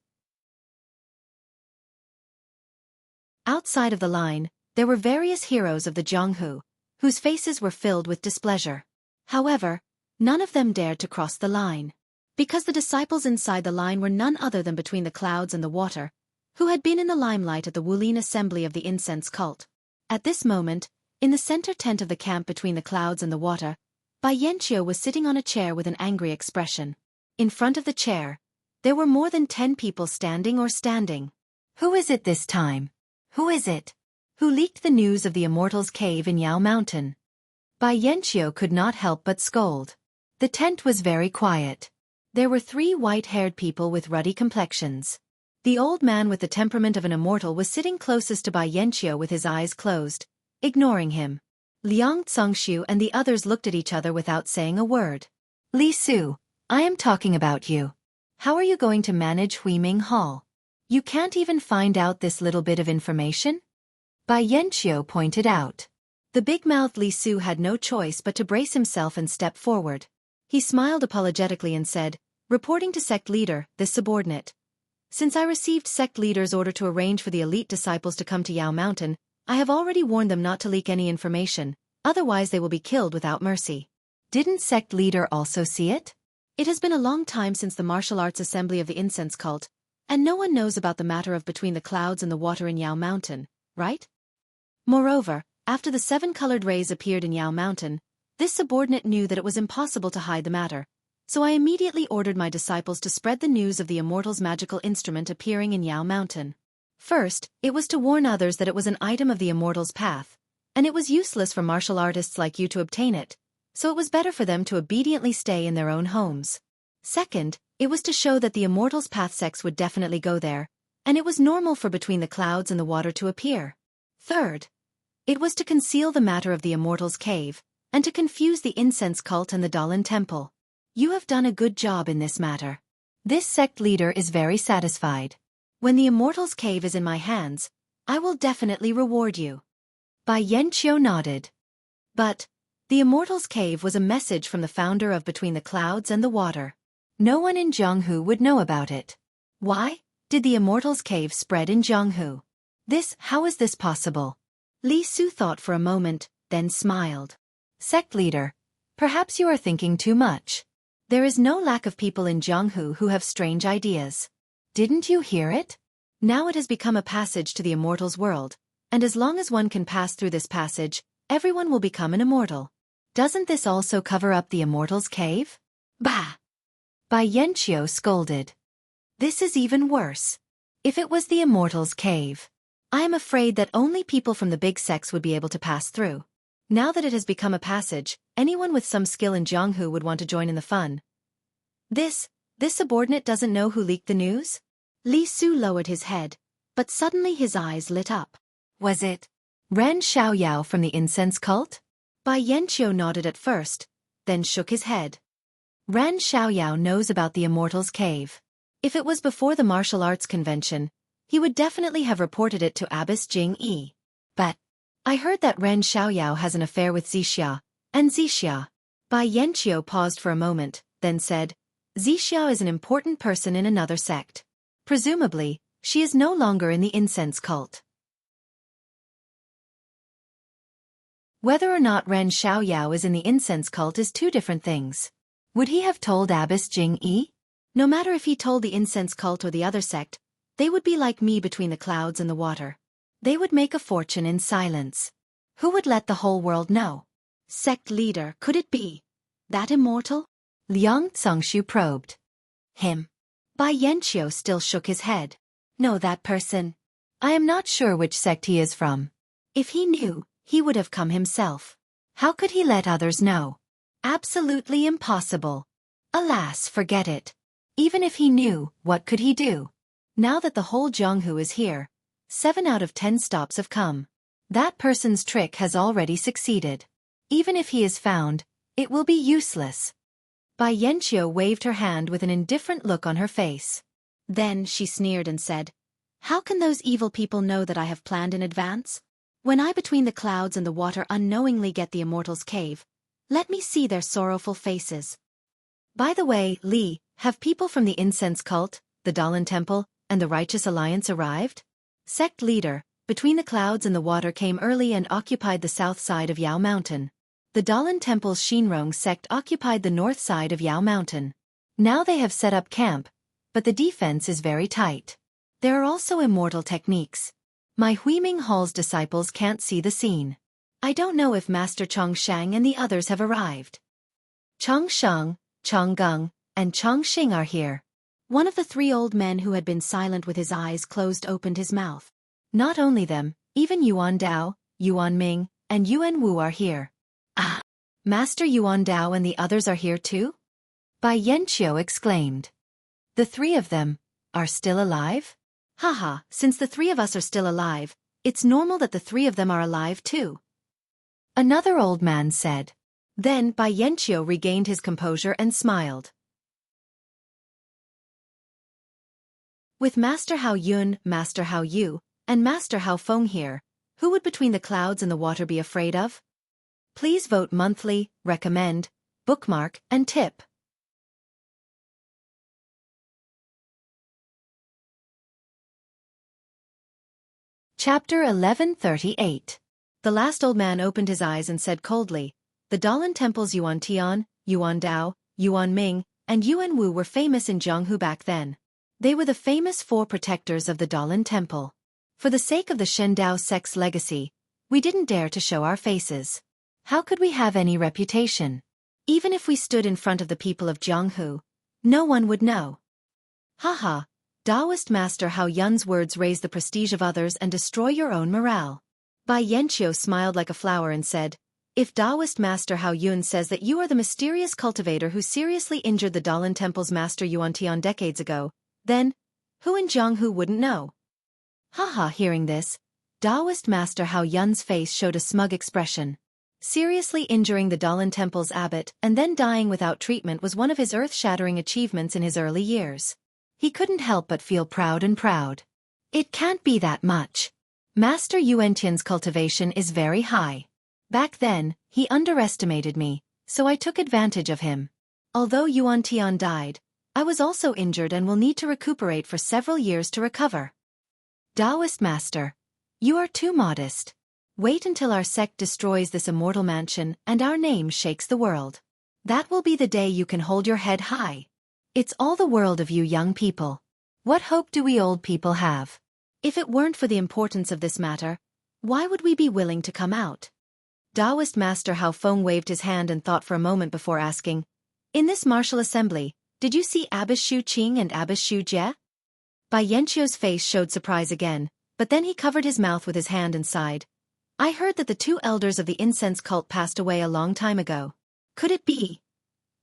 Outside of the line, there were various heroes of the Jianghu, whose faces were filled with displeasure. However, none of them dared to cross the line. Because the disciples inside the line were none other than between the clouds and the water, who had been in the limelight at the Wulin assembly of the incense cult. At this moment, in the center tent of the camp between the clouds and the water, Xianxia was sitting on a chair with an angry expression. In front of the chair, there were more than 10 people standing or standing. Who is it this time? Who is it? Who leaked the news of the Immortal's cave in Yao Mountain? Xianxia could not help but scold. The tent was very quiet. There were 3 white-haired people with ruddy complexions. The old man with the temperament of an immortal was sitting closest to Xianxia with his eyes closed, ignoring him. Liang Zhongshu and the others looked at each other without saying a word. Li Su, I am talking about you. How are you going to manage Huiming Hall? You can't even find out this little bit of information? Xianxia pointed out. The big-mouthed Li Su had no choice but to brace himself and step forward. He smiled apologetically and said, reporting to sect leader, this subordinate. Since I received sect leader's order to arrange for the elite disciples to come to Yao Mountain, I have already warned them not to leak any information, otherwise they will be killed without mercy. Didn't sect leader also see it? It has been a long time since the martial arts assembly of the incense cult, and no one knows about the matter of between the clouds and the water in Yao Mountain, right? Moreover, after the 7 colored rays appeared in Yao Mountain, this subordinate knew that it was impossible to hide the matter, so I immediately ordered my disciples to spread the news of the Immortal's magical instrument appearing in Yao Mountain. First, it was to warn others that it was an item of the Immortal's path, and it was useless for martial artists like you to obtain it, so it was better for them to obediently stay in their own homes. Second, it was to show that the Immortal's path sects would definitely go there, and it was normal for between the clouds and the water to appear. Third, it was to conceal the matter of the Immortal's cave, and to confuse the incense cult and the Dalan temple. You have done a good job in this matter. This sect leader is very satisfied. When the Immortal's cave is in my hands, I will definitely reward you. Xianxia nodded. But the Immortal's cave was a message from the founder of Between the Clouds and the Water. No one in Jianghu would know about it. Why did the Immortal's cave spread in Jianghu? How is this possible? Li Su thought for a moment, then smiled. Sect leader, perhaps you are thinking too much. There is no lack of people in Jianghu who have strange ideas. Didn't you hear it? Now it has become a passage to the Immortal's world, and as long as one can pass through this passage, everyone will become an immortal. Doesn't this also cover up the Immortal's cave? Bah! Xianxia scolded. This is even worse. If it was the Immortal's cave, I am afraid that only people from the big sects would be able to pass through. Now that it has become a passage, anyone with some skill in Jianghu would want to join in the fun. This subordinate doesn't know who leaked the news? Li Su lowered his head, but suddenly his eyes lit up. Was it Ren Xiaoyao from the incense cult? Bai Yanqiu nodded at first, then shook his head. Ren Xiaoyao knows about the Immortal's cave. If it was before the martial arts convention, he would definitely have reported it to Abbess Jing-yi. But I heard that Ren Xiaoyao has an affair with Xianxia, and Xianxia. Bai Yanqiu paused for a moment, then said, Xianxia is an important person in another sect. Presumably, she is no longer in the incense cult. Whether or not Ren Xiaoyao is in the incense cult is two different things. Would he have told Abbess Jing-yi? No matter if he told the incense cult or the other sect, they would be like me between the clouds and the water. They would make a fortune in silence. Who would let the whole world know? Sect leader, could it be that Immortal? Liang Zhongshu probed. Him. Bai Yanqiu still shook his head. No, that person. I am not sure which sect he is from. If he knew, he would have come himself. How could he let others know? Absolutely impossible. Alas, forget it. Even if he knew, what could he do? Now that the whole Jianghu is here, 7 out of 10 stops have come. That person's trick has already succeeded. Even if he is found, it will be useless. Bai Yanqiu waved her hand with an indifferent look on her face. Then she sneered and said, How can those evil people know that I have planned in advance? When I between the clouds and the water unknowingly get the Immortal's cave, let me see their sorrowful faces. By the way, Li, have people from the incense cult, the Dalan Temple, and the Righteous Alliance arrived? Sect leader, between the clouds and the water came early and occupied the south side of Yao Mountain. The Dalan Temple's Shinrong sect occupied the north side of Yao Mountain. Now they have set up camp, but the defense is very tight. There are also immortal techniques. My Huiming Hall's disciples can't see the scene. I don't know if Master Chongshang and the others have arrived. Chongshang, Chonggung, and Chongxing are here. One of the 3 old men who had been silent with his eyes closed opened his mouth. Not only them, even Yuan Dao, Yuan Ming, and Yuan Wu are here. Ah! Master Yuan Dao and the others are here too? Bai Yanqiu exclaimed. The 3 of them are still alive? Haha, since the 3 of us are still alive, it's normal that the 3 of them are alive too. Another old man said. Then Bai Yanqiu regained his composure and smiled. With Master Hao Yun, Master Hao Yu, and Master Hao Feng here, who would between the clouds and the water be afraid of? Please vote monthly, recommend, bookmark, and tip. Chapter 1138. The last old man opened his eyes and said coldly, The Dalan Temple's Yuan Tian, Yuan Dao, Yuan Ming, and Yuan Wu were famous in Jianghu back then. They were the famous 4 protectors of the Dalan Temple. For the sake of the Shen Dao sect's legacy, we didn't dare to show our faces. How could we have any reputation? Even if we stood in front of the people of Jianghu, no one would know. Haha, Taoist Master Hao Yun's words raise the prestige of others and destroy your own morale. Bai Yanqiu smiled like a flower and said, If Taoist Master Hao Yun says that you are the mysterious cultivator who seriously injured the Dalan Temple's Master Yuan Tian decades ago, then, who in Jianghu wouldn't know? Haha, hearing this, Taoist Master Hao Yun's face showed a smug expression. Seriously injuring the Dalan Temple's abbot and then dying without treatment was one of his earth-shattering achievements in his early years. He couldn't help but feel proud. It can't be that much. Master Yuan Tian's cultivation is very high. Back then, he underestimated me, so I took advantage of him. Although Yuan Tian died, I was also injured and will need to recuperate for several years to recover. Taoist Master, you are too modest. Wait until our sect destroys this immortal mansion and our name shakes the world. That will be the day you can hold your head high. It's all the world of you young people. What hope do we old people have? If it weren't for the importance of this matter, why would we be willing to come out? Taoist Master Hao Feng waved his hand and thought for a moment before asking, In this martial assembly, did you see Abbess Shu Qing and Abbess Shu Jie? Bai Yanqiu's face showed surprise again, but then he covered his mouth with his hand and sighed. I heard that the 2 elders of the incense cult passed away a long time ago. Could it be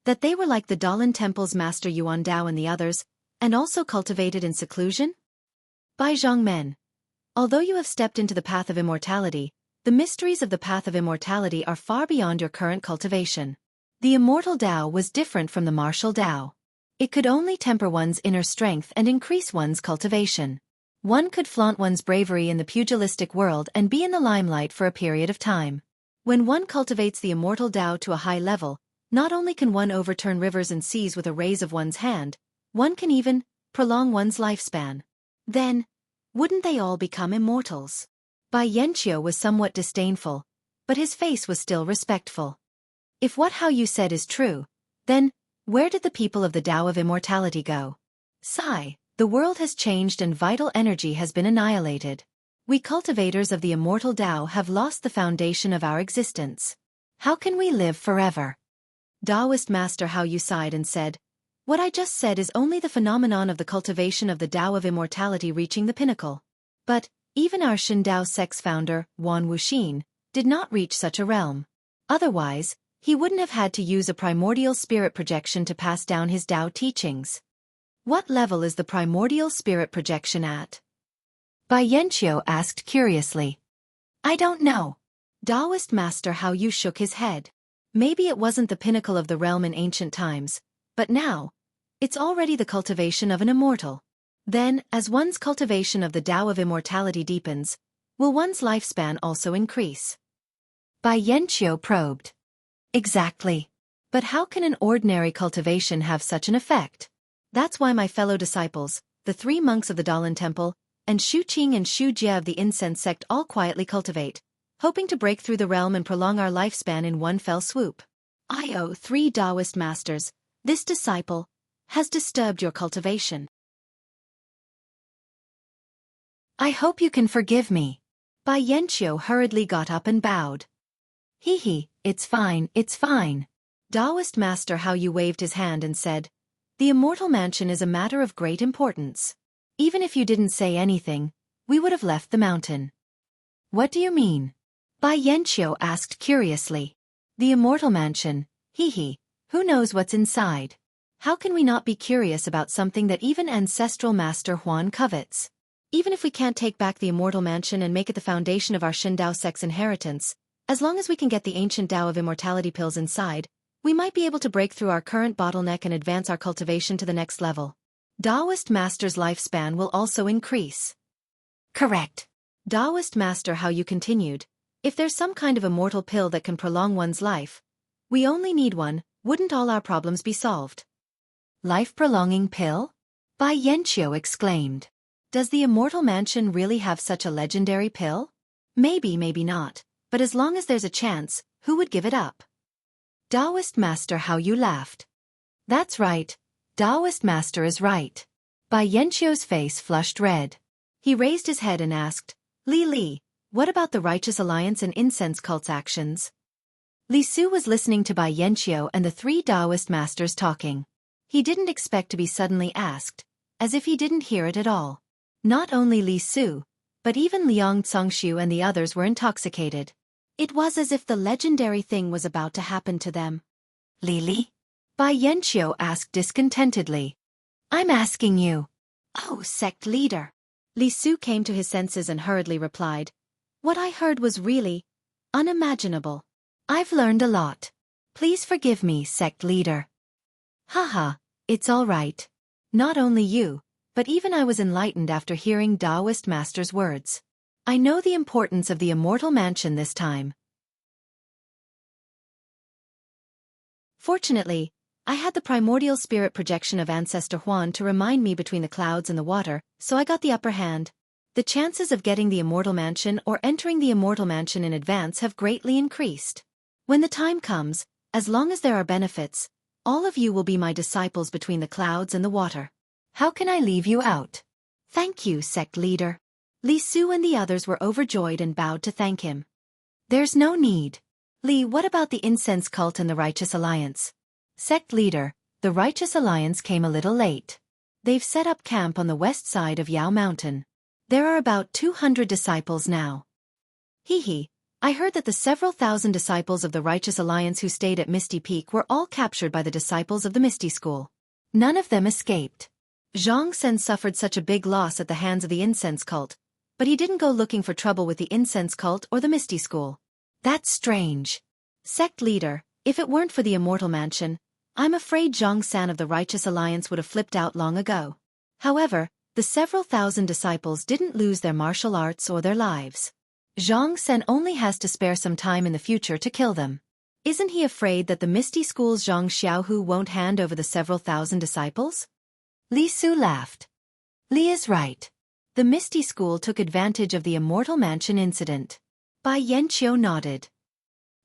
that they were like the Dalan Temple's Master Yuan Dao and the others, and also cultivated in seclusion? Bai Zhongmen, although you have stepped into the path of immortality, The mysteries of the path of immortality are far beyond your current cultivation. The immortal Tao was different from the martial Tao. It could only temper one's inner strength and increase one's cultivation. One could flaunt one's bravery in the pugilistic world and be in the limelight for a period of time. When one cultivates the immortal Tao to a high level, not only can one overturn rivers and seas with a raise of one's hand, one can even prolong one's lifespan. Then, wouldn't they all become immortals? Bai Yanqiu was somewhat disdainful, but his face was still respectful. If what Hao Yu said is true, then, where did the people of the Tao of Immortality go? Sigh, the world has changed and vital energy has been annihilated. We cultivators of the immortal Tao have lost the foundation of our existence. How can we live forever? Taoist Master Hao Yu sighed and said, "What I just said is only the phenomenon of the cultivation of the Tao of Immortality reaching the pinnacle. But, even our Shen Dao sect's founder, Wan Wuxin, did not reach such a realm. Otherwise, he wouldn't have had to use a primordial spirit projection to pass down his Tao teachings." What level is the primordial spirit projection at? Bai Yanqiu asked curiously. I don't know. Taoist Master Hao Yu shook his head. Maybe it wasn't the pinnacle of the realm in ancient times, but now, it's already the cultivation of an immortal. Then, as one's cultivation of the Tao of Immortality deepens, will one's lifespan also increase? Bai Yanqiu probed. Exactly. But how can an ordinary cultivation have such an effect? That's why my fellow disciples, the 3 monks of the Dalan Temple, and Shu Qing and Shu Jie of the incense sect all quietly cultivate, hoping to break through the realm and prolong our lifespan in one fell swoop. I owe 3 Taoist masters, this disciple, has disturbed your cultivation. I hope you can forgive me. Bai Yanqiu hurriedly got up and bowed. Hee, it's fine, it's fine. Taoist Master Hao Yu waved his hand and said, the immortal mansion is a matter of great importance. Even if you didn't say anything, we would have left the mountain. What do you mean? Bai Yanqiu asked curiously. The immortal mansion, who knows what's inside? How can we not be curious about something that even ancestral Master Huan covets? Even if we can't take back the immortal mansion and make it the foundation of our Shen Dao sect's inheritance, as long as we can get the ancient Tao of Immortality pills inside, we might be able to break through our current bottleneck and advance our cultivation to the next level. Taoist Master's lifespan will also increase. Correct. Taoist Master Hao Yu continued, if there's some kind of immortal pill that can prolong one's life, we only need one, wouldn't all our problems be solved? Life-prolonging pill? Bai Yanqiu exclaimed. Does the immortal mansion really have such a legendary pill? Maybe, maybe not, but as long as there's a chance, who would give it up? Taoist Master Hao Yu laughed. That's right. Taoist Master is right. Bai Yanqiu's face flushed red. He raised his head and asked, Li, what about the Righteous Alliance and incense cult's actions? Li Su was listening to Bai Yanqiu and the 3 Taoist masters talking. He didn't expect to be suddenly asked, as if he didn't hear it at all. Not only Li Su, but even Liang Congshu and the others were intoxicated. It was as if the legendary thing was about to happen to them. Li? Bai Yanqiu asked discontentedly. I'm asking you. Oh, sect leader. Li Su came to his senses and hurriedly replied. What I heard was really unimaginable. I've learned a lot. Please forgive me, sect leader. Haha, it's all right. Not only you, but even I was enlightened after hearing Taoist Master's words. I know the importance of the immortal mansion this time. Fortunately, I had the primordial spirit projection of Ancestor Huan to remind me between the clouds and the water, so I got the upper hand. The chances of getting the immortal mansion or entering the immortal mansion in advance have greatly increased. When the time comes, as long as there are benefits, all of you will be my disciples between the clouds and the water. How can I leave you out? Thank you, sect leader. Li Su and the others were overjoyed and bowed to thank him. There's no need. Li, what about the incense cult and the Righteous Alliance? Sect leader, the Righteous Alliance came a little late. They've set up camp on the west side of Yao Mountain. There are about 200 disciples now. I heard that the several thousand disciples of the Righteous Alliance who stayed at Misty Peak were all captured by the disciples of the Misty School. None of them escaped. Zhang Sen suffered such a big loss at the hands of the incense cult, but he didn't go looking for trouble with the incense cult or the Misty School. That's strange. Sect leader, if it weren't for the Immortal Mansion, I'm afraid Zhang-san of the Righteous Alliance would have flipped out long ago. However, the several thousand disciples didn't lose their martial arts or their lives. Zhang-san only has to spare some time in the future to kill them. Isn't he afraid that the Misty School's Jianghu won't hand over the several thousand disciples? Li Su laughed. Li is right. The Misty School took advantage of the Immortal Mansion incident. Bai Yanqiu nodded.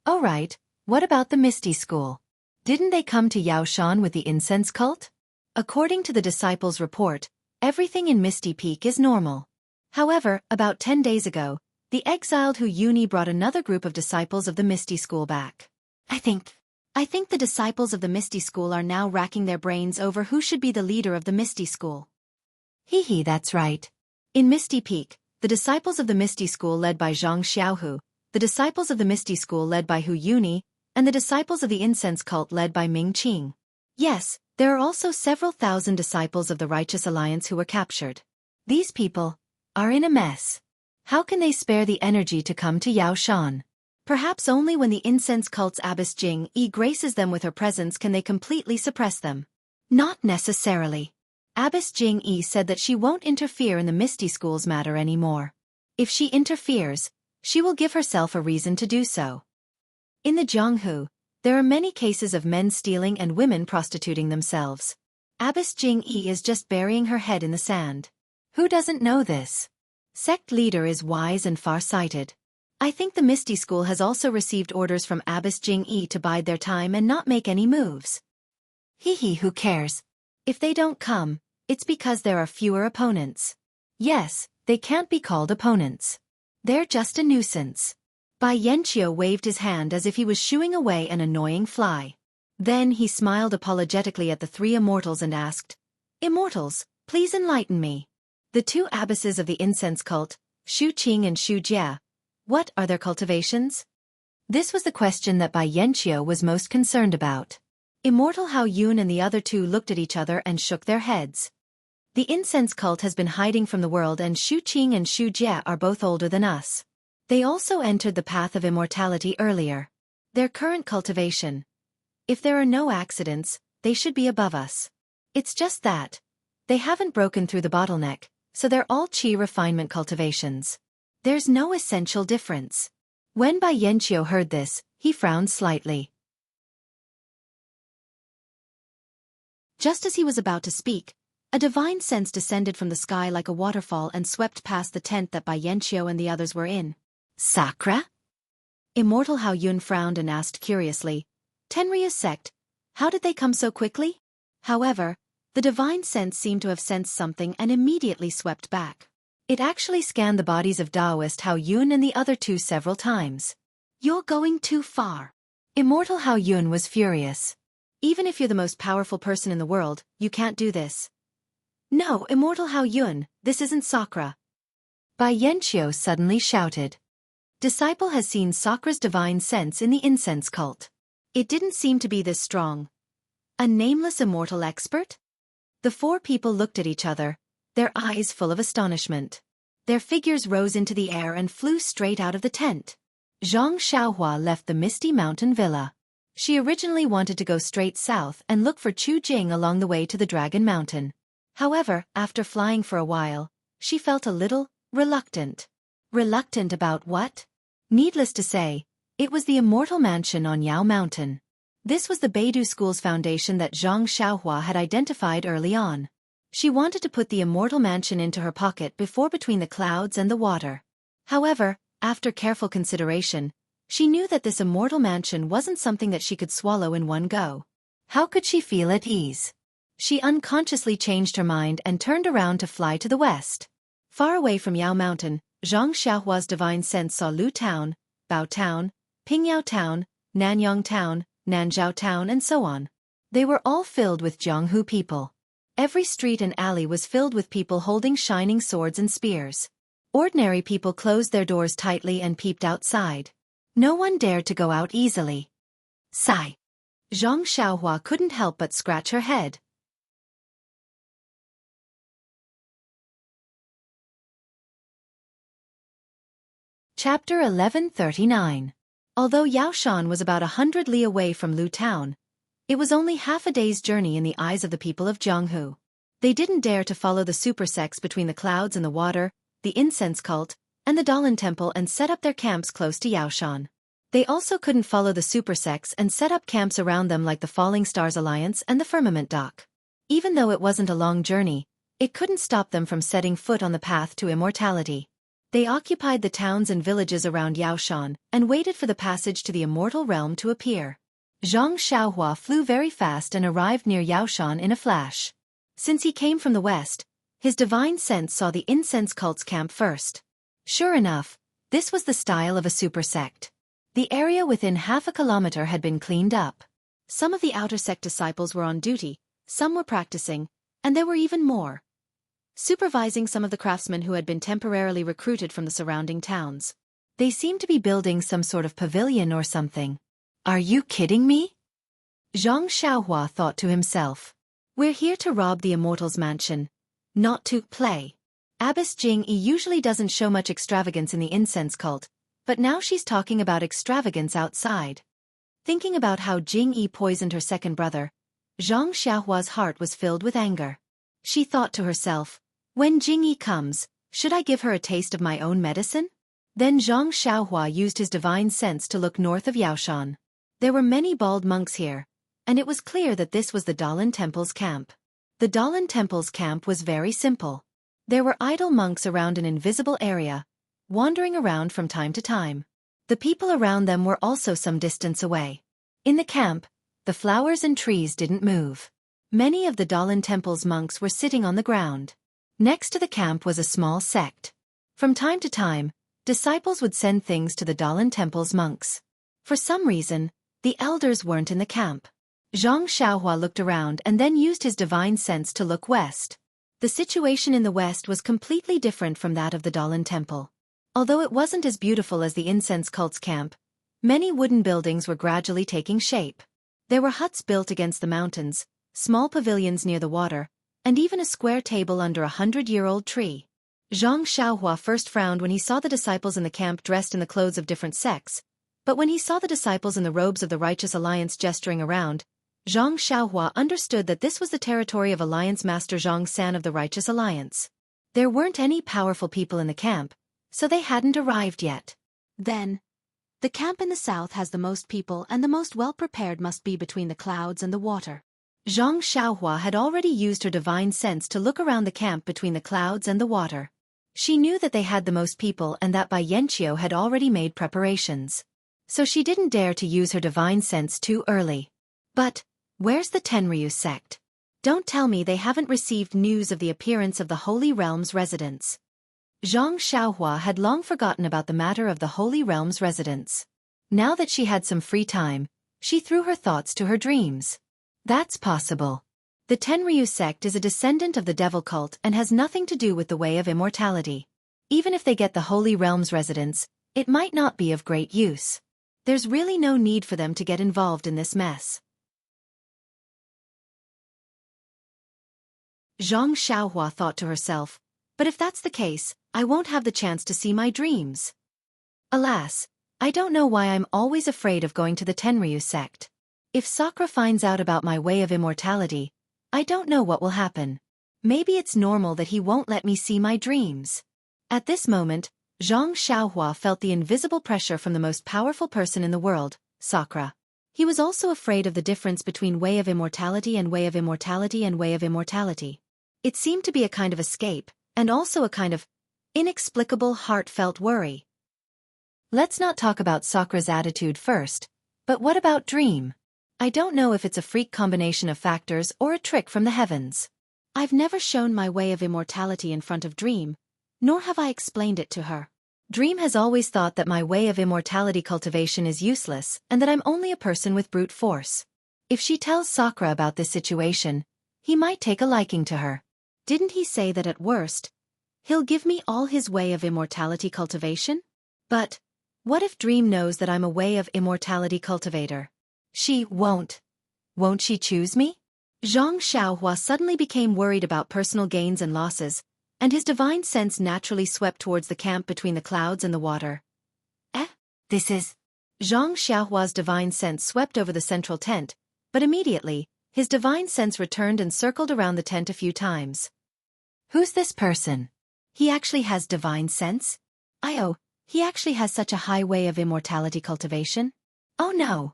Oh right, what about the Misty School? Didn't they come to Yaoshan with the incense cult? According to the disciples' report, everything in Misty Peak is normal. However, about 10 days ago, the exiled Hu Yuni brought another group of disciples of the Misty School back. I think the disciples of the Misty School are now racking their brains over who should be the leader of the Misty School. Hee, that's right. In Misty Peak, the disciples of the Misty School led by Zhang Xiaohu, the disciples of the Misty School led by Hu Yuni, and the disciples of the incense cult led by Ming Qing. Yes, there are also several thousand disciples of the Righteous Alliance who were captured. These people are in a mess. How can they spare the energy to come to Yaoshan? Perhaps only when the incense cult's abbess Jing-yi graces them with her presence can they completely suppress them. Not necessarily. Abbess Jing-yi said that she won't interfere in the Misty School's matter anymore. If she interferes, she will give herself a reason to do so. In the Jianghu, there are many cases of men stealing and women prostituting themselves. Abbess Jing-yi is just burying her head in the sand. Who doesn't know this? Sect leader is wise and far-sighted. I think the Misty School has also received orders from Abbess Jing-yi to bide their time and not make any moves. Who cares? If they don't come, it's because there are fewer opponents. Yes, they can't be called opponents. They're just a nuisance. Bai Yanqiu waved his hand as if he was shooing away an annoying fly. Then he smiled apologetically at the three immortals and asked, Immortals, please enlighten me. The two abbesses of the incense cult, Shu Qing and Shu Jia, what are their cultivations? This was the question that Bai Yanqiu was most concerned about. Immortal Hao Yun and the other two looked at each other and shook their heads. The incense cult has been hiding from the world, and Shu Qing and Shu Jia are both older than us. They also entered the path of immortality earlier. Their current cultivation. If there are no accidents, they should be above us. It's just that they haven't broken through the bottleneck, so they're all qi refinement cultivations. There's no essential difference. When Bai Yanqiu heard this, he frowned slightly. Just as he was about to speak, a divine sense descended from the sky like a waterfall and swept past the tent that Bai Yanqiu and the others were in. Sakra? Immortal Hao Yun frowned and asked curiously, Tenryu's sect, how did they come so quickly? However, the divine sense seemed to have sensed something and immediately swept back. It actually scanned the bodies of Taoist Hao Yun and the other two several times. You're going too far. Immortal Hao Yun was furious. Even if you're the most powerful person in the world, you can't do this. No, Immortal Hao Yun, this isn't Sakra. Bai Yanqiu suddenly shouted. Disciple has seen Sakra's divine sense in the incense cult. It didn't seem to be this strong. A nameless immortal expert? The four people looked at each other, their eyes full of astonishment. Their figures rose into the air and flew straight out of the tent. Zhang Xiaohua left the Misty Mountain Villa. She originally wanted to go straight south and look for Chu Jing along the way to the Dragon Mountain. However, after flying for a while, she felt a little reluctant. Reluctant about what? Needless to say, it was the Immortal Mansion on Yao Mountain. This was the Beidou School's foundation that Zhang Xiaohua had identified early on. She wanted to put the Immortal Mansion into her pocket before between the clouds and the water. However, after careful consideration, she knew that this Immortal Mansion wasn't something that she could swallow in one go. How could she feel at ease? She unconsciously changed her mind and turned around to fly to the west. Far away from Yao Mountain, Zhang Xiaohua's divine sense saw Lu Town, Bao Town, Pingyao Town, Nanyang Town, Nanzhao Town and so on. They were all filled with Jianghu people. Every street and alley was filled with people holding shining swords and spears. Ordinary people closed their doors tightly and peeped outside. No one dared to go out easily. Sigh. Zhang Xiaohua couldn't help but scratch her head. Chapter 1139. Although Yaoshan was about 100 li away from Lu town, it was only half a day's journey in the eyes of the people of Jianghu. They didn't dare to follow the super sects between the clouds and the water, the incense cult, and the Dalan temple and set up their camps close to Yaoshan. They also couldn't follow the super sects and set up camps around them like the Falling Stars Alliance and the Firmament Dock. Even though it wasn't a long journey, it couldn't stop them from setting foot on the path to immortality. They occupied the towns and villages around Yaoshan and waited for the passage to the immortal realm to appear. Zhang Xiaohua flew very fast and arrived near Yaoshan in a flash. Since he came from the west, his divine sense saw the incense cult's camp first. Sure enough, this was the style of a super sect. The area within half a kilometer had been cleaned up. Some of the outer sect disciples were on duty, some were practicing, and there were even more, supervising some of the craftsmen who had been temporarily recruited from the surrounding towns. They seemed to be building some sort of pavilion or something. Are you kidding me? Zhang Xiaohua thought to himself. We're here to rob the Immortal's mansion, not to play. Abbess Jianghu usually doesn't show much extravagance in the incense cult, but now she's talking about extravagance outside. Thinking about how Jianghu poisoned her second brother, Zhang Xiaohua's heart was filled with anger. She thought to herself, when Jianghu comes, should I give her a taste of my own medicine? Then Zhang Xiaohua used his divine sense to look north of Yaoshan. There were many bald monks here, and it was clear that this was the Dalan Temple's camp. The Dalan Temple's camp was very simple. There were idle monks around an invisible area, wandering around from time to time. The people around them were also some distance away. In the camp, the flowers and trees didn't move. Many of the Dalan Temple's monks were sitting on the ground. Next to the camp was a small sect. From time to time, disciples would send things to the Dalan Temple's monks. For some reason, the elders weren't in the camp. Zhang Xiaohua looked around and then used his divine sense to look west. The situation in the west was completely different from that of the Dalan Temple. Although it wasn't as beautiful as the incense cult's camp, many wooden buildings were gradually taking shape. There were huts built against the mountains, small pavilions near the water, and even a square table under a 100-year-old tree. Zhang Xiaohua first frowned when he saw the disciples in the camp dressed in the clothes of different sects, but when he saw the disciples in the robes of the Righteous Alliance gesturing around, Zhang Xiaohua understood that this was the territory of Alliance Master Zhang San of the Righteous Alliance. There weren't any powerful people in the camp, so they hadn't arrived yet. Then, the camp in the south has the most people and the most well-prepared must be between the clouds and the water. Zhang Xiaohua had already used her divine sense to look around the camp between the clouds and the water. She knew that they had the most people and that Bai Yanqiu had already made preparations. So she didn't dare to use her divine sense too early. But, where's the Tenryu sect? Don't tell me they haven't received news of the appearance of the Holy Realm's residents. Zhang Xiaohua had long forgotten about the matter of the Holy Realm's residents. Now that she had some free time, she threw her thoughts to her dreams. That's possible. The Tenryu sect is a descendant of the devil cult and has nothing to do with the way of immortality. Even if they get the Holy Realm's residents, it might not be of great use. There's really no need for them to get involved in this mess. Zhang Xiaohua thought to herself, but if that's the case, I won't have the chance to see my dreams. Alas, I don't know why I'm always afraid of going to the Tenryu sect. If Sakura finds out about my way of immortality, I don't know what will happen. Maybe it's normal that he won't let me see my dreams. At this moment, Zhang Xiaohua felt the invisible pressure from the most powerful person in the world, Sakura. He was also afraid of the difference between way of immortality and way of immortality and way of immortality. It seemed to be a kind of escape, and also a kind of inexplicable heartfelt worry. Let's not talk about Sakura's attitude first, but what about Dream? I don't know if it's a freak combination of factors or a trick from the heavens. I've never shown my way of immortality in front of Dream, nor have I explained it to her. Dream has always thought that my way of immortality cultivation is useless and that I'm only a person with brute force. If she tells Sakura about this situation, he might take a liking to her. Didn't he say that at worst, he'll give me all his way of immortality cultivation? But, what if Dream knows that I'm a way of immortality cultivator? She won't. Won't she choose me? Zhang Xiaohua suddenly became worried about personal gains and losses, and his divine sense naturally swept towards the camp between the clouds and the water. This is... Xianxia's divine sense swept over the central tent, but immediately, his divine sense returned and circled around the tent a few times. Who's this person? He actually has divine sense? He actually has such a high way of immortality cultivation? Oh no!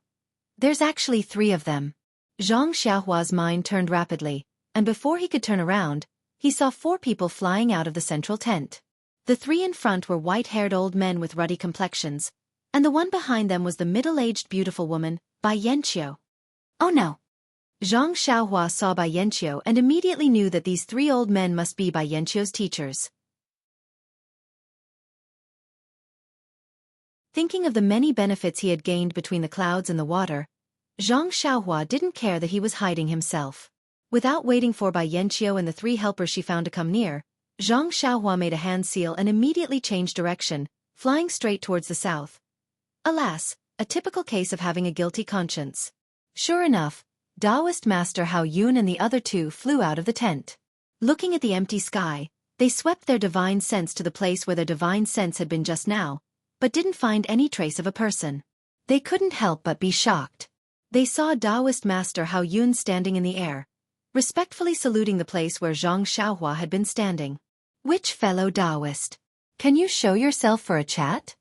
There's actually 3 of them. Xianxia's mind turned rapidly, and before he could turn around, he saw 4 people flying out of the central tent. The 3 in front were white-haired old men with ruddy complexions, and the one behind them was the middle-aged beautiful woman, Bai Yanqiu. Oh no! Xianxia saw Bai Yanqiu and immediately knew that these 3 old men must be Bai Yanqiu's teachers. Thinking of the many benefits he had gained between the clouds and the water, Xianxia didn't care that he was hiding himself. Without waiting for Bai Yanqiu and the 3 helpers she found to come near, Xianxia made a hand seal and immediately changed direction, flying straight towards the south. Alas, a typical case of having a guilty conscience. Sure enough, Taoist Master Hao Yun and the other 2 flew out of the tent. Looking at the empty sky, they swept their divine sense to the place where their divine sense had been just now, but didn't find any trace of a person. They couldn't help but be shocked. They saw Taoist Master Hao Yun standing in the air, respectfully saluting the place where Xianxia had been standing. Which fellow Taoist? Can you show yourself for a chat?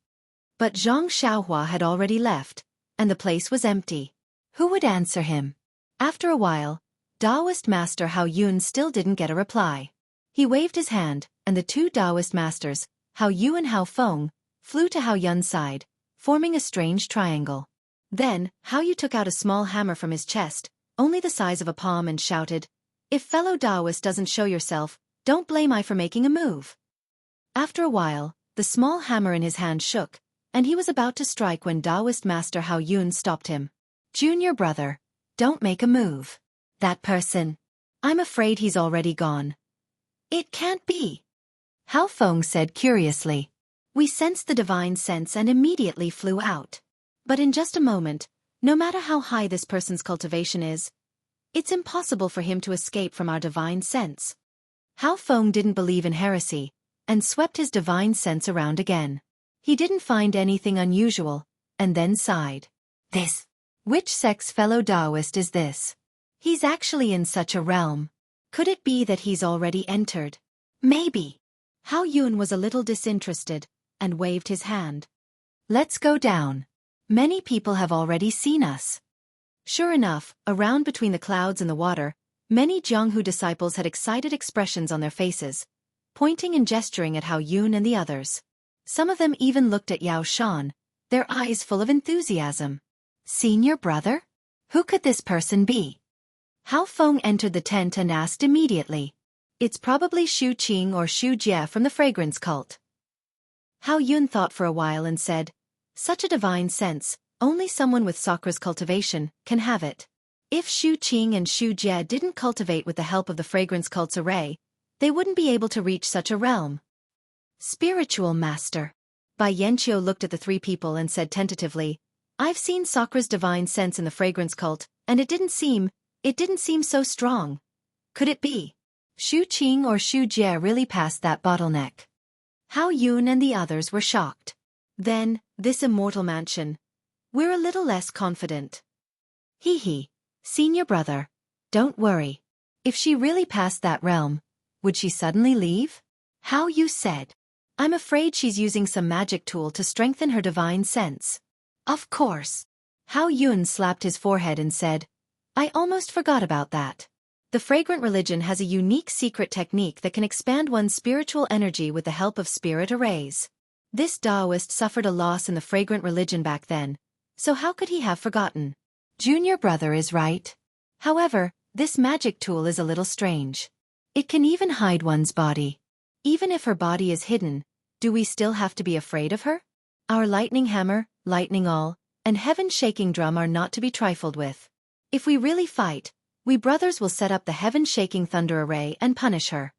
But Xianxia had already left, and the place was empty. Who would answer him? After a while, Taoist Master Hao Yun still didn't get a reply. He waved his hand, and the 2 Taoist masters, Hao Yu and Hao Feng, flew to Hao Yun's side, forming a strange triangle. Then, Hao Yu took out a small hammer from his chest, only the size of a palm, and shouted, "If fellow Taoist doesn't show yourself, don't blame I for making a move." After a while, the small hammer in his hand shook, and he was about to strike when Taoist Master Hao Yun stopped him. "Junior brother, don't make a move. That person, I'm afraid he's already gone." "It can't be," Hao Feng said curiously. We sensed the divine sense and immediately flew out. But in just a moment, no matter how high this person's cultivation is, it's impossible for him to escape from our divine sense. Hao Feng didn't believe in heresy, and swept his divine sense around again. He didn't find anything unusual, and then sighed. Which sex fellow Taoist is this? He's actually in such a realm. Could it be that he's already entered? Maybe. Hao Yun was a little disinterested, and waved his hand. "Let's go down. Many people have already seen us." Sure enough, around between the clouds and the water, many Jianghu disciples had excited expressions on their faces, pointing and gesturing at Hao Yun and the others. Some of them even looked at Yao Shan, their eyes full of enthusiasm. "Senior brother? Who could this person be?" Hao Feng entered the tent and asked immediately. "It's probably Xu Qing or Xu Jie from the fragrance cult." Hao Yun thought for a while and said, "Such a divine sense, only someone with Sakra's cultivation can have it. If Xu Qing and Xu Jie didn't cultivate with the help of the fragrance cult's array, they wouldn't be able to reach such a realm." "Spiritual master." Bai Yanqiu looked at the 3 people and said tentatively, "I've seen Sakra's divine sense in the fragrance cult, and it didn't seem so strong. Could it be Xu Qing or Xu Jie really passed that bottleneck?" Hao Yun and the others were shocked. "Then, this immortal mansion. We're a little less confident." Hee, senior brother, don't worry. If she really passed that realm, would she suddenly leave? Hao Yu said, "I'm afraid she's using some magic tool to strengthen her divine sense." "Of course." Hao Yun slapped his forehead and said, "I almost forgot about that. The fragrant religion has a unique secret technique that can expand one's spiritual energy with the help of spirit arrays. This Taoist suffered a loss in the fragrant religion back then, so how could he have forgotten?" "Junior brother is right. However, this magic tool is a little strange. It can even hide one's body." "Even if her body is hidden, do we still have to be afraid of her? Our lightning hammer, lightning all, and heaven-shaking drum are not to be trifled with. If we really fight, we brothers will set up the heaven-shaking thunder array and punish her."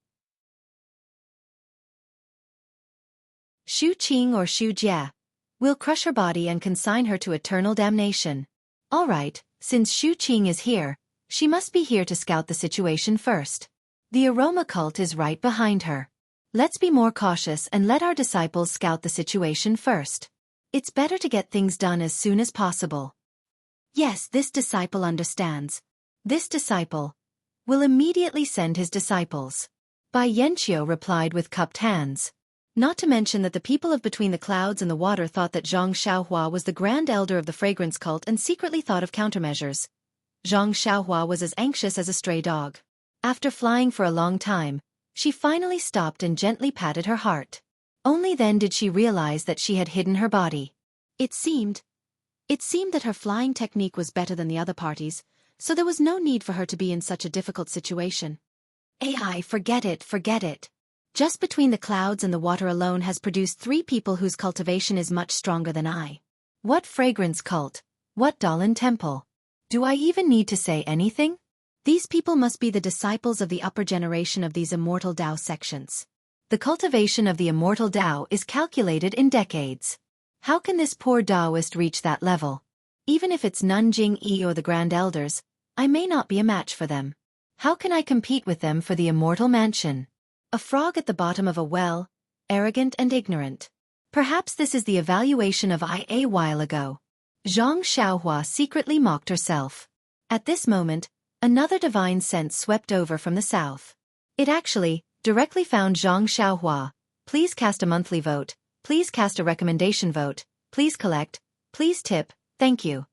"Xu Qing or Xu Jie. We'll crush her body and consign her to eternal damnation." "All right, since Xu Qing is here, she must be here to scout the situation first. The aroma cult is right behind her. Let's be more cautious and let our disciples scout the situation first." It's better to get things done as soon as possible. Yes, this disciple understands. This disciple will immediately send his disciples. Bai Yanqiu replied with cupped hands. Not to mention that the people of Between the Clouds and the Water thought that Zhang Xiaohua was the grand elder of the fragrance cult and secretly thought of countermeasures. Zhang Xiaohua was as anxious as a stray dog. After flying for a long time, she finally stopped and gently patted her heart. Only then did she realize that she had hidden her body. It seemed that her flying technique was better than the other parties, so there was no need for her to be in such a difficult situation. AI, forget it. Just Between the Clouds and the Water alone has produced 3 people whose cultivation is much stronger than I. What fragrance cult? What Dalan temple? Do I even need to say anything? These people must be the disciples of the upper generation of these Immortal Dao sections. The cultivation of the Immortal Dao is calculated in decades. How can this poor Daoist reach that level? Even if it's Nanjing Yi or the Grand Elders, I may not be a match for them. How can I compete with them for the Immortal Mansion? A frog at the bottom of a well, arrogant and ignorant. Perhaps this is the evaluation of I a while ago. Zhang Xiaohua secretly mocked herself. At this moment, another divine sense swept over from the south. It actually directly found Zhang Xiaohua. Please cast a monthly vote. Please cast a recommendation vote. Please collect. Please tip. Thank you.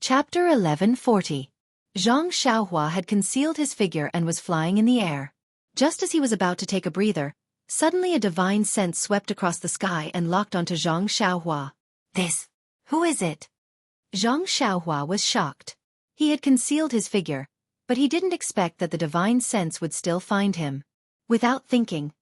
Chapter 1140. Zhang Xiaohua had concealed his figure and was flying in the air. Just as he was about to take a breather, suddenly a divine sense swept across the sky and locked onto Zhang Xiaohua. Who is it? Zhang Xiaohua was shocked. He had concealed his figure, but he didn't expect that the divine sense would still find him. Without thinking,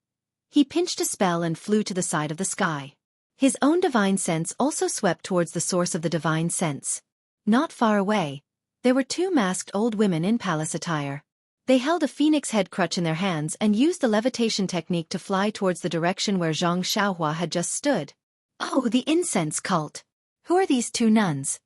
he pinched a spell and flew to the side of the sky. His own divine sense also swept towards the source of the divine sense. Not far away, there were 2 masked old women in palace attire. They held a phoenix head crutch in their hands and used the levitation technique to fly towards the direction where Zhang Xiaohua had just stood. Oh, the incense cult! Who are these 2 nuns?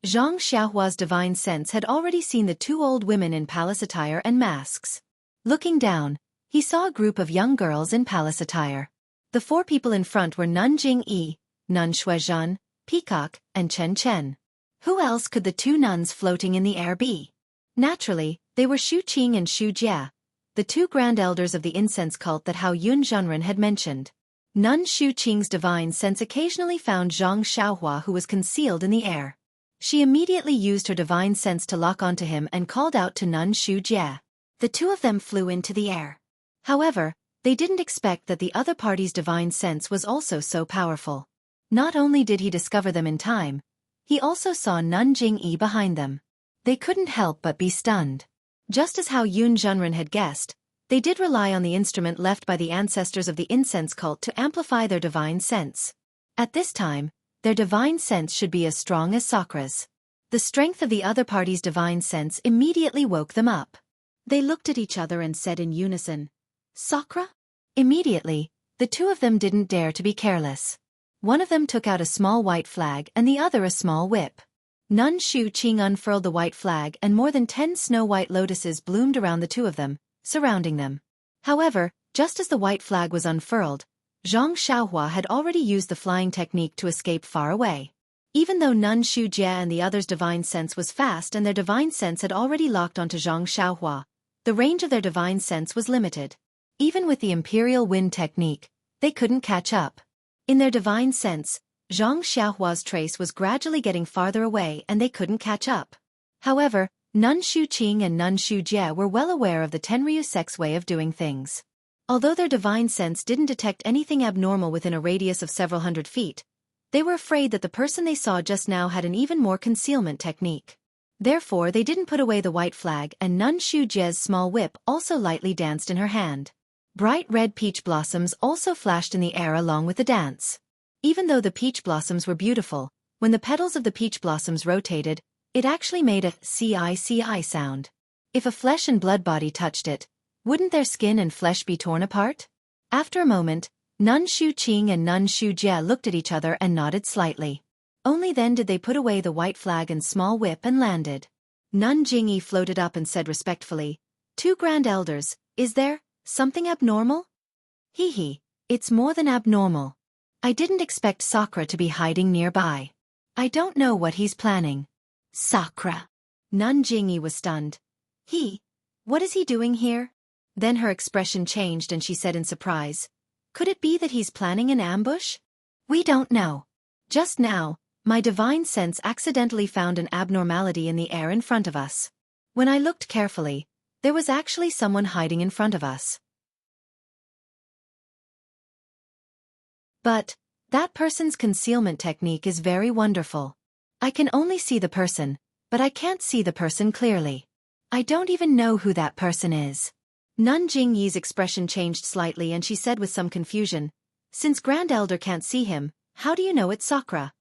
Zhang Xiaohua's divine sense had already seen the 2 old women in palace attire and masks. Looking down, he saw a group of young girls in palace attire. The 4 people in front were Nanjing Yi, Nun Shuizhan, Peacock, and Chen Chen. Who else could the 2 nuns floating in the air be? Naturally, they were Xu Qing and Xu Jie, the 2 grand elders of the incense cult that Hao Yun Zhenren had mentioned. Nun Xu Qing's divine sense occasionally found Zhang Xiaohua, who was concealed in the air. She immediately used her divine sense to lock onto him and called out to Nun Xu Jie. The 2 of them flew into the air. However, they didn't expect that the other party's divine sense was also so powerful. Not only did he discover them in time, he also saw Nanjing Yi behind them. They couldn't help but be stunned. Just as Hao Yun Zhenren had guessed, they did rely on the instrument left by the ancestors of the incense cult to amplify their divine sense. At this time, their divine sense should be as strong as Sakra's. The strength of the other party's divine sense immediately woke them up. They looked at each other and said in unison, "Sakra?" Immediately, the 2 of them didn't dare to be careless. One of them took out a small white flag and the other a small whip. Nun Xu Qing unfurled the white flag and more than 10 snow-white lotuses bloomed around the 2 of them, surrounding them. However, just as the white flag was unfurled, Zhang Xiaohua had already used the flying technique to escape far away. Even though Nun Xu Jie and the others' divine sense was fast and their divine sense had already locked onto Zhang Xiaohua, the range of their divine sense was limited. Even with the Imperial Wind technique, they couldn't catch up. In their divine sense, Zhang Xiaohua's trace was gradually getting farther away and they couldn't catch up. However, Nun Xu Qing and Nun Xu Jie were well aware of the Tenryu sect's way of doing things. Although their divine sense didn't detect anything abnormal within a radius of several hundred feet, they were afraid that the person they saw just now had an even more concealment technique. Therefore they didn't put away the white flag and Nun Xu Jie's small whip also lightly danced in her hand. Bright red peach blossoms also flashed in the air along with the dance. Even though the peach blossoms were beautiful, when the petals of the peach blossoms rotated, it actually made a ci sound. If a flesh and blood body touched it, wouldn't their skin and flesh be torn apart? After a moment, Nun Xu Qing and Nun Xu Jie looked at each other and nodded slightly. Only then did they put away the white flag and small whip and landed. Nun Jingyi floated up and said respectfully, 2 Grand Elders, is there something abnormal? Hee, it's more than abnormal. I didn't expect Sakura to be hiding nearby. I don't know what he's planning. Sakura. Nun Jingyi was stunned. What is he doing here? Then her expression changed and she said in surprise, could it be that he's planning an ambush? We don't know. Just now, my divine sense accidentally found an abnormality in the air in front of us. When I looked carefully, there was actually someone hiding in front of us. But that person's concealment technique is very wonderful. I can only see the person, but I can't see the person clearly. I don't even know who that person is. Nun Jingyi's expression changed slightly and she said with some confusion, since Grand Elder can't see him, how do you know it's Sakura?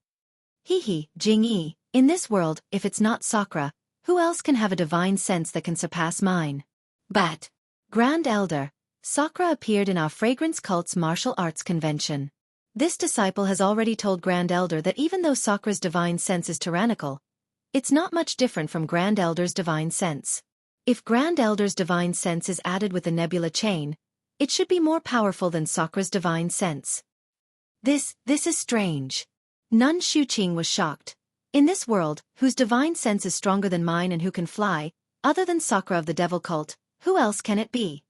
Jingyi, in this world, if it's not Sakura, who else can have a divine sense that can surpass mine? But, Grand Elder, Sakura appeared in our Fragrance Cult's martial arts convention. This disciple has already told Grand Elder that even though Sakura's divine sense is tyrannical, it's not much different from Grand Elder's divine sense. If Grand Elder's divine sense is added with the nebula chain, it should be more powerful than Sakura's divine sense. This is strange. Nun Shuqing was shocked. In this world, whose divine sense is stronger than mine and who can fly, other than Sakura of the Devil Cult, who else can it be?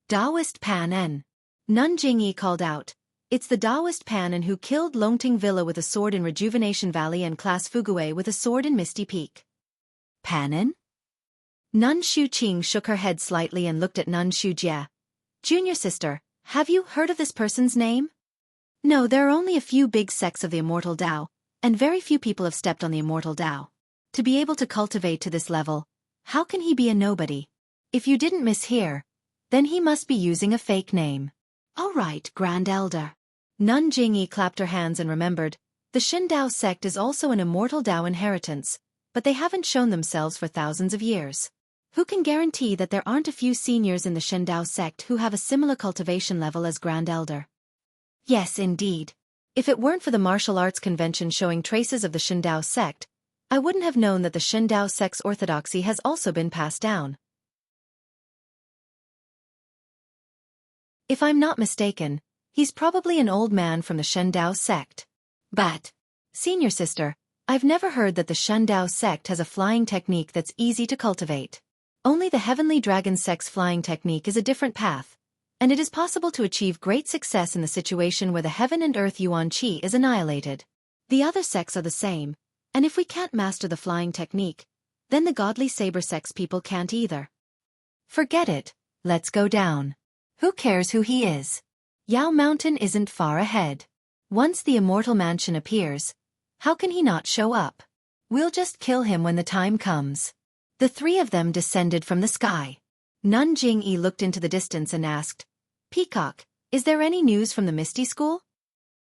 Taoist Pan En. Nun Jingyi called out. It's the Taoist Pan En who killed Longting Villa with a sword in Rejuvenation Valley and Class Fugue with a sword in Misty Peak. Pan En? Nun Shuqing shook her head slightly and looked at Nun Shujia. Junior sister, have you heard of this person's name? No, there are only a few big sects of the Immortal Tao, and very few people have stepped on the Immortal Tao. To be able to cultivate to this level, how can he be a nobody? If you didn't mishear, then he must be using a fake name. All right, Grand Elder. Nun Jingyi clapped her hands and remembered, the Shen Dao sect is also an Immortal Tao inheritance, but they haven't shown themselves for thousands of years. Who can guarantee that there aren't a few seniors in the Shen Dao sect who have a similar cultivation level as Grand Elder? Yes, indeed. If it weren't for the martial arts convention showing traces of the Shen Dao sect, I wouldn't have known that the Shen Dao sect's orthodoxy has also been passed down. If I'm not mistaken, he's probably an old man from the Shen Dao sect. But, senior sister, I've never heard that the Shen Dao sect has a flying technique that's easy to cultivate. Only the Heavenly Dragon sect's flying technique is a different path, and it is possible to achieve great success in the situation where the Heaven and Earth Yuan Qi is annihilated. The other sects are the same, and if we can't master the flying technique, then the Godly Saber sect's people can't either. Forget it, let's go down. Who cares who he is? Yao Mountain isn't far ahead. Once the Immortal Mansion appears, how can he not show up? We'll just kill him when the time comes. The three of them descended from the sky. Nun Jingyi looked into the distance and asked, Peacock, is there any news from the Misty School?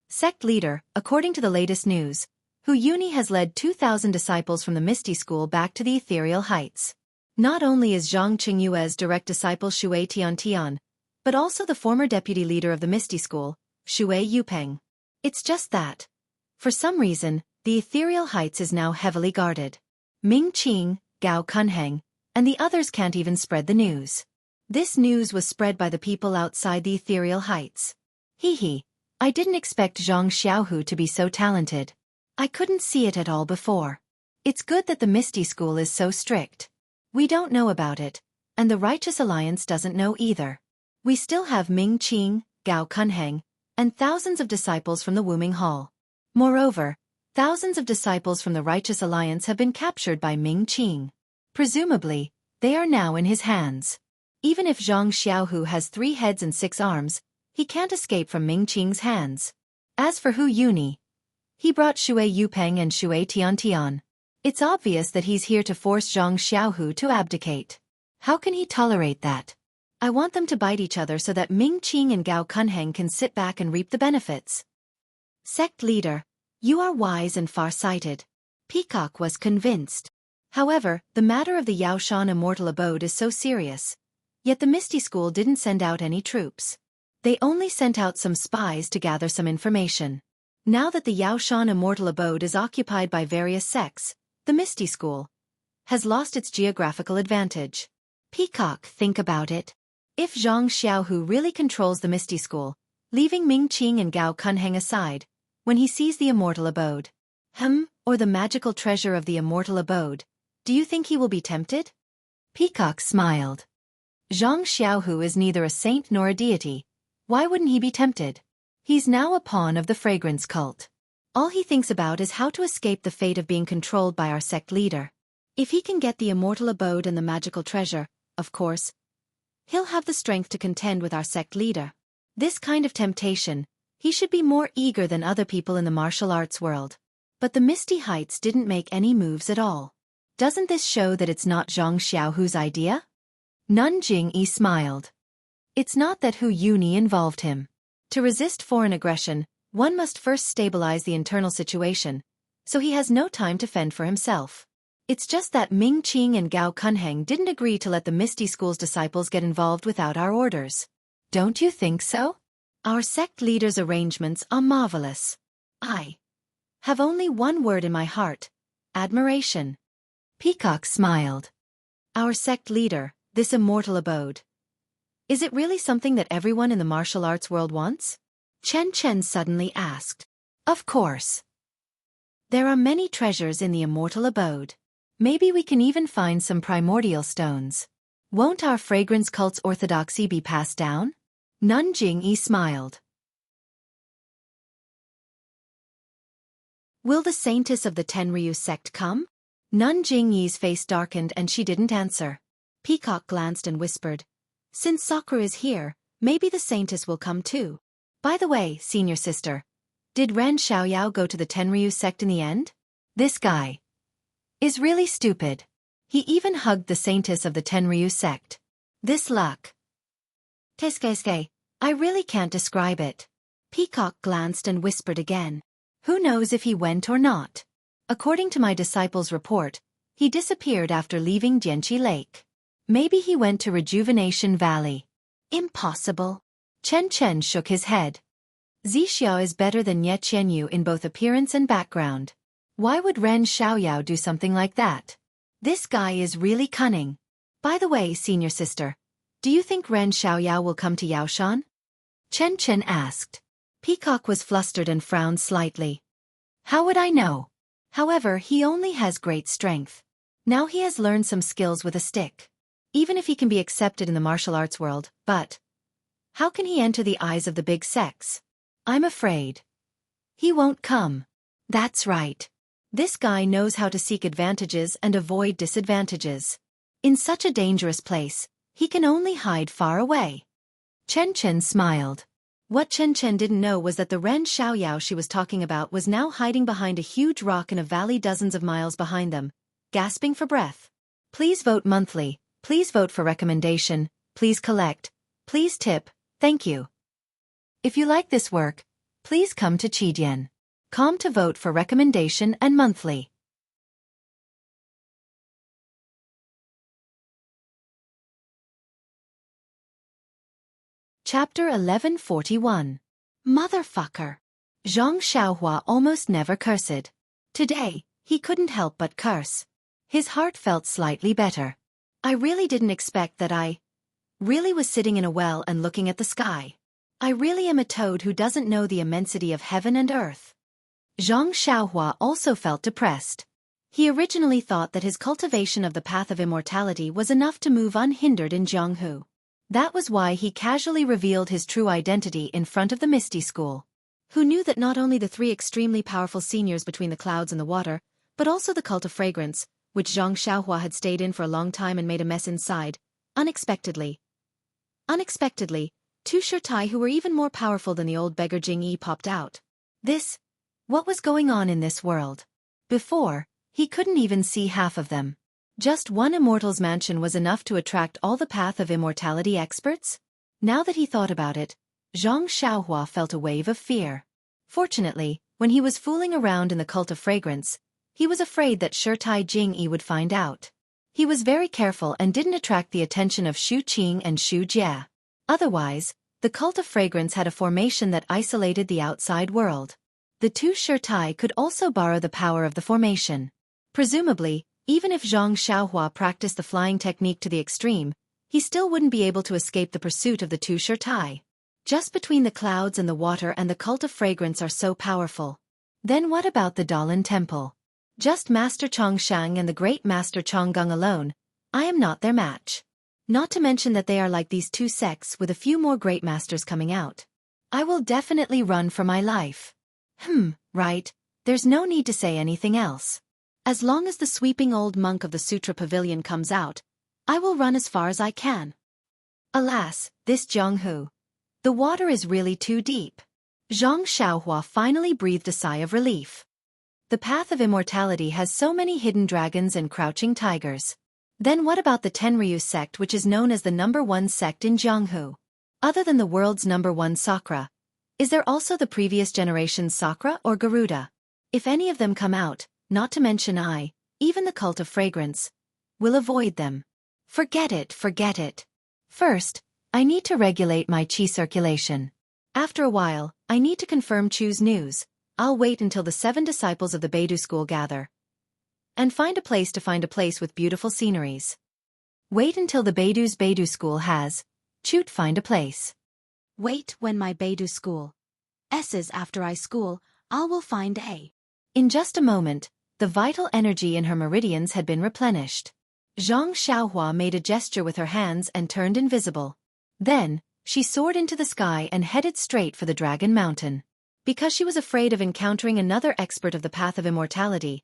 Sect leader, according to the latest news, Hu Yuni has led 2,000 disciples from the Misty School back to the ethereal heights. Not only is Zhang Qingyue's direct disciple Shui Tiantian, but also the former deputy leader of the Misty School, Shui Yupeng. It's just that, for some reason, the ethereal heights is now heavily guarded. Ming Qing, Gao Kunheng, and the others can't even spread the news. This news was spread by the people outside the ethereal heights. I didn't expect Zhang Xiaohu to be so talented. I couldn't see it at all before. It's good that the Misty School is so strict. We don't know about it, and the Righteous Alliance doesn't know either. We still have Ming Qing, Gao Kunheng, and thousands of disciples from the Wuming Hall. Moreover, thousands of disciples from the Righteous Alliance have been captured by Ming Qing. Presumably, they are now in his hands. Even if Zhang Xiaohu has 3 heads and 6 arms, he can't escape from Ming Qing's hands. As for Hu Yuni, he brought Shui Yupeng and Shui Tiantian. It's obvious that he's here to force Zhang Xiaohu to abdicate. How can he tolerate that? I want them to bite each other so that Ming Qing and Gao Kunheng can sit back and reap the benefits. Sect leader, you are wise and far-sighted. Peacock was convinced. However, the matter of the Yaoshan Immortal Abode is so serious. Yet the Misty School didn't send out any troops. They only sent out some spies to gather some information. Now that the Yaoshan Immortal Abode is occupied by various sects, the Misty School has lost its geographical advantage. Peacock, think about it. If Xianxia really controls the Misty School, leaving Ming Qing and Gao Kun hang aside, when he sees the Immortal Abode, or the magical treasure of the Immortal Abode, do you think he will be tempted? Peacock smiled. Zhang Xiaohu is neither a saint nor a deity. Why wouldn't he be tempted? He's now a pawn of the fragrance cult. All he thinks about is how to escape the fate of being controlled by our sect leader. If he can get the Immortal Abode and the magical treasure, of course, he'll have the strength to contend with our sect leader. This kind of temptation, he should be more eager than other people in the martial arts world. But the Misty Heights didn't make any moves at all. Doesn't this show that it's not Zhang Xiaohu's idea? Nun Jingyi smiled. It's not that Hu Yuni involved him. To resist foreign aggression, one must first stabilize the internal situation, so he has no time to fend for himself. It's just that Ming Qing and Gao Kunheng didn't agree to let the Misty School's disciples get involved without our orders. Don't you think so? Our sect leader's arrangements are marvelous. I have only one word in my heart: admiration. Peacock smiled. Our sect leader, this Immortal Abode. Is it really something that everyone in the martial arts world wants? Chen Chen suddenly asked. Of course. There are many treasures in the Immortal Abode. Maybe we can even find some primordial stones. Won't our fragrance cult's orthodoxy be passed down? Nun Jingyi smiled. Will the saintess of the Tenryu sect come? Nun Jingyi's face darkened and she didn't answer. Peacock glanced and whispered, since Sakura is here, maybe the saintess will come too. By the way, senior sister, did Ren Xiaoyao go to the Tenryu sect in the end? This guy is really stupid. He even hugged the saintess of the Tenryu sect. This luck. Teskeske, I really can't describe it. Peacock glanced and whispered again. Who knows if he went or not? According to my disciple's report, he disappeared after leaving Jianqi Lake. Maybe he went to Rejuvenation Valley. Impossible. Chen Chen shook his head. Zixiao is better than Ye Qianyu in both appearance and background. Why would Ren Xiaoyao do something like that? This guy is really cunning. By the way, senior sister, do you think Ren Xiaoyao will come to Yaoshan? Chen Chen asked. Peacock was flustered and frowned slightly. How would I know? However, he only has great strength. Now he has learned some skills with a stick. Even if he can be accepted in the martial arts world, but how can he enter the eyes of the big sects? I'm afraid he won't come. That's right. This guy knows how to seek advantages and avoid disadvantages. In such a dangerous place, he can only hide far away. Chen Chen smiled. What Chen Chen didn't know was that the Ren Xiaoyao she was talking about was now hiding behind a huge rock in a valley dozens of miles behind them, gasping for breath. Please vote monthly. Please vote for recommendation, please collect, please tip, thank you. If you like this work, please come to Chidian.com to vote for recommendation and monthly. Chapter 1141. Motherfucker. Zhang Xiaohua almost never cursed. Today, he couldn't help but curse. His heart felt slightly better. I really didn't expect that. I really was sitting in a well and looking at the sky. I really am a toad who doesn't know the immensity of heaven and earth. Zhang Xiaohua also felt depressed. He originally thought that his cultivation of the path of immortality was enough to move unhindered in Jianghu. That was why he casually revealed his true identity in front of the Misty School. Who knew that not only the three extremely powerful seniors between the clouds and the water, but also the cult of fragrance, which Zhang Xiaohua had stayed in for a long time and made a mess inside, unexpectedly, two Shirtai who were even more powerful than the old beggar Jingyi popped out. What was going on in this world? Before, he couldn't even see half of them. Just one immortal's mansion was enough to attract all the path of immortality experts? Now that he thought about it, Zhang Xiaohua felt a wave of fear. Fortunately, when he was fooling around in the cult of fragrance, he was afraid that Shirtai Jingyi would find out. He was very careful and didn't attract the attention of Shu Qing and Shu Jie. Otherwise, the cult of fragrance had a formation that isolated the outside world. The two Shirtai could also borrow the power of the formation. Presumably, even if Zhang Xiaohua practiced the flying technique to the extreme, he still wouldn't be able to escape the pursuit of the two Shirtai. Just between the clouds and the water and the cult of fragrance are so powerful. Then what about the Dalan Temple? Just Master Chongshang and the great Master Chonggung alone, I am not their match. Not to mention that they are like these two sects with a few more great masters coming out. I will definitely run for my life. Right, there's no need to say anything else. As long as the sweeping old monk of the Sutra Pavilion comes out, I will run as far as I can. Alas, this Jianghu. The water is really too deep. Zhang Xiaohua finally breathed a sigh of relief. The path of immortality has so many hidden dragons and crouching tigers. Then what about the Tenryu sect, which is known as the #1 sect in Jianghu? Other than the world's #1 Sakura, is there also the previous generation's Sakura or Garuda? If any of them come out, not to mention even the cult of fragrance, will avoid them. Forget it. First, I need to regulate my qi circulation. After a while, I need to confirm Chu's news. I'll wait until the 7 disciples of the Beidou school gather. And find a place with beautiful sceneries. Wait until the Beidou school has. Chut find a place. Wait when my Beidou school. S's after I school, I will find a. In just a moment, the vital energy in her meridians had been replenished. Zhang Xiaohua made a gesture with her hands and turned invisible. Then, she soared into the sky and headed straight for the Dragon Mountain. Because she was afraid of encountering another expert of the path of immortality,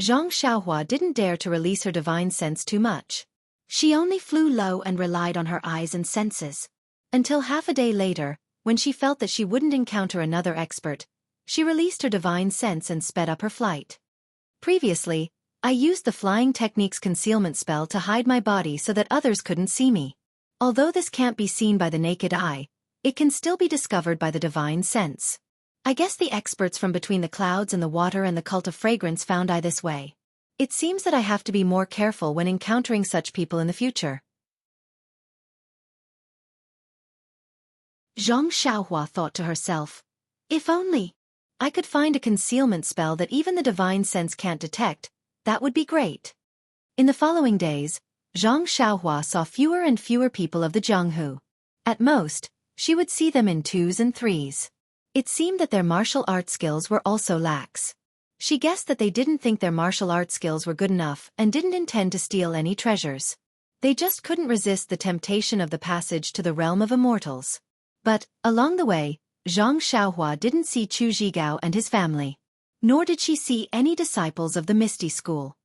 Zhang Xiaohua didn't dare to release her divine sense too much. She only flew low and relied on her eyes and senses. Until half a day later, when she felt that she wouldn't encounter another expert, she released her divine sense and sped up her flight. Previously, I used the Flying Technique's concealment spell to hide my body so that others couldn't see me. Although this can't be seen by the naked eye, it can still be discovered by the divine sense. I guess the experts from between the clouds and the water and the cult of fragrance found I this way. It seems that I have to be more careful when encountering such people in the future. Zhang Xiaohua thought to herself, if only I could find a concealment spell that even the divine sense can't detect, that would be great. In the following days, Zhang Xiaohua saw fewer and fewer people of the Jianghu. At most, she would see them in 2s and 3s. It seemed that their martial art skills were also lax. She guessed that they didn't think their martial art skills were good enough and didn't intend to steal any treasures. They just couldn't resist the temptation of the passage to the realm of immortals. But, along the way, Zhang Xiaohua didn't see Chu Zhigao and his family. Nor did she see any disciples of the Misty School.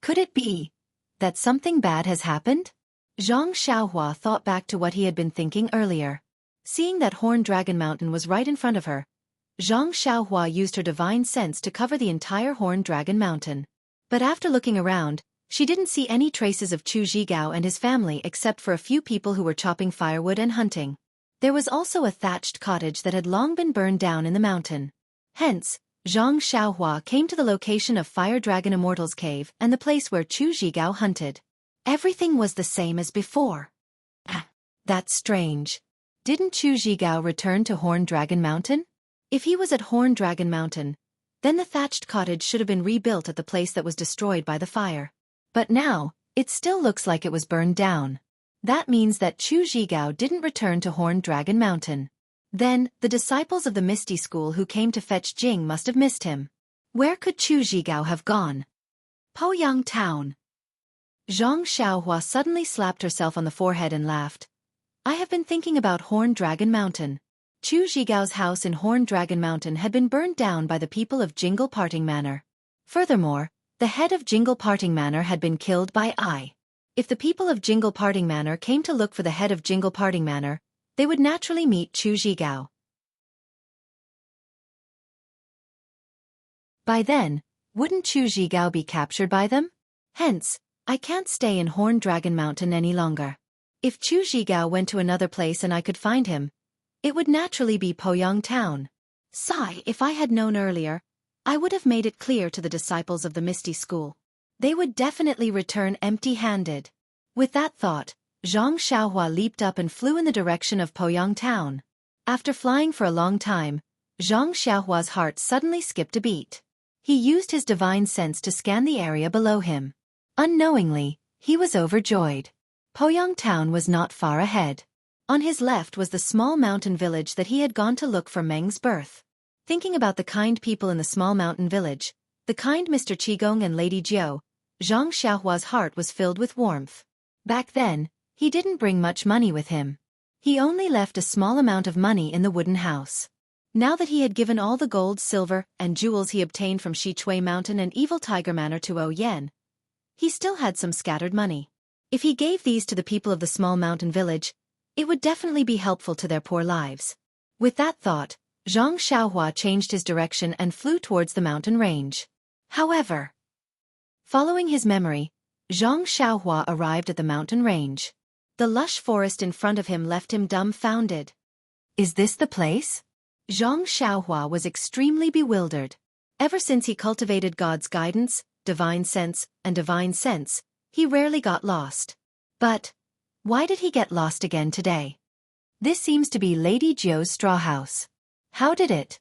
Could it be that something bad has happened? Zhang Xiaohua thought back to what he had been thinking earlier. Seeing that Horned Dragon Mountain was right in front of her, Zhang Xiaohua used her divine sense to cover the entire Horned Dragon Mountain. But after looking around, she didn't see any traces of Chu Zhigao and his family except for a few people who were chopping firewood and hunting. There was also a thatched cottage that had long been burned down in the mountain. Hence, Zhang Xiaohua came to the location of Fire Dragon Immortal's cave and the place where Chu Zhigao hunted. Everything was the same as before. That's strange. Didn't Chu Zhigao return to Horned Dragon Mountain? If he was at Horned Dragon Mountain, then the thatched cottage should have been rebuilt at the place that was destroyed by the fire. But now, it still looks like it was burned down. That means that Chu Zhigao didn't return to Horned Dragon Mountain. Then, the disciples of the Misty School who came to fetch Jing must have missed him. Where could Chu Zhigao have gone? Poyang Town. Zhang Xiaohua suddenly slapped herself on the forehead and laughed. I have been thinking about Horned Dragon Mountain. Chu Zhigao's house in Horned Dragon Mountain had been burned down by the people of Jingle Parting Manor. Furthermore, the head of Jingle Parting Manor had been killed by I. If the people of Jingle Parting Manor came to look for the head of Jingle Parting Manor, they would naturally meet Chu Zhigao. By then, wouldn't Chu Zhigao be captured by them? Hence, I can't stay in Horned Dragon Mountain any longer. If Chu Zhigao went to another place and I could find him, it would naturally be Poyang Town. Sigh, if I had known earlier, I would have made it clear to the disciples of the Misty School. They would definitely return empty-handed. With that thought, Zhang Xiaohua leaped up and flew in the direction of Poyang Town. After flying for a long time, Zhang Xiaohua's heart suddenly skipped a beat. He used his divine sense to scan the area below him. Unknowingly, he was overjoyed. Poyang town was not far ahead. On his left was the small mountain village that he had gone to look for Meng's birth. Thinking about the kind people in the small mountain village, the kind Mr. Qigong and Lady Jiao, Zhang Xiaohua's heart was filled with warmth. Back then, he didn't bring much money with him. He only left a small amount of money in the wooden house. Now that he had given all the gold, silver, and jewels he obtained from Shichui Mountain and Evil Tiger Manor to Oyen, he still had some scattered money. If he gave these to the people of the small mountain village, it would definitely be helpful to their poor lives. With that thought, Zhang Xiaohua changed his direction and flew towards the mountain range. However, following his memory, Zhang Xiaohua arrived at the mountain range. The lush forest in front of him left him dumbfounded. Is this the place? Zhang Xiaohua was extremely bewildered. Ever since he cultivated God's guidance, divine sense, he rarely got lost. But why did he get lost again today? This seems to be Lady Jiao's straw house. How did it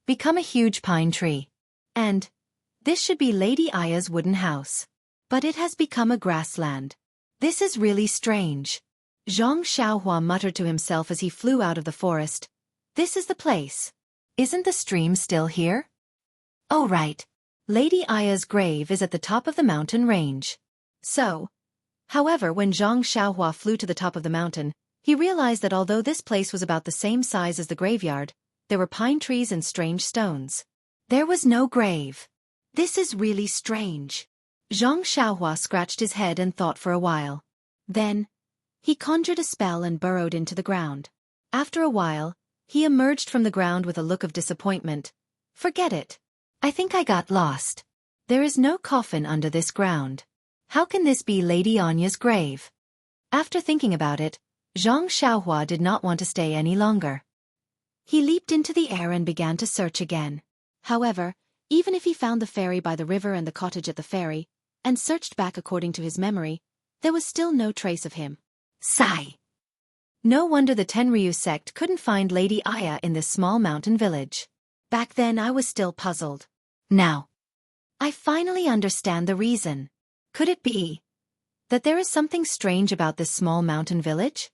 become a huge pine tree? And this should be Lady Aya's wooden house. But it has become a grassland. This is really strange. Zhang Xiaohua muttered to himself as he flew out of the forest. This is the place. Isn't the stream still here? Oh right. Lady Aya's grave is at the top of the mountain range. However, when Zhang Xiaohua flew to the top of the mountain, he realized that although this place was about the same size as the graveyard, there were pine trees and strange stones. There was no grave. This is really strange. Zhang Xiaohua scratched his head and thought for a while. Then, he conjured a spell and burrowed into the ground. After a while, he emerged from the ground with a look of disappointment. Forget it. I think I got lost. There is no coffin under this ground. How can this be Lady Anya's grave? After thinking about it, Zhang Xiaohua did not want to stay any longer. He leaped into the air and began to search again. However, even if he found the ferry by the river and the cottage at the ferry, and searched back according to his memory, there was still no trace of him. Sigh. No wonder the Tenryu sect couldn't find Lady Aya in this small mountain village. Back then I was still puzzled. Now, I finally understand the reason. Could it be that there is something strange about this small mountain village?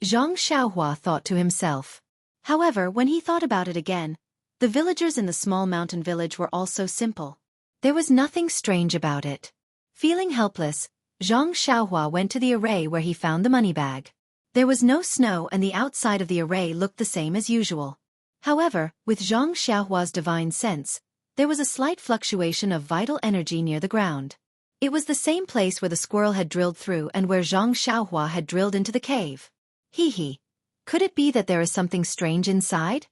Zhang Xiaohua thought to himself. However, when he thought about it again, the villagers in the small mountain village were also simple. There was nothing strange about it. Feeling helpless, Zhang Xiaohua went to the array where he found the money bag. There was no snow and the outside of the array looked the same as usual. However, with Zhang Xiaohua's divine sense, there was a slight fluctuation of vital energy near the ground. It was the same place where the squirrel had drilled through and where Zhang Xiaohua had drilled into the cave. Hee. Could it be that there is something strange inside?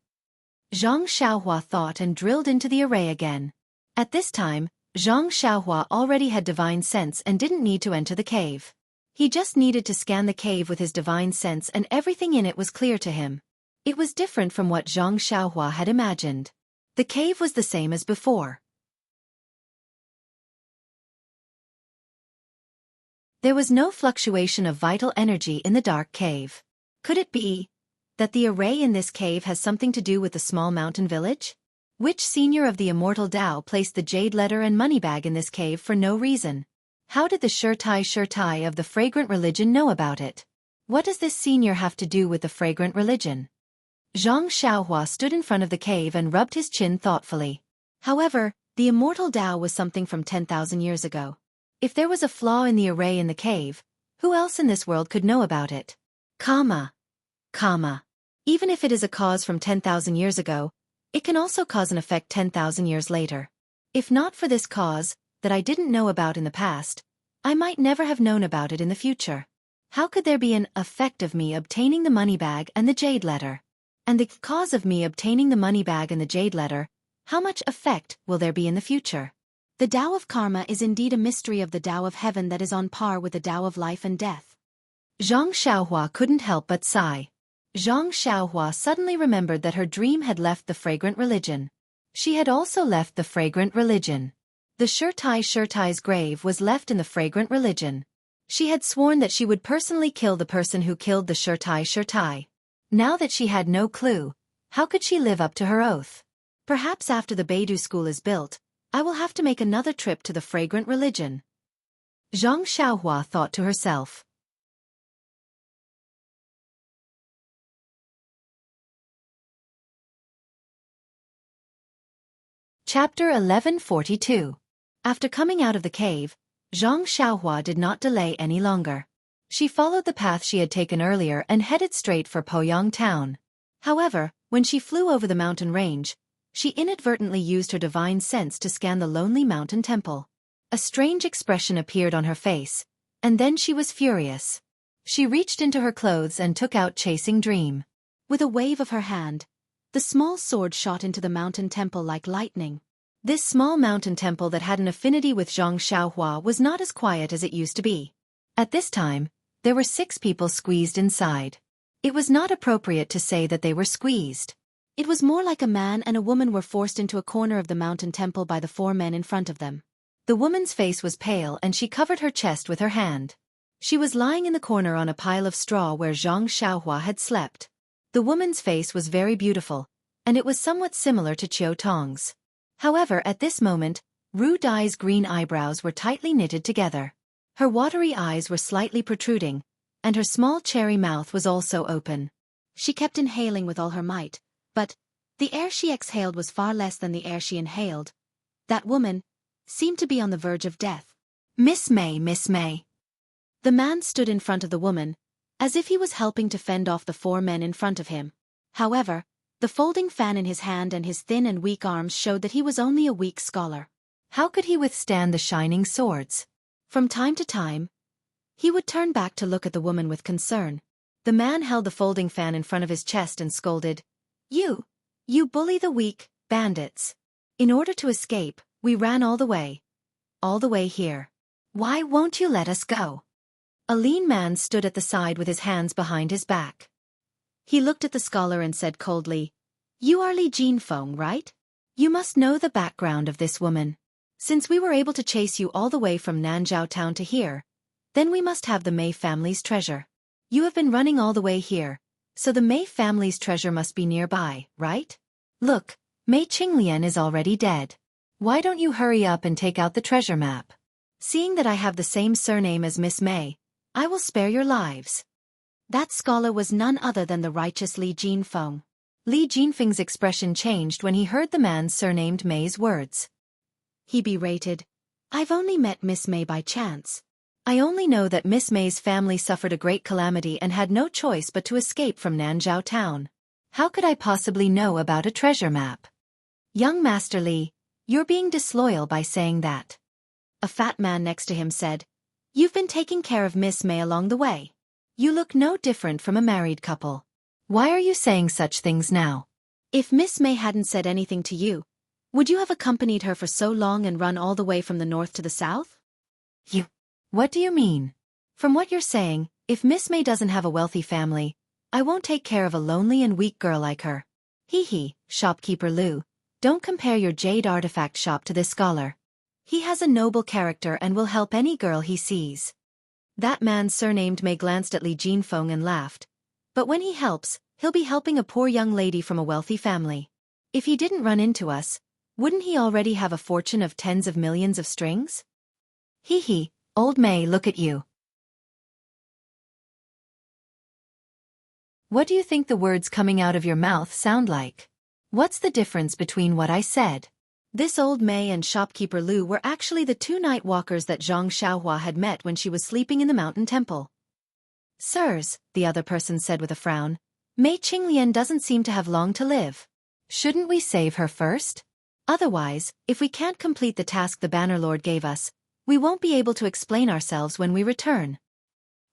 Zhang Xiaohua thought and drilled into the array again. At this time, Zhang Xiaohua already had divine sense and didn't need to enter the cave. He just needed to scan the cave with his divine sense and everything in it was clear to him. It was different from what Zhang Xiaohua had imagined. The cave was the same as before. There was no fluctuation of vital energy in the dark cave. Could it be that the array in this cave has something to do with the small mountain village? Which senior of the Immortal Dao placed the jade letter and money bag in this cave for no reason? How did the Shirtai of the fragrant religion know about it? What does this senior have to do with the fragrant religion? Zhang Xiaohua stood in front of the cave and rubbed his chin thoughtfully. However, the Immortal Dao was something from 10,000 years ago. If there was a flaw in the array in the cave, who else in this world could know about it? Even if it is a cause from 10,000 years ago, it can also cause an effect 10,000 years later. If not for this cause, that I didn't know about in the past, I might never have known about it in the future. How could there be an effect of me obtaining the money bag and the jade letter? And the cause of me obtaining the money bag and the jade letter, how much effect will there be in the future? The Tao of Karma is indeed a mystery of the Tao of Heaven that is on par with the Tao of Life and Death. Zhang Xiaohua couldn't help but sigh. Zhang Xiaohua suddenly remembered that her dream had left the fragrant religion. She had also left the fragrant religion. The Shirtai's grave was left in the fragrant religion. She had sworn that she would personally kill the person who killed the Shirtai. Now that she had no clue, how could she live up to her oath? Perhaps after the Beidou school is built, I will have to make another trip to the fragrant religion. Zhang Xiaohua thought to herself. Chapter 1142. After coming out of the cave, Xianxia did not delay any longer. She followed the path she had taken earlier and headed straight for Poyang town. However, when she flew over the mountain range, she inadvertently used her divine sense to scan the lonely mountain temple. A strange expression appeared on her face, and then she was furious. She reached into her clothes and took out Chasing Dream. With a wave of her hand, the small sword shot into the mountain temple like lightning. This small mountain temple that had an affinity with Xianxia was not as quiet as it used to be. At this time, there were 6 people squeezed inside. It was not appropriate to say that they were squeezed. It was more like a man and a woman were forced into a corner of the mountain temple by the 4 men in front of them. The woman's face was pale and she covered her chest with her hand. She was lying in the corner on a pile of straw where Xianxia had slept. The woman's face was very beautiful, and it was somewhat similar to Chiu Tong's. However, at this moment, Ru Dai's green eyebrows were tightly knitted together. Her watery eyes were slightly protruding, and her small cherry mouth was also open. She kept inhaling with all her might, but the air she exhaled was far less than the air she inhaled. That woman seemed to be on the verge of death. Miss May, Miss May. The man stood in front of the woman, as if he was helping to fend off the 4 men in front of him. However, the folding fan in his hand and his thin and weak arms showed that he was only a weak scholar. How could he withstand the shining swords? From time to time, he would turn back to look at the woman with concern. The man held the folding fan in front of his chest and scolded, You bully the weak, bandits. In order to escape, we ran all the way here. Why won't you let us go? A lean man stood at the side with his hands behind his back. He looked at the scholar and said coldly, You are Li Jinfeng, right? You must know the background of this woman. Since we were able to chase you all the way from Nanzhao town to here, then we must have the Mei family's treasure. You have been running all the way here, so the Mei family's treasure must be nearby, right? Look, Mei Qinglian is already dead. Why don't you hurry up and take out the treasure map? Seeing that I have the same surname as Miss Mei, I will spare your lives. That scholar was none other than the righteous Li Jinfeng. Li Jinfeng's expression changed when he heard the man surnamed Mei's words. He berated, I've only met Miss Mei by chance. I only know that Miss Mei's family suffered a great calamity and had no choice but to escape from Nanzhao town. How could I possibly know about a treasure map? Young Master Li, you're being disloyal by saying that. A fat man next to him said, You've been taking care of Miss Mei along the way. You look no different from a married couple. Why are you saying such things now? If Miss Mei hadn't said anything to you, would you have accompanied her for so long and run all the way from the north to the south? What do you mean? From what you're saying, if Miss Mei doesn't have a wealthy family, I won't take care of a lonely and weak girl like her. Shopkeeper Lu, don't compare your jade artifact shop to this scholar. He has a noble character and will help any girl he sees. That man surnamed Mei glanced at Li Jinfeng and laughed. But when he helps, he'll be helping a poor young lady from a wealthy family. If he didn't run into us, wouldn't he already have a fortune of tens of millions of strings? Old Mei, look at you. What do you think the words coming out of your mouth sound like? What's the difference between what I said? This old Mei and shopkeeper Lu were actually the 2 night walkers that Zhang Xiaohua had met when she was sleeping in the mountain temple. Sirs, the other person said with a frown, Mei Qinglian doesn't seem to have long to live. Shouldn't we save her first? Otherwise, if we can't complete the task the Bannerlord gave us, we won't be able to explain ourselves when we return.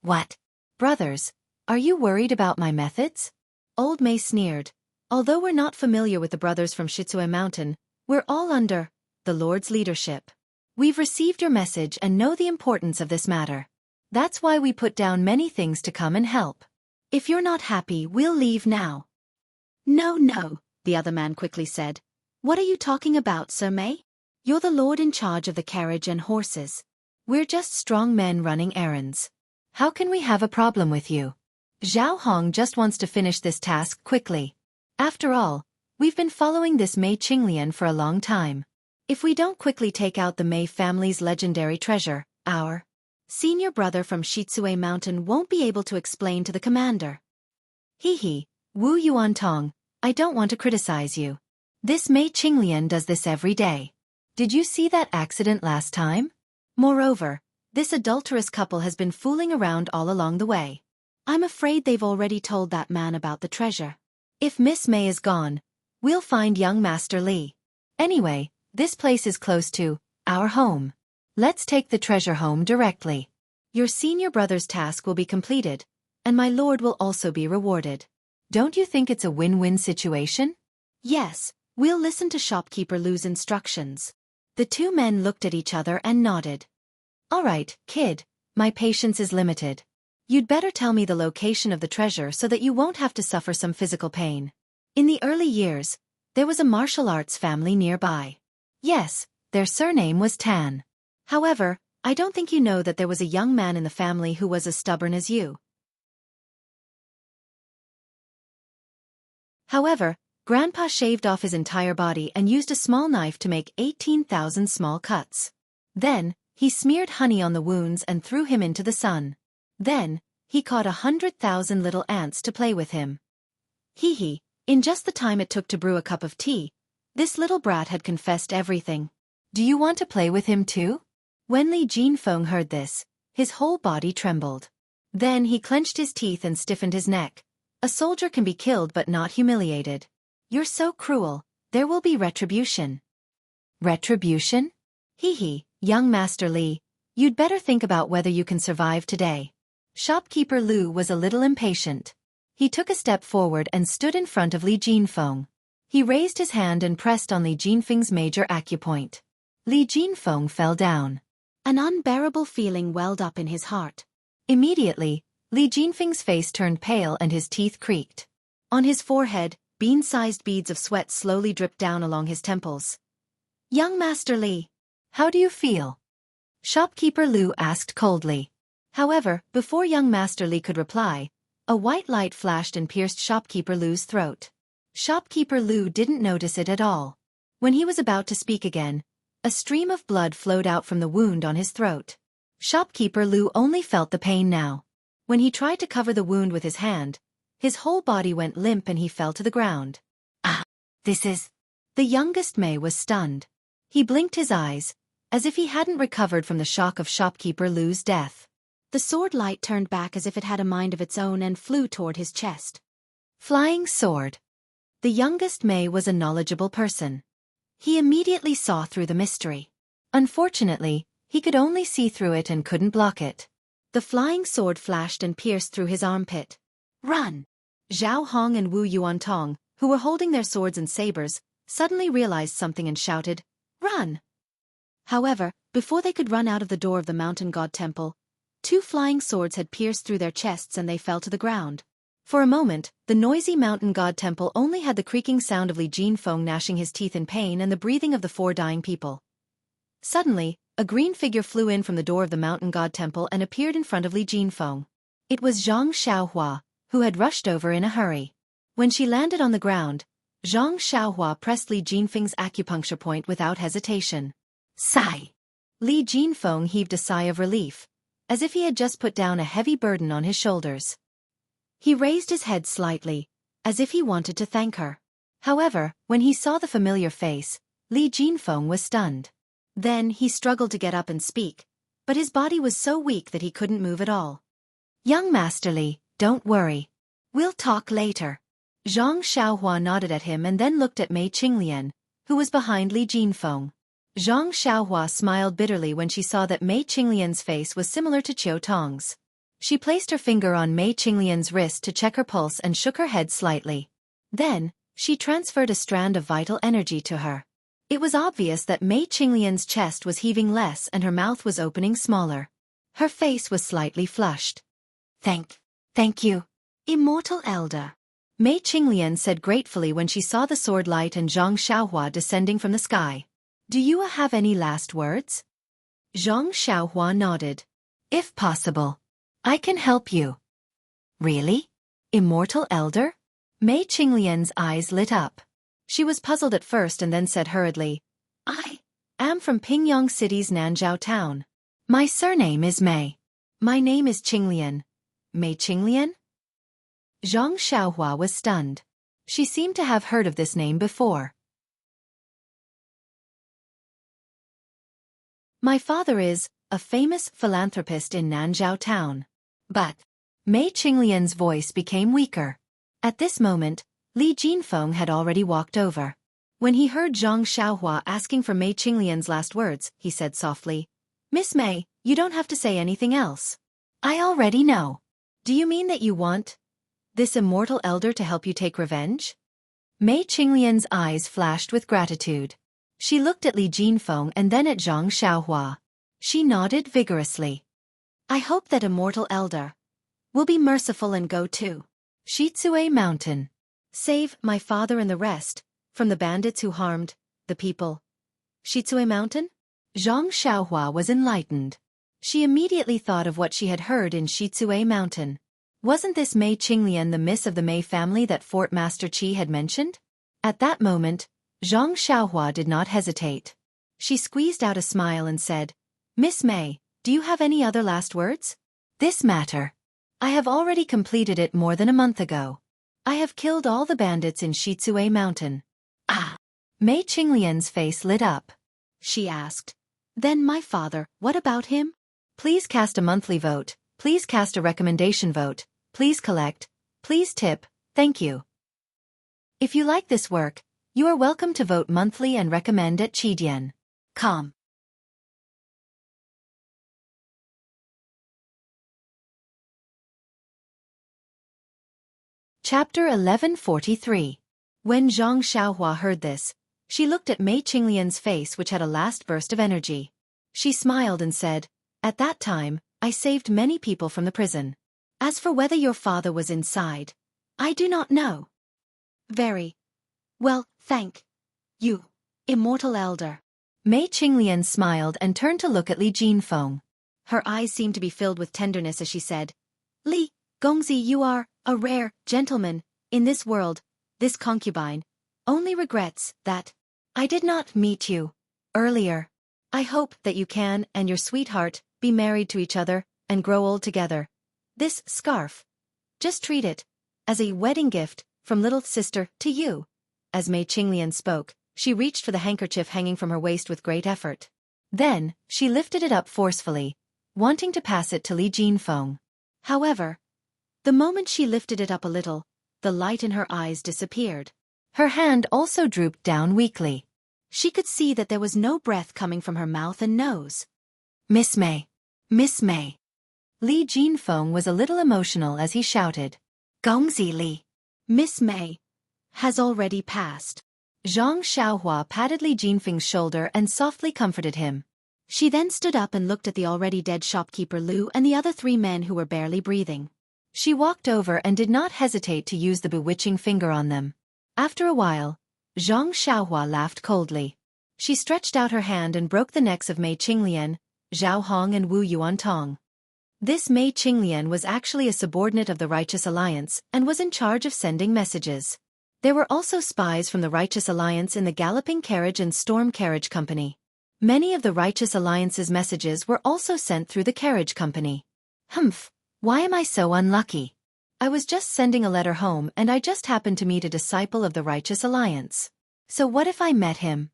What? Brothers, are you worried about my methods? Old Mei sneered. Although we're not familiar with the brothers from Shitsue Mountain, we're all under the Lord's leadership. We've received your message and know the importance of this matter. That's why we put down many things to come and help. If you're not happy, we'll leave now. No, the other man quickly said. What are you talking about, Sir Mei? You're the lord in charge of the carriage and horses. We're just strong men running errands. How can we have a problem with you? Zhao Hong just wants to finish this task quickly. After all, we've been following this Mei Qinglian for a long time. If we don't quickly take out the Mei family's legendary treasure, our senior brother from Shitsue Mountain won't be able to explain to the commander. Wu Yuantong, I don't want to criticize you. This Mei Qinglian does this every day. Did you see that accident last time? Moreover, this adulterous couple has been fooling around all along the way. I'm afraid they've already told that man about the treasure. If Miss Mei is gone, we'll find young Master Li. Anyway, this place is close to our home. Let's take the treasure home directly. Your senior brother's task will be completed, and my lord will also be rewarded. Don't you think it's a win-win situation? Yes, we'll listen to shopkeeper Lu's instructions. The two men looked at each other and nodded. All right, kid, my patience is limited. You'd better tell me the location of the treasure so that you won't have to suffer some physical pain. In the early years, there was a martial arts family nearby. Yes, their surname was Tan. However, I don't think you know that there was a young man in the family who was as stubborn as you. However, Grandpa shaved off his entire body and used a small knife to make 18,000 small cuts. Then, he smeared honey on the wounds and threw him into the sun. Then, he caught 100,000 little ants to play with him. Hee. In just the time it took to brew a cup of tea, this little brat had confessed everything. Do you want to play with him too? When Li Jinfeng heard this, his whole body trembled. Then he clenched his teeth and stiffened his neck. A soldier can be killed but not humiliated. You're so cruel, there will be retribution. Retribution? Hee, young Master Li, you'd better think about whether you can survive today. Shopkeeper Lu was a little impatient. He took a step forward and stood in front of Li Jinfeng. He raised his hand and pressed on Li Jinfeng's major acupoint. Li Jinfeng fell down. An unbearable feeling welled up in his heart. Immediately, Li Jinfeng's face turned pale and his teeth creaked. On his forehead, bean-sized beads of sweat slowly dripped down along his temples. Young Master Li, how do you feel? Shopkeeper Lu asked coldly. However, before young Master Li could reply, a white light flashed and pierced Shopkeeper Lu's throat. Shopkeeper Lu didn't notice it at all. When he was about to speak again, a stream of blood flowed out from the wound on his throat. Shopkeeper Lu only felt the pain now. When he tried to cover the wound with his hand, his whole body went limp and he fell to the ground. This is... The youngest Mei was stunned. He blinked his eyes, as if he hadn't recovered from the shock of Shopkeeper Lu's death. The sword light turned back as if it had a mind of its own and flew toward his chest. Flying sword. The youngest Mei was a knowledgeable person. He immediately saw through the mystery. Unfortunately, he could only see through it and couldn't block it. The flying sword flashed and pierced through his armpit. Run! Zhao Hong and Wu Yuantong, who were holding their swords and sabers, suddenly realized something and shouted, "Run!" However, before they could run out of the door of the mountain god temple, 2 flying swords had pierced through their chests and they fell to the ground. For a moment, the noisy mountain god temple only had the creaking sound of Li Jinfeng gnashing his teeth in pain and the breathing of the 4 dying people. Suddenly, a green figure flew in from the door of the mountain god temple and appeared in front of Li Jinfeng. It was Zhang Xiaohua, who had rushed over in a hurry. When she landed on the ground, Zhang Xiaohua pressed Li Jinfeng's acupuncture point without hesitation. Sigh! Li Jinfeng heaved a sigh of relief, as if he had just put down a heavy burden on his shoulders. He raised his head slightly, as if he wanted to thank her. However, when he saw the familiar face, Li Jinfeng was stunned. Then he struggled to get up and speak, but his body was so weak that he couldn't move at all. Young Master Li, don't worry. We'll talk later. Zhang Xiaohua nodded at him and then looked at Mei Qinglian, who was behind Li Jinfeng. Zhang Xiaohua smiled bitterly when she saw that Mei Qinglian's face was similar to Qiu Tong's. She placed her finger on Mei Qinglian's wrist to check her pulse and shook her head slightly. Then, she transferred a strand of vital energy to her. It was obvious that Mei Qinglian's chest was heaving less and her mouth was opening smaller. Her face was slightly flushed. Thank you, Immortal Elder. Mei Qinglian said gratefully when she saw the sword light and Zhang Xiaohua descending from the sky. Do you have any last words? Zhang Xiaohua nodded. If possible, I can help you. Really? Immortal Elder? Mei Qinglian's eyes lit up. She was puzzled at first and then said hurriedly, I am from Pingyang City's Nanzhao town. My surname is Mei. My name is Qinglian. Mei Qinglian? Zhang Xiaohua was stunned. She seemed to have heard of this name before. My father is a famous philanthropist in Nanzhao town. But Mei Qinglian's voice became weaker. At this moment, Li Jinfeng had already walked over. When he heard Zhang Xiaohua asking for Mei Qinglian's last words, he said softly, "Miss Mei, you don't have to say anything else. I already know. Do you mean that you want this immortal elder to help you take revenge?" Mei Qinglian's eyes flashed with gratitude. She looked at Li Jinfeng and then at Zhang Xiaohua. She nodded vigorously. "I hope that immortal elder will be merciful and go to Shizue Mountain. Save my father and the rest from the bandits who harmed the people." Shizue Mountain? Zhang Xiaohua was enlightened. She immediately thought of what she had heard in Shizue Mountain. Wasn't this Mei Qinglian the miss of the Mei family that Fort Master Qi had mentioned? At that moment, Zhang Xiaohua did not hesitate. She squeezed out a smile and said, "Miss Mei, do you have any other last words?" "This matter. I have already completed it more than a month ago. I have killed all the bandits in Shizue Mountain." Ah! Mei Qinglian's face lit up. She asked, "Then my father, what about him?" Please cast a monthly vote, please cast a recommendation vote, please collect, please tip, thank you. If you like this work, you are welcome to vote monthly and recommend at Chidian.com. Chapter 1143. When Zhang Xiaohua heard this, she looked at Mei Qinglian's face, which had a last burst of energy. She smiled and said, "At that time, I saved many people from the prison. As for whether your father was inside, I do not know." "Very well, thank you, immortal elder." Mei Qinglian smiled and turned to look at Li Jinfeng. Her eyes seemed to be filled with tenderness as she said, "Li Gongzi, you are a rare gentleman in this world. This concubine only regrets that I did not meet you earlier. I hope that you can and your sweetheart be married to each other and grow old together. This scarf, just treat it as a wedding gift from little sister to you." As Mei Qinglian spoke, she reached for the handkerchief hanging from her waist with great effort. Then, she lifted it up forcefully, wanting to pass it to Li Jinfeng. However, the moment she lifted it up a little, the light in her eyes disappeared. Her hand also drooped down weakly. She could see that there was no breath coming from her mouth and nose. "Miss Mei! Miss Mei!" Li Jinfeng was a little emotional as he shouted, "Gongzi Li! Miss Mei has already passed." Zhang Xiaohua patted Li Jinfeng's shoulder and softly comforted him. She then stood up and looked at the already dead shopkeeper Lu and the other 3 men who were barely breathing. She walked over and did not hesitate to use the bewitching finger on them. After a while, Zhang Xiaohua laughed coldly. She stretched out her hand and broke the necks of Mei Qinglian, Zhao Hong and Wu Yuantong. This Mei Qinglian was actually a subordinate of the Righteous Alliance and was in charge of sending messages. There were also spies from the Righteous Alliance in the Galloping Carriage and Storm Carriage Company. Many of the Righteous Alliance's messages were also sent through the carriage company. Humph, why am I so unlucky? I was just sending a letter home and I just happened to meet a disciple of the Righteous Alliance. So what if I met him?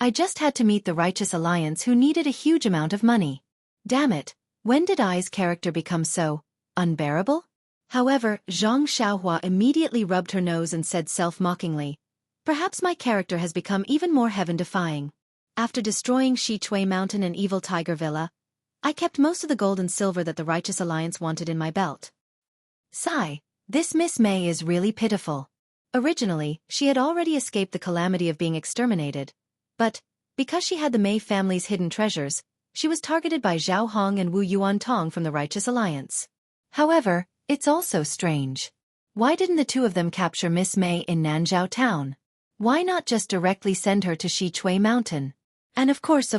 I just had to meet the Righteous Alliance who needed a huge amount of money. Damn it, when did I's character become so unbearable? However, Zhang Xiaohua immediately rubbed her nose and said self-mockingly, "Perhaps my character has become even more heaven-defying. After destroying Shizue Mountain and Evil Tiger Villa, I kept most of the gold and silver that the Righteous Alliance wanted in my belt." Sigh, this Miss Mei is really pitiful. Originally, she had already escaped the calamity of being exterminated. But, because she had the Mei family's hidden treasures, she was targeted by Zhao Hong and Wu Yuantong from the Righteous Alliance. However, it's also strange. Why didn't the 2 of them capture Miss Mei in Nanzhao town? Why not just directly send her to Shizue Mountain? And of course,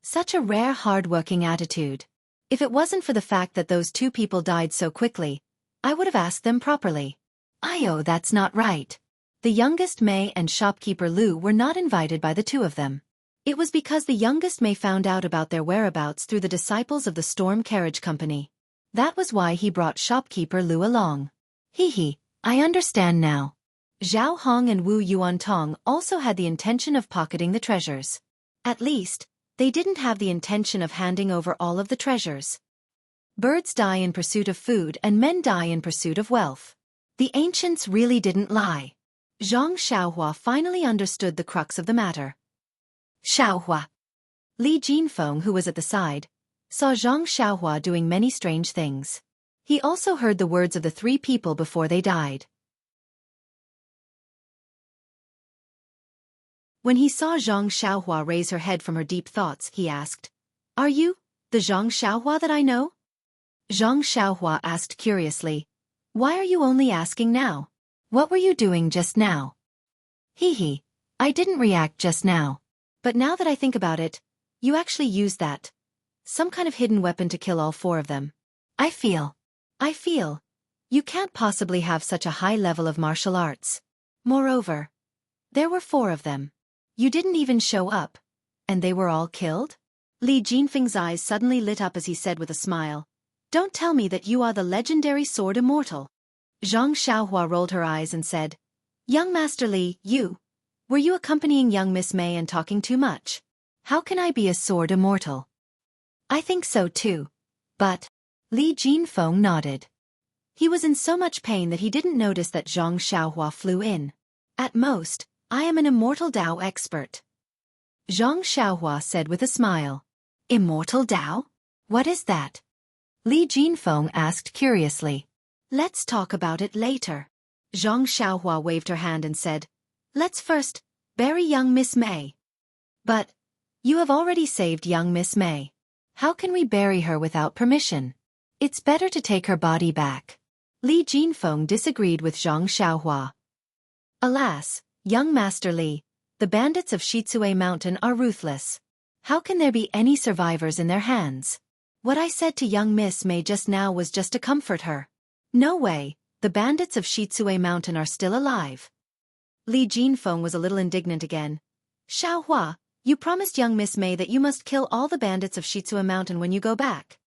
such a rare hard-working attitude. If it wasn't for the fact that those 2 people died so quickly, I would have asked them properly. Oh, that's not right. The youngest Mei and shopkeeper Lu were not invited by the 2 of them. It was because the youngest Mei found out about their whereabouts through the disciples of the Storm Carriage Company. That was why he brought shopkeeper Lu along. I understand now. Zhao Hong and Wu Yuantong also had the intention of pocketing the treasures. At least, They didn't have the intention of handing over all of the treasures. Birds die in pursuit of food and men die in pursuit of wealth. The ancients really didn't lie. Zhang Xiaohua finally understood the crux of the matter. Xiaohua. Li Jinfeng, who was at the side, saw Zhang Xiaohua doing many strange things. He also heard the words of the three people before they died. When he saw Zhang Xiaohua raise her head from her deep thoughts, he asked, "Are you the Zhang Xiaohua that I know?" Zhang Xiaohua asked curiously, "Why are you only asking now? What were you doing just now?" Hee, I didn't react just now. But now that I think about it, you actually used that. Some kind of hidden weapon to kill all four of them. I feel. You can't possibly have such a high level of martial arts. Moreover, there were four of them. You didn't even show up. And they were all killed? Li Jinfeng's eyes suddenly lit up as he said with a smile, "Don't tell me that you are the legendary sword Immortal." Zhang Xiaohua rolled her eyes and said, "Young Master Li, were you accompanying young Miss May and talking too much? How can I be a sword Immortal?" "I think so too. But..." Li Jinfeng nodded. He was in so much pain that he didn't notice that Zhang Xiaohua flew in. "At most, I am an Immortal Dao expert." Zhang Xiaohua said with a smile. "Immortal Dao? What is that?" Li Jinfeng asked curiously. "Let's talk about it later." Zhang Xiaohua waved her hand and said, "Let's first bury young Miss May." "But you have already saved young Miss May. How can we bury her without permission? It's better to take her body back." Li Jinfeng disagreed with Zhang Xiaohua. "Alas, young Master Li, the bandits of Shitsue Mountain are ruthless. How can there be any survivors in their hands? What I said to young Miss May just now was just to comfort her. No way, the bandits of Shitsue Mountain are still alive." Li Jinfeng was a little indignant again. "Xiaohua, you promised young Miss May that you must kill all the bandits of Shitsue Mountain when you go back."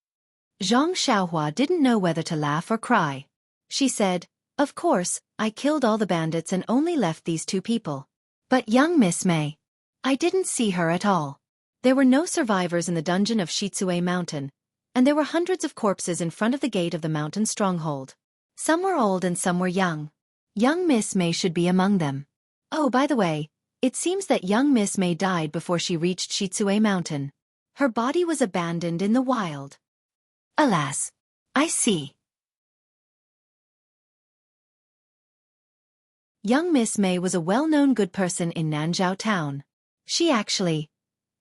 Zhang Xiaohua didn't know whether to laugh or cry. She said, "Of course, I killed all the bandits and only left these two people. But young Miss May, I didn't see her at all. There were no survivors in the dungeon of Shitsue Mountain, and there were hundreds of corpses in front of the gate of the mountain stronghold. Some were old and some were young. Young Miss May should be among them. Oh, by the way, it seems that young Miss May died before she reached Shitsue Mountain. Her body was abandoned in the wild." "Alas, I see." Young Miss May was a well-known good person in Nanzhao town. She actually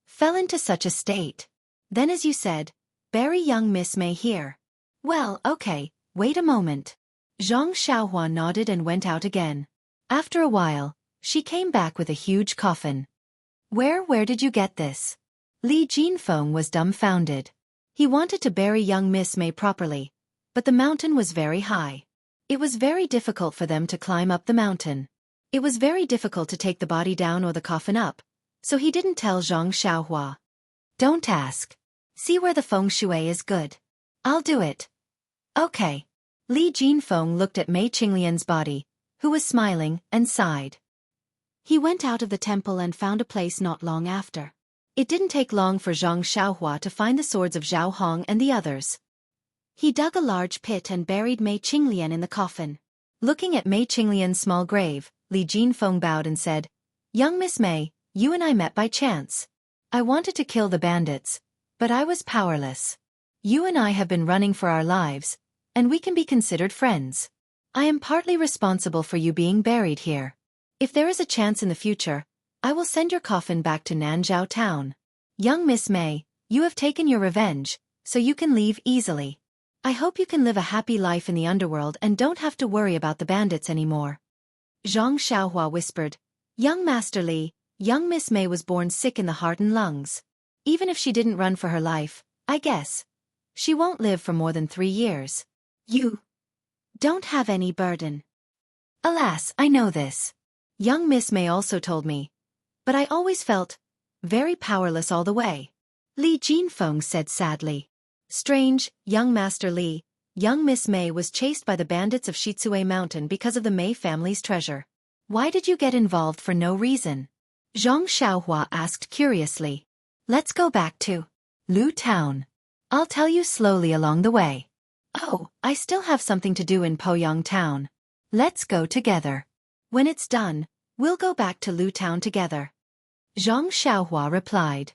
fell into such a state. Then, as you said, bury young Miss May here. Well, okay, wait a moment. Zhang Xiaohua nodded and went out again. After a while, she came back with a huge coffin. Where did you get this?" Li Jinfeng was dumbfounded. He wanted to bury young Miss May properly, but the mountain was very high. It was very difficult for them to climb up the mountain. It was very difficult to take the body down or the coffin up, so he didn't tell Zhang Xiaohua. "Don't ask. See where the feng shui is good. I'll do it." "Okay." Li Jinfeng looked at Mei Qinglian's body, who was smiling, and sighed. He went out of the temple and found a place not long after. It didn't take long for Zhang Xiaohua to find the swords of Zhao Hong and the others. He dug a large pit and buried Mei Qinglian in the coffin. Looking at Mei Qinglian's small grave, Li Jinfeng bowed and said, "Young Miss May, you and I met by chance. I wanted to kill the bandits, but I was powerless. You and I have been running for our lives, and we can be considered friends. I am partly responsible for you being buried here. If there is a chance in the future, I will send your coffin back to Nanzhao town. Young Miss May, you have taken your revenge, so you can leave easily. I hope you can live a happy life in the underworld and don't have to worry about the bandits anymore." Zhang Xiaohua whispered, "Young Master Li, young Miss May was born sick in the heart and lungs. Even if she didn't run for her life, I guess she won't live for more than 3 years. You don't have any burden." "Alas, I know this. Young Miss May also told me. But I always felt very powerless all the way." Li Jinfeng said sadly. "Strange, young Master Li, young Miss May was chased by the bandits of Shitsue Mountain because of the May family's treasure. Why did you get involved for no reason?" Zhang Xiaohua asked curiously. Let's go back to Lu Town. I'll tell you slowly along the way. Oh, I still have something to do in Poyang Town. Let's go together. When it's done, we'll go back to Lu Town together. Zhang Xiaohua replied.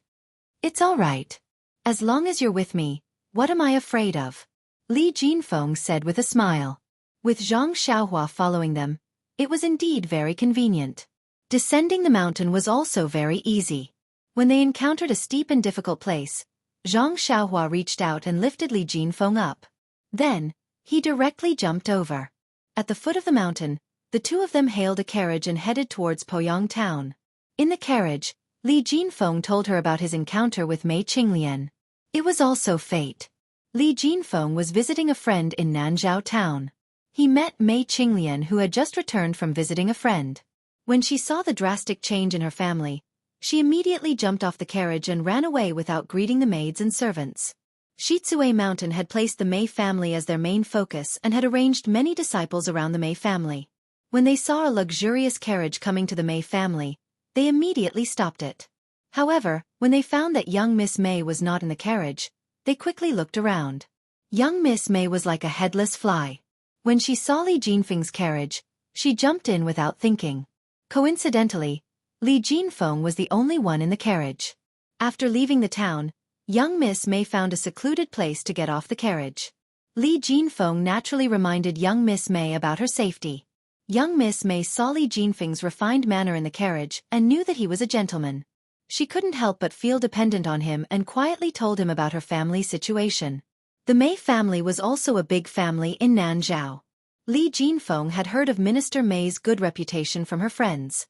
It's all right. As long as you're with me, what am I afraid of? Li Jinfeng said with a smile. With Zhang Xiaohua following them, it was indeed very convenient. Descending the mountain was also very easy. When they encountered a steep and difficult place, Zhang Xiaohua reached out and lifted Li Jinfeng up. Then, he directly jumped over. At the foot of the mountain, the two of them hailed a carriage and headed towards Poyang Town. In the carriage, Li Jinfeng told her about his encounter with Mei Qinglian. It was also fate. Li Jinfeng was visiting a friend in Nanzhao Town. He met Mei Qinglian, who had just returned from visiting a friend. When she saw the drastic change in her family, she immediately jumped off the carriage and ran away without greeting the maids and servants. Shizue Mountain had placed the Mei family as their main focus and had arranged many disciples around the Mei family. When they saw a luxurious carriage coming to the Mei family, they immediately stopped it. However, when they found that young Miss Mei was not in the carriage, they quickly looked around. Young Miss Mei was like a headless fly. When she saw Li Jinfeng's carriage, she jumped in without thinking. Coincidentally, Li Jinfeng was the only one in the carriage. After leaving the town, young Miss Mei found a secluded place to get off the carriage. Li Jinfeng naturally reminded young Miss Mei about her safety. Young Miss Mei saw Li Jinfeng's refined manner in the carriage and knew that he was a gentleman. She couldn't help but feel dependent on him and quietly told him about her family's situation. The Mei family was also a big family in Nanzhao. Li Jinfeng had heard of Minister Mei's good reputation from her friends.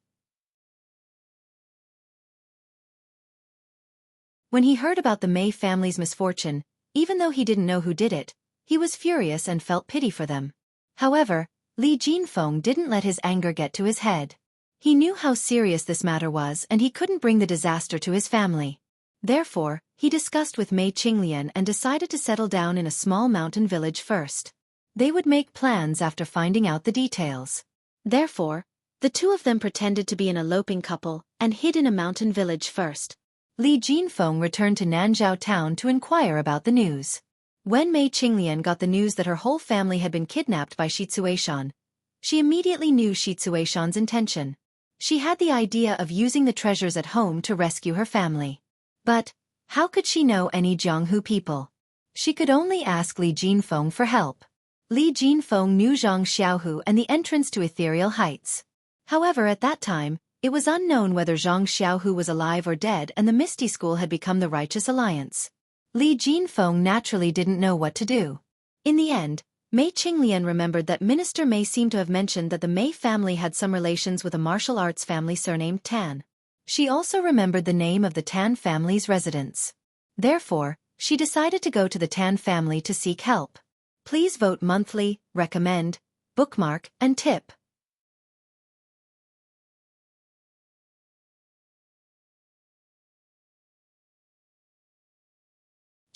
When he heard about the Mei family's misfortune, even though he didn't know who did it, he was furious and felt pity for them. However, Li Jinfeng didn't let his anger get to his head. He knew how serious this matter was and he couldn't bring the disaster to his family. Therefore, he discussed with Mei Qinglian and decided to settle down in a small mountain village first. They would make plans after finding out the details. Therefore, the two of them pretended to be an eloping couple and hid in a mountain village first. Li Jinfeng returned to Nanzhao Town to inquire about the news. When Mei Qinglian got the news that her whole family had been kidnapped by Shitsueshan, she immediately knew Shitsueshan's intention. She had the idea of using the treasures at home to rescue her family. But, how could she know any Jianghu people? She could only ask Li Jinfeng for help. Li Jinfeng knew Zhang Xiaohu and the entrance to Ethereal Heights. However, at that time, it was unknown whether Zhang Xiaohu was alive or dead, and the Misty School had become the Righteous Alliance. Li Jinfeng naturally didn't know what to do. In the end, Mei Qinglian remembered that Minister Mei seemed to have mentioned that the Mei family had some relations with a martial arts family surnamed Tan. She also remembered the name of the Tan family's residence. Therefore, she decided to go to the Tan family to seek help. Please vote monthly, recommend, bookmark, and tip.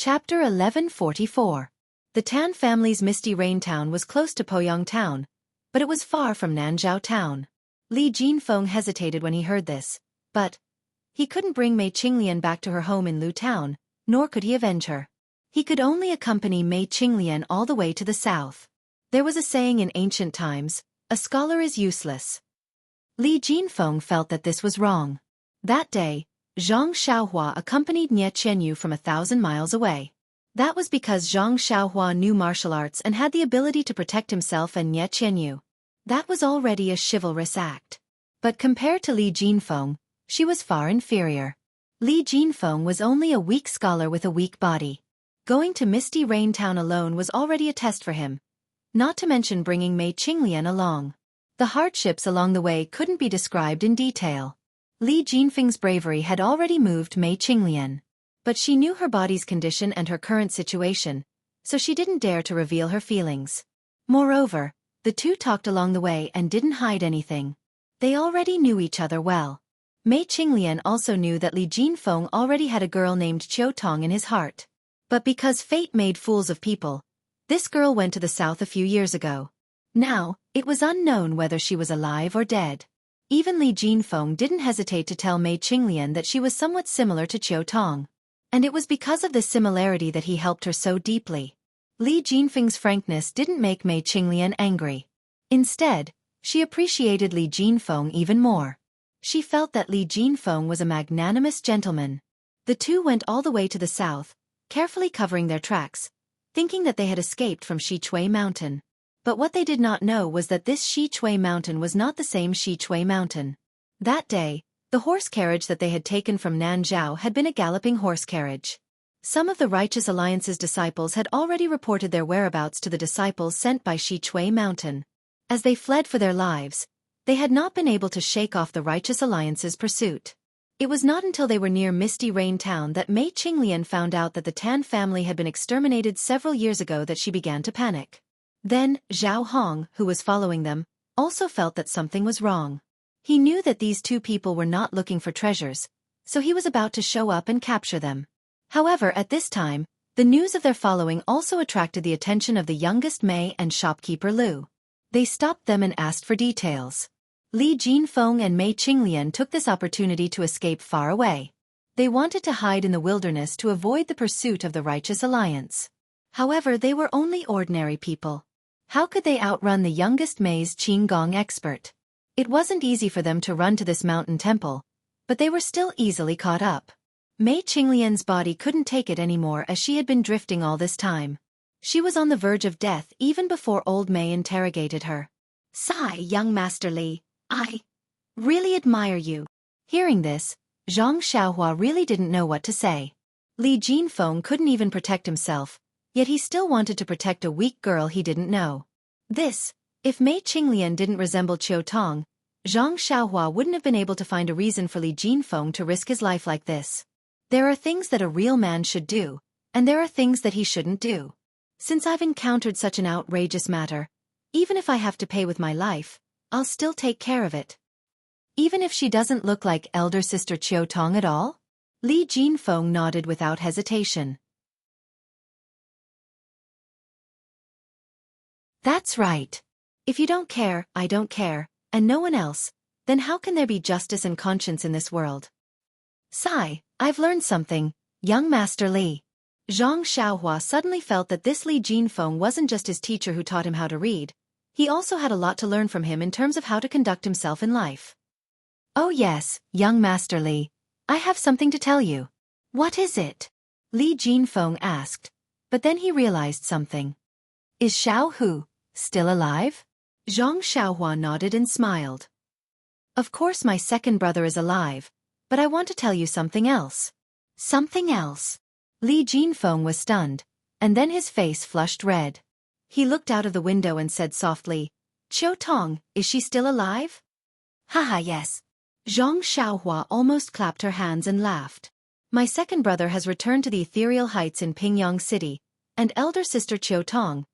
Chapter 1144. The Tan family's Misty Rain Town was close to Poyang Town, but it was far from Nanzhao Town. Li Jinfeng hesitated when he heard this, but he couldn't bring Mei Qinglian back to her home in Lu Town, nor could he avenge her. He could only accompany Mei Qinglian all the way to the south. There was a saying in ancient times, a scholar is useless. Li Jinfeng felt that this was wrong. That day, Zhang Xiaohua accompanied Nie Qianyu from 1,000 miles away. That was because Zhang Xiaohua knew martial arts and had the ability to protect himself and Nie Qianyu. That was already a chivalrous act. But compared to Li Jinfeng, she was far inferior. Li Jinfeng was only a weak scholar with a weak body. Going to Misty Rain Town alone was already a test for him, not to mention bringing Mei Qinglian along. The hardships along the way couldn't be described in detail. Li Jinfeng's bravery had already moved Mei Qinglian. But she knew her body's condition and her current situation, so she didn't dare to reveal her feelings. Moreover, the two talked along the way and didn't hide anything. They already knew each other well. Mei Qinglian also knew that Li Jinfeng already had a girl named Qiu Tong in his heart. But because fate made fools of people, this girl went to the south a few years ago. Now, it was unknown whether she was alive or dead. Even Li Jinfeng didn't hesitate to tell Mei Qinglian that she was somewhat similar to Qiu Tong. And it was because of this similarity that he helped her so deeply. Li Jinfeng's frankness didn't make Mei Qinglian angry. Instead, she appreciated Li Jinfeng even more. She felt that Li Jinfeng was a magnanimous gentleman. The two went all the way to the south, carefully covering their tracks, thinking that they had escaped from Shichui Mountain. But what they did not know was that this Shichui Mountain was not the same Shichui Mountain. That day, the horse carriage that they had taken from Nanzhao had been a galloping horse carriage. Some of the Righteous Alliance's disciples had already reported their whereabouts to the disciples sent by Shichui Mountain. As they fled for their lives, they had not been able to shake off the Righteous Alliance's pursuit. It was not until they were near Misty Rain Town that Mei Qinglian found out that the Tan family had been exterminated several years ago that she began to panic. Then, Zhao Hong, who was following them, also felt that something was wrong. He knew that these two people were not looking for treasures, so he was about to show up and capture them. However, at this time, the news of their following also attracted the attention of the youngest Mei and shopkeeper Lu. They stopped them and asked for details. Li Jinfeng and Mei Qinglian took this opportunity to escape far away. They wanted to hide in the wilderness to avoid the pursuit of the Righteous Alliance. However, they were only ordinary people. How could they outrun the youngest Mei's Qinggong expert? It wasn't easy for them to run to this mountain temple, but they were still easily caught up. Mei Qinglian's body couldn't take it anymore as she had been drifting all this time. She was on the verge of death even before old Mei interrogated her. "Sigh, young Master Li, I really admire you." Hearing this, Zhang Xiaohua really didn't know what to say. Li Jinfeng couldn't even protect himself, yet he still wanted to protect a weak girl he didn't know. If Mei Qinglian didn't resemble Qiu Tong, Zhang Xiaohua wouldn't have been able to find a reason for Li Jinfeng to risk his life like this. There are things that a real man should do, and there are things that he shouldn't do. Since I've encountered such an outrageous matter, even if I have to pay with my life, I'll still take care of it. Even if she doesn't look like elder sister Qiu Tong at all? Li Jinfeng nodded without hesitation. That's right. If you don't care, I don't care, and no one else, then how can there be justice and conscience in this world? Sigh, I've learned something, young Master Li. Zhang Xiaohua suddenly felt that this Li Jinfeng wasn't just his teacher who taught him how to read. He also had a lot to learn from him in terms of how to conduct himself in life. Oh yes, young Master Li, I have something to tell you. What is it? Li Jinfeng asked, but then he realized something. Is Xiao Hu still alive? Zhang Xiaohua nodded and smiled. Of course my second brother is alive, but I want to tell you something else. Something else? Li Jinfeng was stunned, and then his face flushed red. He looked out of the window and said softly, Qiu Tong, is she still alive? Haha, yes. Zhang Xiaohua almost clapped her hands and laughed. My second brother has returned to the ethereal heights in Pingyang City, and elder sister Qiu Tong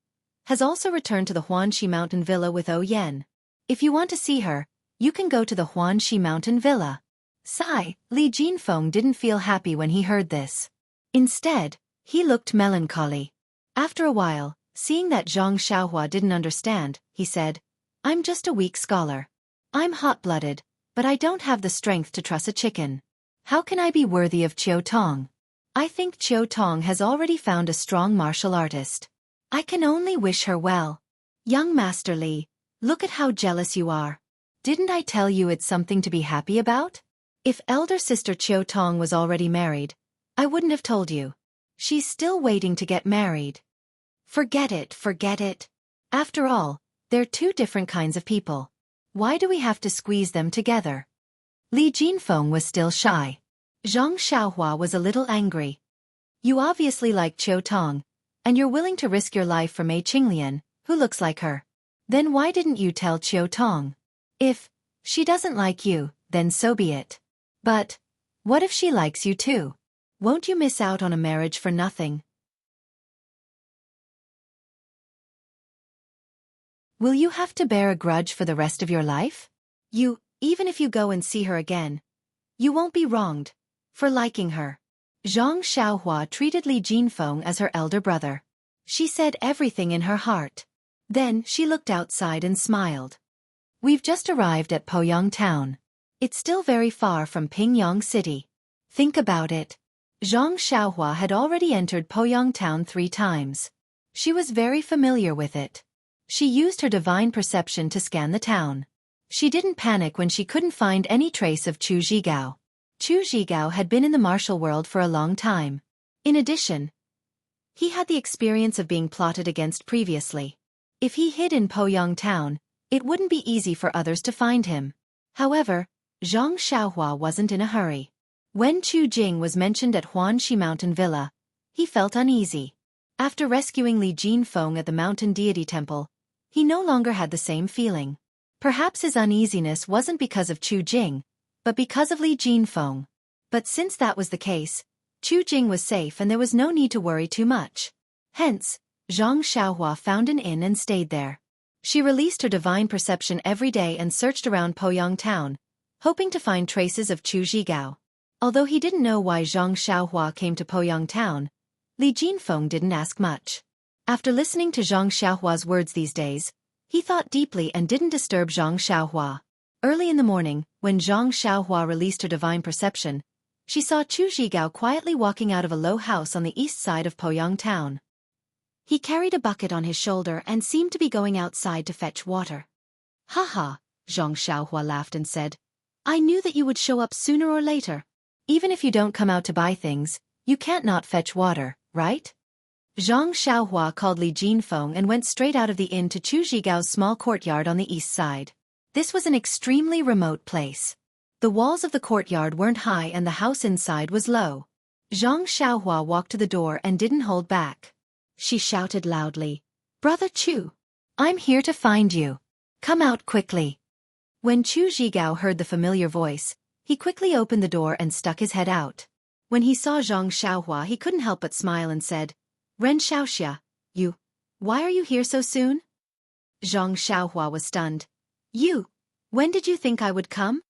has also returned to the Huanxi Mountain Villa with O Yen. If you want to see her, you can go to the Huanxi Mountain Villa. Sigh, Li Jinfeng didn't feel happy when he heard this. Instead, he looked melancholy. After a while, seeing that Zhang Xiaohua didn't understand, he said, I'm just a weak scholar. I'm hot-blooded, but I don't have the strength to truss a chicken. How can I be worthy of Qiu Tong? I think Qiu Tong has already found a strong martial artist. I can only wish her well. Young Master Li, look at how jealous you are. Didn't I tell you it's something to be happy about? If elder sister Qiu Tong was already married, I wouldn't have told you. She's still waiting to get married. Forget it, forget it. After all, they're two different kinds of people. Why do we have to squeeze them together? Li Jinfeng was still shy. Zhang Xiaohua was a little angry. You obviously like Qiu Tong, and you're willing to risk your life for Mei Qinglian, who looks like her. Then why didn't you tell Qiu Tong? If she doesn't like you, then so be it. But what if she likes you too? Won't you miss out on a marriage for nothing? Will you have to bear a grudge for the rest of your life? Even if you go and see her again, you won't be wronged for liking her. Zhang Xiaohua treated Li Jinfeng as her elder brother. She said everything in her heart. Then she looked outside and smiled. We've just arrived at Poyang Town. It's still very far from Pingyang City. Think about it. Zhang Xiaohua had already entered Poyang Town 3 times. She was very familiar with it. She used her divine perception to scan the town. She didn't panic when she couldn't find any trace of Chu Zhigao. Chu Zhigao had been in the martial world for a long time. In addition, he had the experience of being plotted against previously. If he hid in Poyang Town, it wouldn't be easy for others to find him. However, Zhang Xiaohua wasn't in a hurry. When Chu Jing was mentioned at Huanxi Mountain Villa, he felt uneasy. After rescuing Li Jinfeng at the Mountain Deity Temple, he no longer had the same feeling. Perhaps his uneasiness wasn't because of Chu Jing, but because of Li Jinfeng. But since that was the case, Chu Jing was safe and there was no need to worry too much. Hence, Zhang Xiaohua found an inn and stayed there. She released her divine perception every day and searched around Poyang Town, hoping to find traces of Chu Zhigao. Although he didn't know why Zhang Xiaohua came to Poyang Town, Li Jinfeng didn't ask much. After listening to Zhang Xiaohua's words these days, he thought deeply and didn't disturb Zhang Xiaohua. Early in the morning, when Zhang Xiaohua released her divine perception, she saw Chu Zhigao quietly walking out of a low house on the east side of Poyang Town. He carried a bucket on his shoulder and seemed to be going outside to fetch water. "Haha," Zhang Xiaohua laughed and said, "I knew that you would show up sooner or later. Even if you don't come out to buy things, you can't not fetch water, right?" Zhang Xiaohua called Li Jinfeng and went straight out of the inn to Chu Zhigao's small courtyard on the east side. This was an extremely remote place. The walls of the courtyard weren't high and the house inside was low. Zhang Xiaohua walked to the door and didn't hold back. She shouted loudly, "Brother Chu, I'm here to find you. Come out quickly." When Chu Zhigao heard the familiar voice, he quickly opened the door and stuck his head out. When he saw Zhang Xiaohua, he couldn't help but smile and said, "Xiaoxia, why are you here so soon?" Zhang Xiaohua was stunned. When did you think I would come?"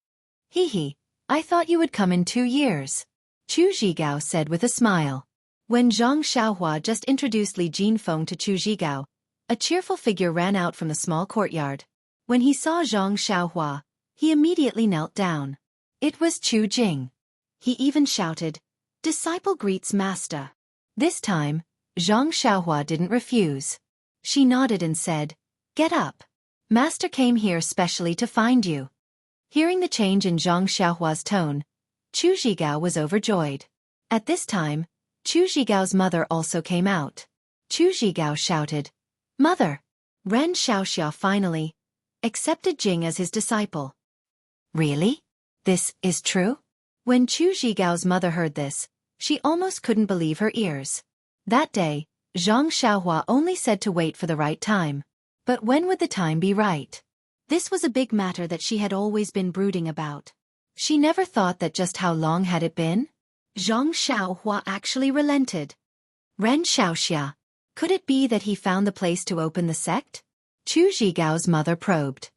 "Hee, I thought you would come in 2 years," Chu Zhigao said with a smile. When Zhang Xiaohua just introduced Li Jinfeng to Chu Zhigao, a cheerful figure ran out from the small courtyard. When he saw Zhang Xiaohua, he immediately knelt down. It was Chu Jing. He even shouted, "Disciple greets master." This time, Zhang Xiaohua didn't refuse. She nodded and said, "Get up. Master came here specially to find you." Hearing the change in Zhang Xiaohua's tone, Chu Zhigao was overjoyed. At this time, Chu Zhigao's mother also came out. Chu Zhigao shouted, "Mother!" Xiaoxia finally accepted Jing as his disciple. "Really? This is true?" When Chu Zhigao's mother heard this, she almost couldn't believe her ears. That day, Zhang Xiaohua only said to wait for the right time. But when would the time be right? This was a big matter that she had always been brooding about. She never thought that just how long had it been? Zhang Xiaohua actually relented. Xiaoxia. Could it be that he found the place to open the sect? Chu Zhigao's mother probed.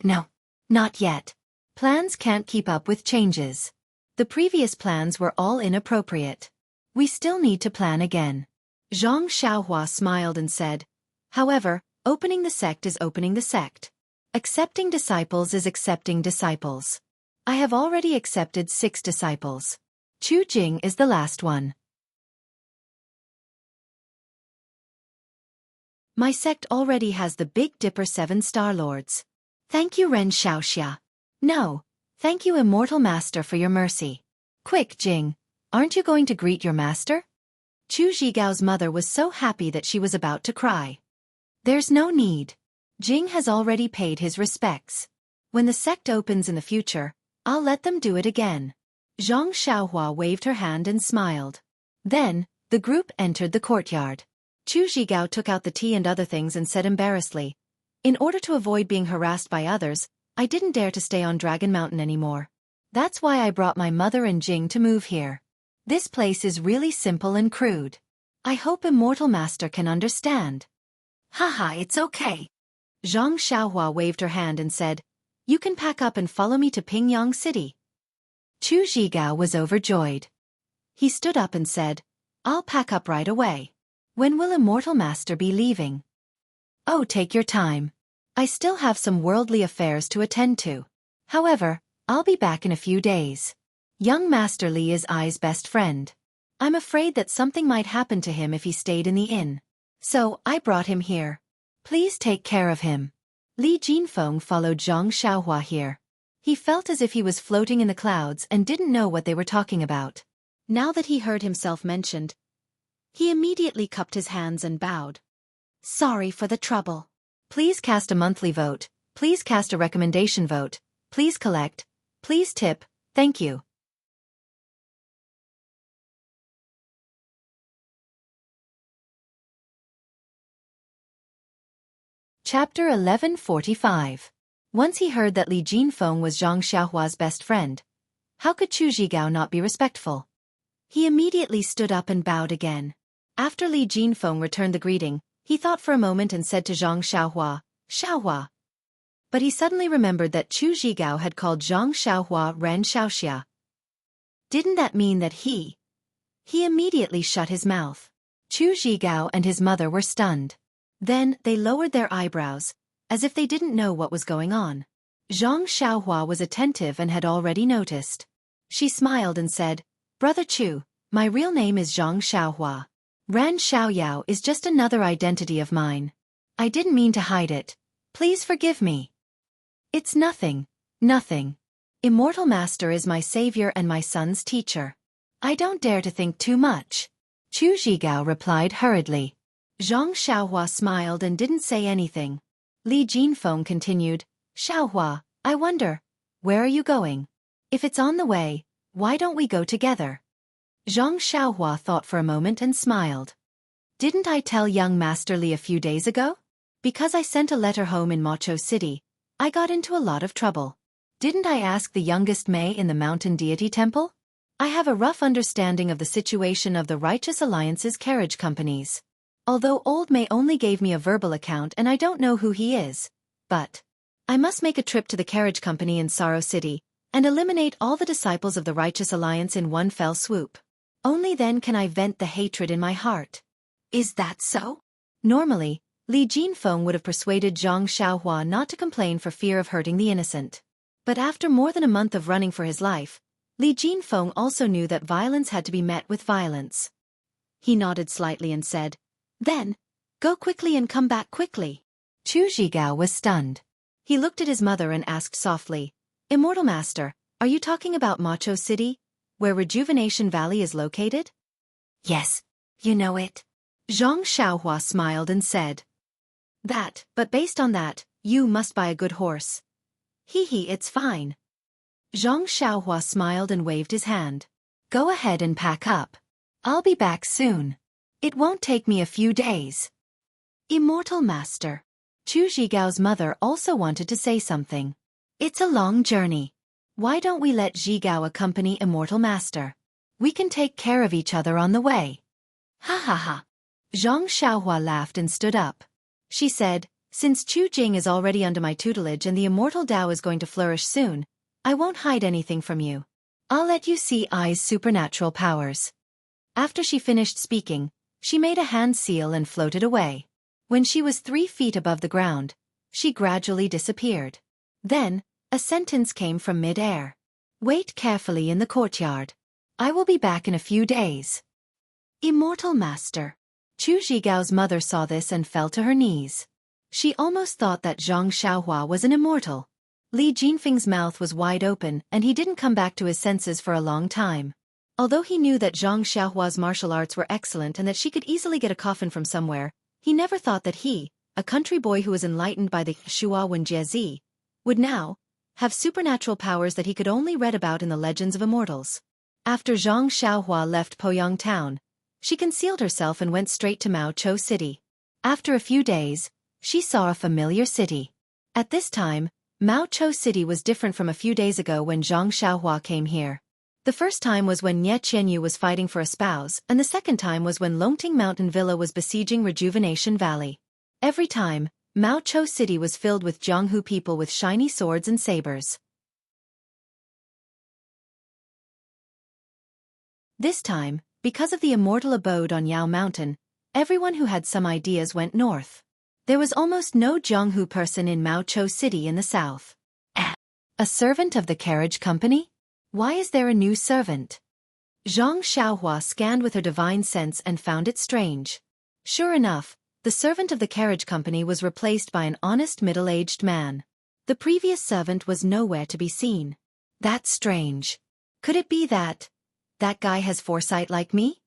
"No, not yet. Plans can't keep up with changes. The previous plans were all inappropriate. We still need to plan again." Zhang Xiaohua smiled and said, "However, opening the sect is opening the sect. Accepting disciples is accepting disciples. I have already accepted 6 disciples. Chu Jing is the last one. My sect already has the Big Dipper 7 Star Lords. Thank you, Xiaoxia. No, thank you, Immortal Master, for your mercy. Quick, Jing, aren't you going to greet your master?" Chu Zhigao's mother was so happy that she was about to cry. "There's no need. Jing has already paid his respects. When the sect opens in the future, I'll let them do it again." Zhang Xiaohua waved her hand and smiled. Then, the group entered the courtyard. Chu Zhigao took out the tea and other things and said embarrassedly, "In order to avoid being harassed by others, I didn't dare to stay on Dragon Mountain anymore. That's why I brought my mother and Jing to move here. This place is really simple and crude. I hope Immortal Master can understand." "Haha, it's okay." Zhang Xiaohua waved her hand and said, "You can pack up and follow me to Pingyang City." Chu Zhigao was overjoyed. He stood up and said, "I'll pack up right away. When will Immortal Master be leaving?" "Oh, take your time. I still have some worldly affairs to attend to. However, I'll be back in a few days. Young Master Li is Ai's best friend. I'm afraid that something might happen to him if he stayed in the inn. So, I brought him here. Please take care of him. Li Jinfeng followed Zhang Xiaohua here. He felt as if he was floating in the clouds and didn't know what they were talking about. Now that he heard himself mentioned, he immediately cupped his hands and bowed. Sorry for the trouble. Please cast a monthly vote. Please cast a recommendation vote. Please collect. Please tip. Thank you. Chapter 1145. Once he heard that Li Jinfeng was Zhang Xiaohua's best friend, how could Chu Zhigao not be respectful? He immediately stood up and bowed again. After Li Jinfeng returned the greeting, he thought for a moment and said to Zhang Xiaohua, Xiaohua. But he suddenly remembered that Chu Zhigao had called Zhang Xiaohua Ren Xiaoxia. Didn't that mean that he immediately shut his mouth. Chu Zhigao and his mother were stunned. Then, they lowered their eyebrows, as if they didn't know what was going on. Zhang Xiaohua was attentive and had already noticed. She smiled and said, Brother Chu, my real name is Zhang Xiaohua. Ran Xiaoyao is just another identity of mine. I didn't mean to hide it. Please forgive me. It's nothing. Nothing. Immortal Master is my savior and my son's teacher. I don't dare to think too much. Chu Zhigao replied hurriedly. Zhang Xiaohua smiled and didn't say anything. Li Jinfeng continued, Xiaohua, I wonder, where are you going? If it's on the way, why don't we go together? Zhang Xiaohua thought for a moment and smiled. Didn't I tell young Master Li a few days ago? Because I sent a letter home in Macho City, I got into a lot of trouble. Didn't I ask the youngest Mei in the Mountain Deity Temple? I have a rough understanding of the situation of the Righteous Alliance's carriage companies. Although old Mei only gave me a verbal account and I don't know who he is. But I must make a trip to the carriage company in Sorrow City and eliminate all the disciples of the Righteous Alliance in one fell swoop. Only then can I vent the hatred in my heart. Is that so? Normally, Li Jinfeng would have persuaded Zhang Xiaohua not to complain for fear of hurting the innocent. But after more than a month of running for his life, Li Jinfeng also knew that violence had to be met with violence. He nodded slightly and said, Then, go quickly and come back quickly. Chu Zhigao was stunned. He looked at his mother and asked softly, Immortal Master, are you talking about Macho City, where Rejuvenation Valley is located? Yes, you know it. Zhang Xiaohua smiled and said, But based on that, you must buy a good horse. It's fine. Zhang Xiaohua smiled and waved his hand. Go ahead and pack up. I'll be back soon. It won't take me a few days. Immortal Master. Chu Zhigao's mother also wanted to say something. It's a long journey. Why don't we let Zhigao accompany Immortal Master? We can take care of each other on the way. Ha ha ha. Zhang Xiaohua laughed and stood up. She said, Since Chu Jing is already under my tutelage and the Immortal Tao is going to flourish soon, I won't hide anything from you. I'll let you see Ai's supernatural powers. After she finished speaking, she made a hand seal and floated away. When she was 3 feet above the ground, she gradually disappeared. Then, a sentence came from mid-air. Wait carefully in the courtyard. I will be back in a few days. Immortal Master. Chu Zhigao's mother saw this and fell to her knees. She almost thought that Zhang Xiaohua was an immortal. Li Jinfeng's mouth was wide open and he didn't come back to his senses for a long time. Although he knew that Zhang Xiaohua's martial arts were excellent and that she could easily get a coffin from somewhere, he never thought that he, a country boy who was enlightened by the Shua Wenjie, would now have supernatural powers that he could only read about in the legends of immortals. After Zhang Xiaohua left Poyang town, she concealed herself and went straight to Mao Chou City. After a few days, she saw a familiar city. At this time, Mao Chou City was different from a few days ago when Zhang Xiaohua came here. The first time was when Nye Qianyu was fighting for a spouse, and the second time was when Longting Mountain Villa was besieging Rejuvenation Valley. Every time, Mao Chou City was filled with Jianghu people with shiny swords and sabers. This time, because of the immortal abode on Yao Mountain, everyone who had some ideas went north. There was almost no Jianghu person in Maochou City in the south. A servant of the carriage company? Why is there a new servant? Zhang Xiaohua scanned with her divine sense and found it strange. Sure enough, the servant of the carriage company was replaced by an honest middle-aged man. The previous servant was nowhere to be seen. That's strange. Could it be that guy has foresight like me?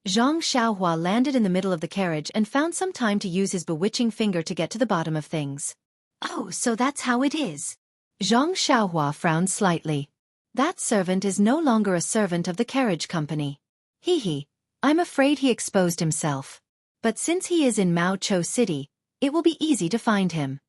Zhang Xiaohua landed in the middle of the carriage and found some time to use his bewitching finger to get to the bottom of things. Oh, so that's how it is. Zhang Xiaohua frowned slightly. That servant is no longer a servant of the carriage company. I'm afraid he exposed himself. But since he is in Maochou City, it will be easy to find him.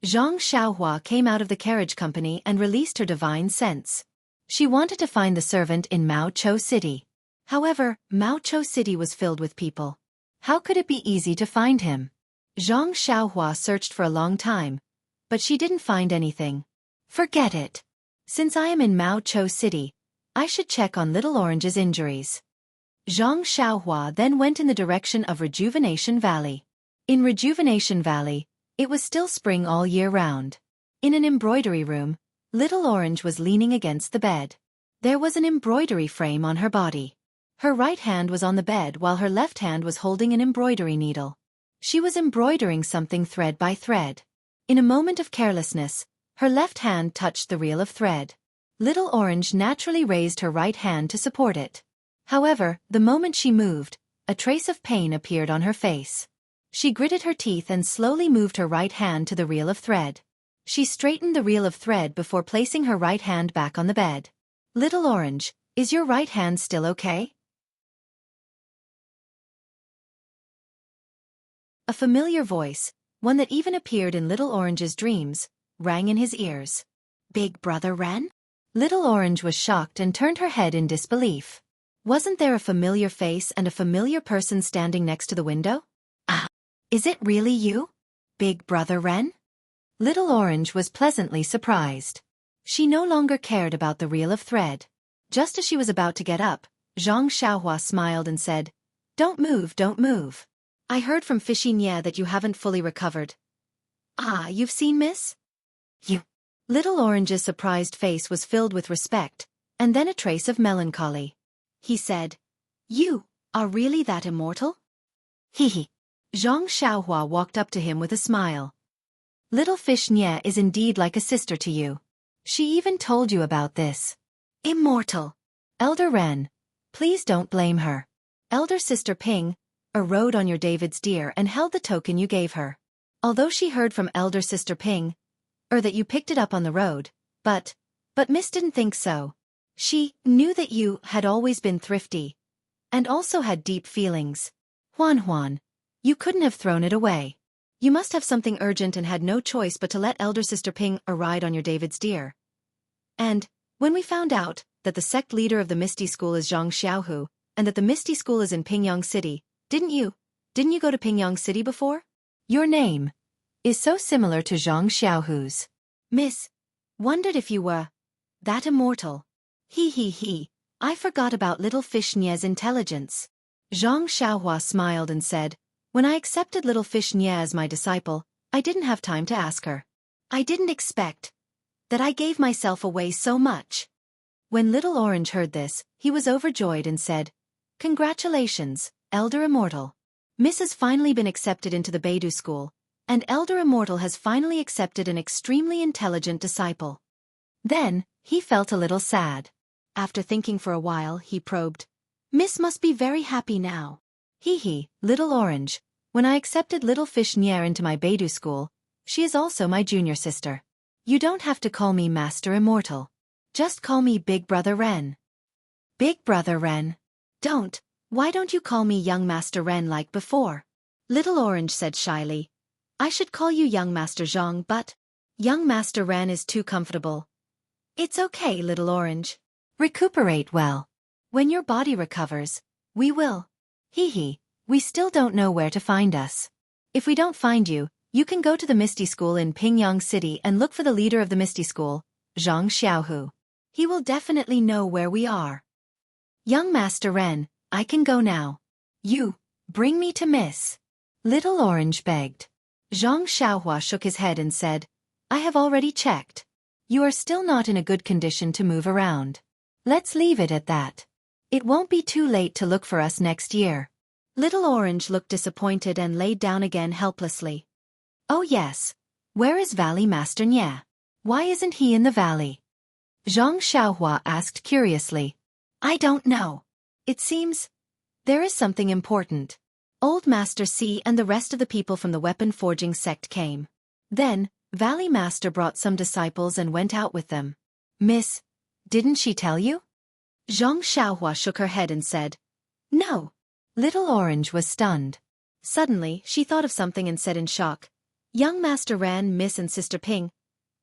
Zhang Xiaohua came out of the carriage company and released her divine sense. She wanted to find the servant in Maochou City. However, Maochou City was filled with people. How could it be easy to find him? Zhang Xiaohua searched for a long time, but she didn't find anything. Forget it. Since I am in Maochou City, I should check on Little Orange's injuries. Zhang Xiaohua then went in the direction of Rejuvenation Valley. In Rejuvenation Valley, it was still spring all year round. In an embroidery room, Little Orange was leaning against the bed. There was an embroidery frame on her body. Her right hand was on the bed while her left hand was holding an embroidery needle. She was embroidering something thread by thread. In a moment of carelessness, her left hand touched the reel of thread. Little Orange naturally raised her right hand to support it. However, the moment she moved, a trace of pain appeared on her face. She gritted her teeth and slowly moved her right hand to the reel of thread. She straightened the reel of thread before placing her right hand back on the bed. Little Orange, is your right hand still okay? A familiar voice, one that even appeared in Little Orange's dreams, rang in his ears. Big Brother Ren? Little Orange was shocked and turned her head in disbelief. Wasn't there a familiar face and a familiar person standing next to the window? Is it really you, Big Brother Ren? Little Orange was pleasantly surprised. She no longer cared about the reel of thread. Just as she was about to get up, Zhang Xiaohua smiled and said, Don't move, don't move. I heard from Xianxia that you haven't fully recovered. You've seen Miss? You. Little Orange's surprised face was filled with respect, and then a trace of melancholy. He said, You are really that immortal? Zhang Xiaohua walked up to him with a smile. Little Xianxia is indeed like a sister to you. She even told you about this. Immortal. Elder Ren, please don't blame her. Elder Sister Ping rode on your David's deer and held the token you gave her. Although she heard from Elder Sister Ping, that you picked it up on the road, but Miss didn't think so. She knew that you had always been thrifty, and also had deep feelings. Huan, you couldn't have thrown it away. You must have something urgent and had no choice but to let Elder Sister Ping ride on your David's deer. And, when we found out that the sect leader of the Misty School is Zhang Xiaohu, and that the Misty School is in Pingyang City, didn't you go to Pingyang City before? Your name is so similar to Zhang Xiaohu's. Miss wondered if you were that immortal. I forgot about Little Xianxia's intelligence. Zhang Xiaohua smiled and said, When I accepted Little Xianxia as my disciple, I didn't have time to ask her. I didn't expect that I gave myself away so much. When Little Orange heard this, he was overjoyed and said, Congratulations, Elder Immortal. Miss has finally been accepted into the Beidou School, and Elder Immortal has finally accepted an extremely intelligent disciple. Then, he felt a little sad. After thinking for a while, he probed, Miss must be very happy now. Little Orange, when I accepted Little Xianxia into my Beidou School, she is also my junior sister. You don't have to call me Master Immortal. Just call me Big Brother Ren. Big Brother Ren. Why don't you call me Young Master Ren like before? Little Orange said shyly, I should call you Young Master Zhang, but Young Master Ren is too comfortable. It's okay, Little Orange. Recuperate well. When your body recovers, we will. We still don't know where to find us. If we don't find you, you can go to the Misty School in Pingyang City and look for the leader of the Misty School, Zhang Xiaohu. He will definitely know where we are. Young Master Ren, I can go now. You, bring me to Miss. Little Orange begged. Zhang Xiaohua shook his head and said, I have already checked. You are still not in a good condition to move around. Let's leave it at that. It won't be too late to look for us next year. Little Orange looked disappointed and laid down again helplessly. Oh yes. Where is Valley Master Nye? Why isn't he in the valley? Zhang Xiaohua asked curiously. I don't know. It seems there is something important. Old Master C and the rest of the people from the weapon forging sect came. Then, Valley Master brought some disciples and went out with them. Miss, didn't she tell you? Zhang Xiaohua shook her head and said, No. Little Orange was stunned. Suddenly, she thought of something and said in shock, Young Master ran Miss and Sister Ping,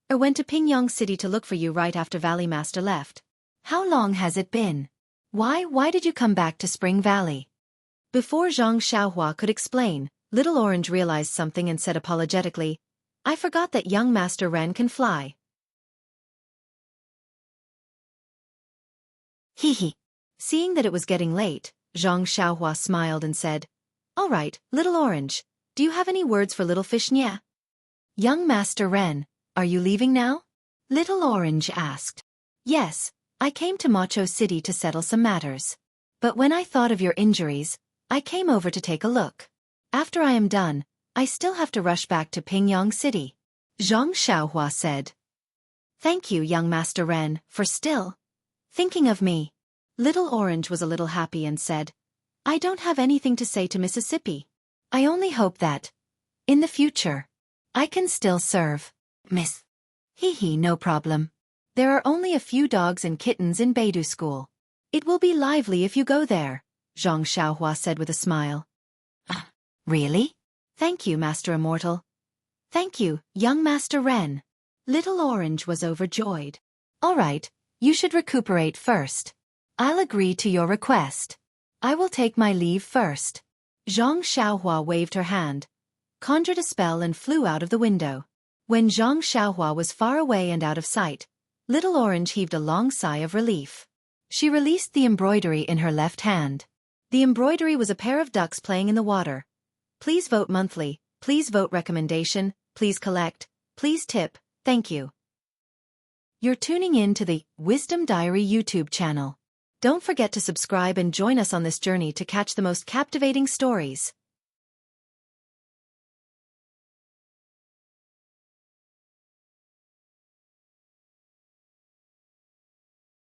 went to Pingyang City to look for you right after Valley Master left. How long has it been? Why did you come back to Spring Valley? Before Zhang Xiaohua could explain, Little Orange realized something and said apologetically, I forgot that young Master Ren can fly. Hee. Seeing that it was getting late, Zhang Xiaohua smiled and said, All right, Little Orange, do you have any words for Little Fish Nye? Young Master Ren, are you leaving now? Little Orange asked. Yes, I came to Macho City to settle some matters. But when I thought of your injuries, I came over to take a look. After I am done, I still have to rush back to Pingyang City. Zhang Xiaohua said. Thank you, young Master Ren, for still thinking of me. Little Orange was a little happy and said, I don't have anything to say to Mississippi. I only hope that, in the future, I can still serve, Miss. No problem. There are only a few dogs and kittens in Beidou School. It will be lively if you go there, Zhang Xiaohua said with a smile. Really? Thank you, Master Immortal. Thank you, young Master Ren. Little Orange was overjoyed. All right, you should recuperate first. I'll agree to your request. I will take my leave first. Zhang Xiaohua waved her hand, conjured a spell and flew out of the window. When Zhang Xiaohua was far away and out of sight, Little Orange heaved a long sigh of relief. She released the embroidery in her left hand. The embroidery was a pair of ducks playing in the water. Please vote monthly, please vote recommendation, please collect, please tip, thank you. You're tuning in to the Wisdom Diary YouTube channel. Don't forget to subscribe and join us on this journey to catch the most captivating stories.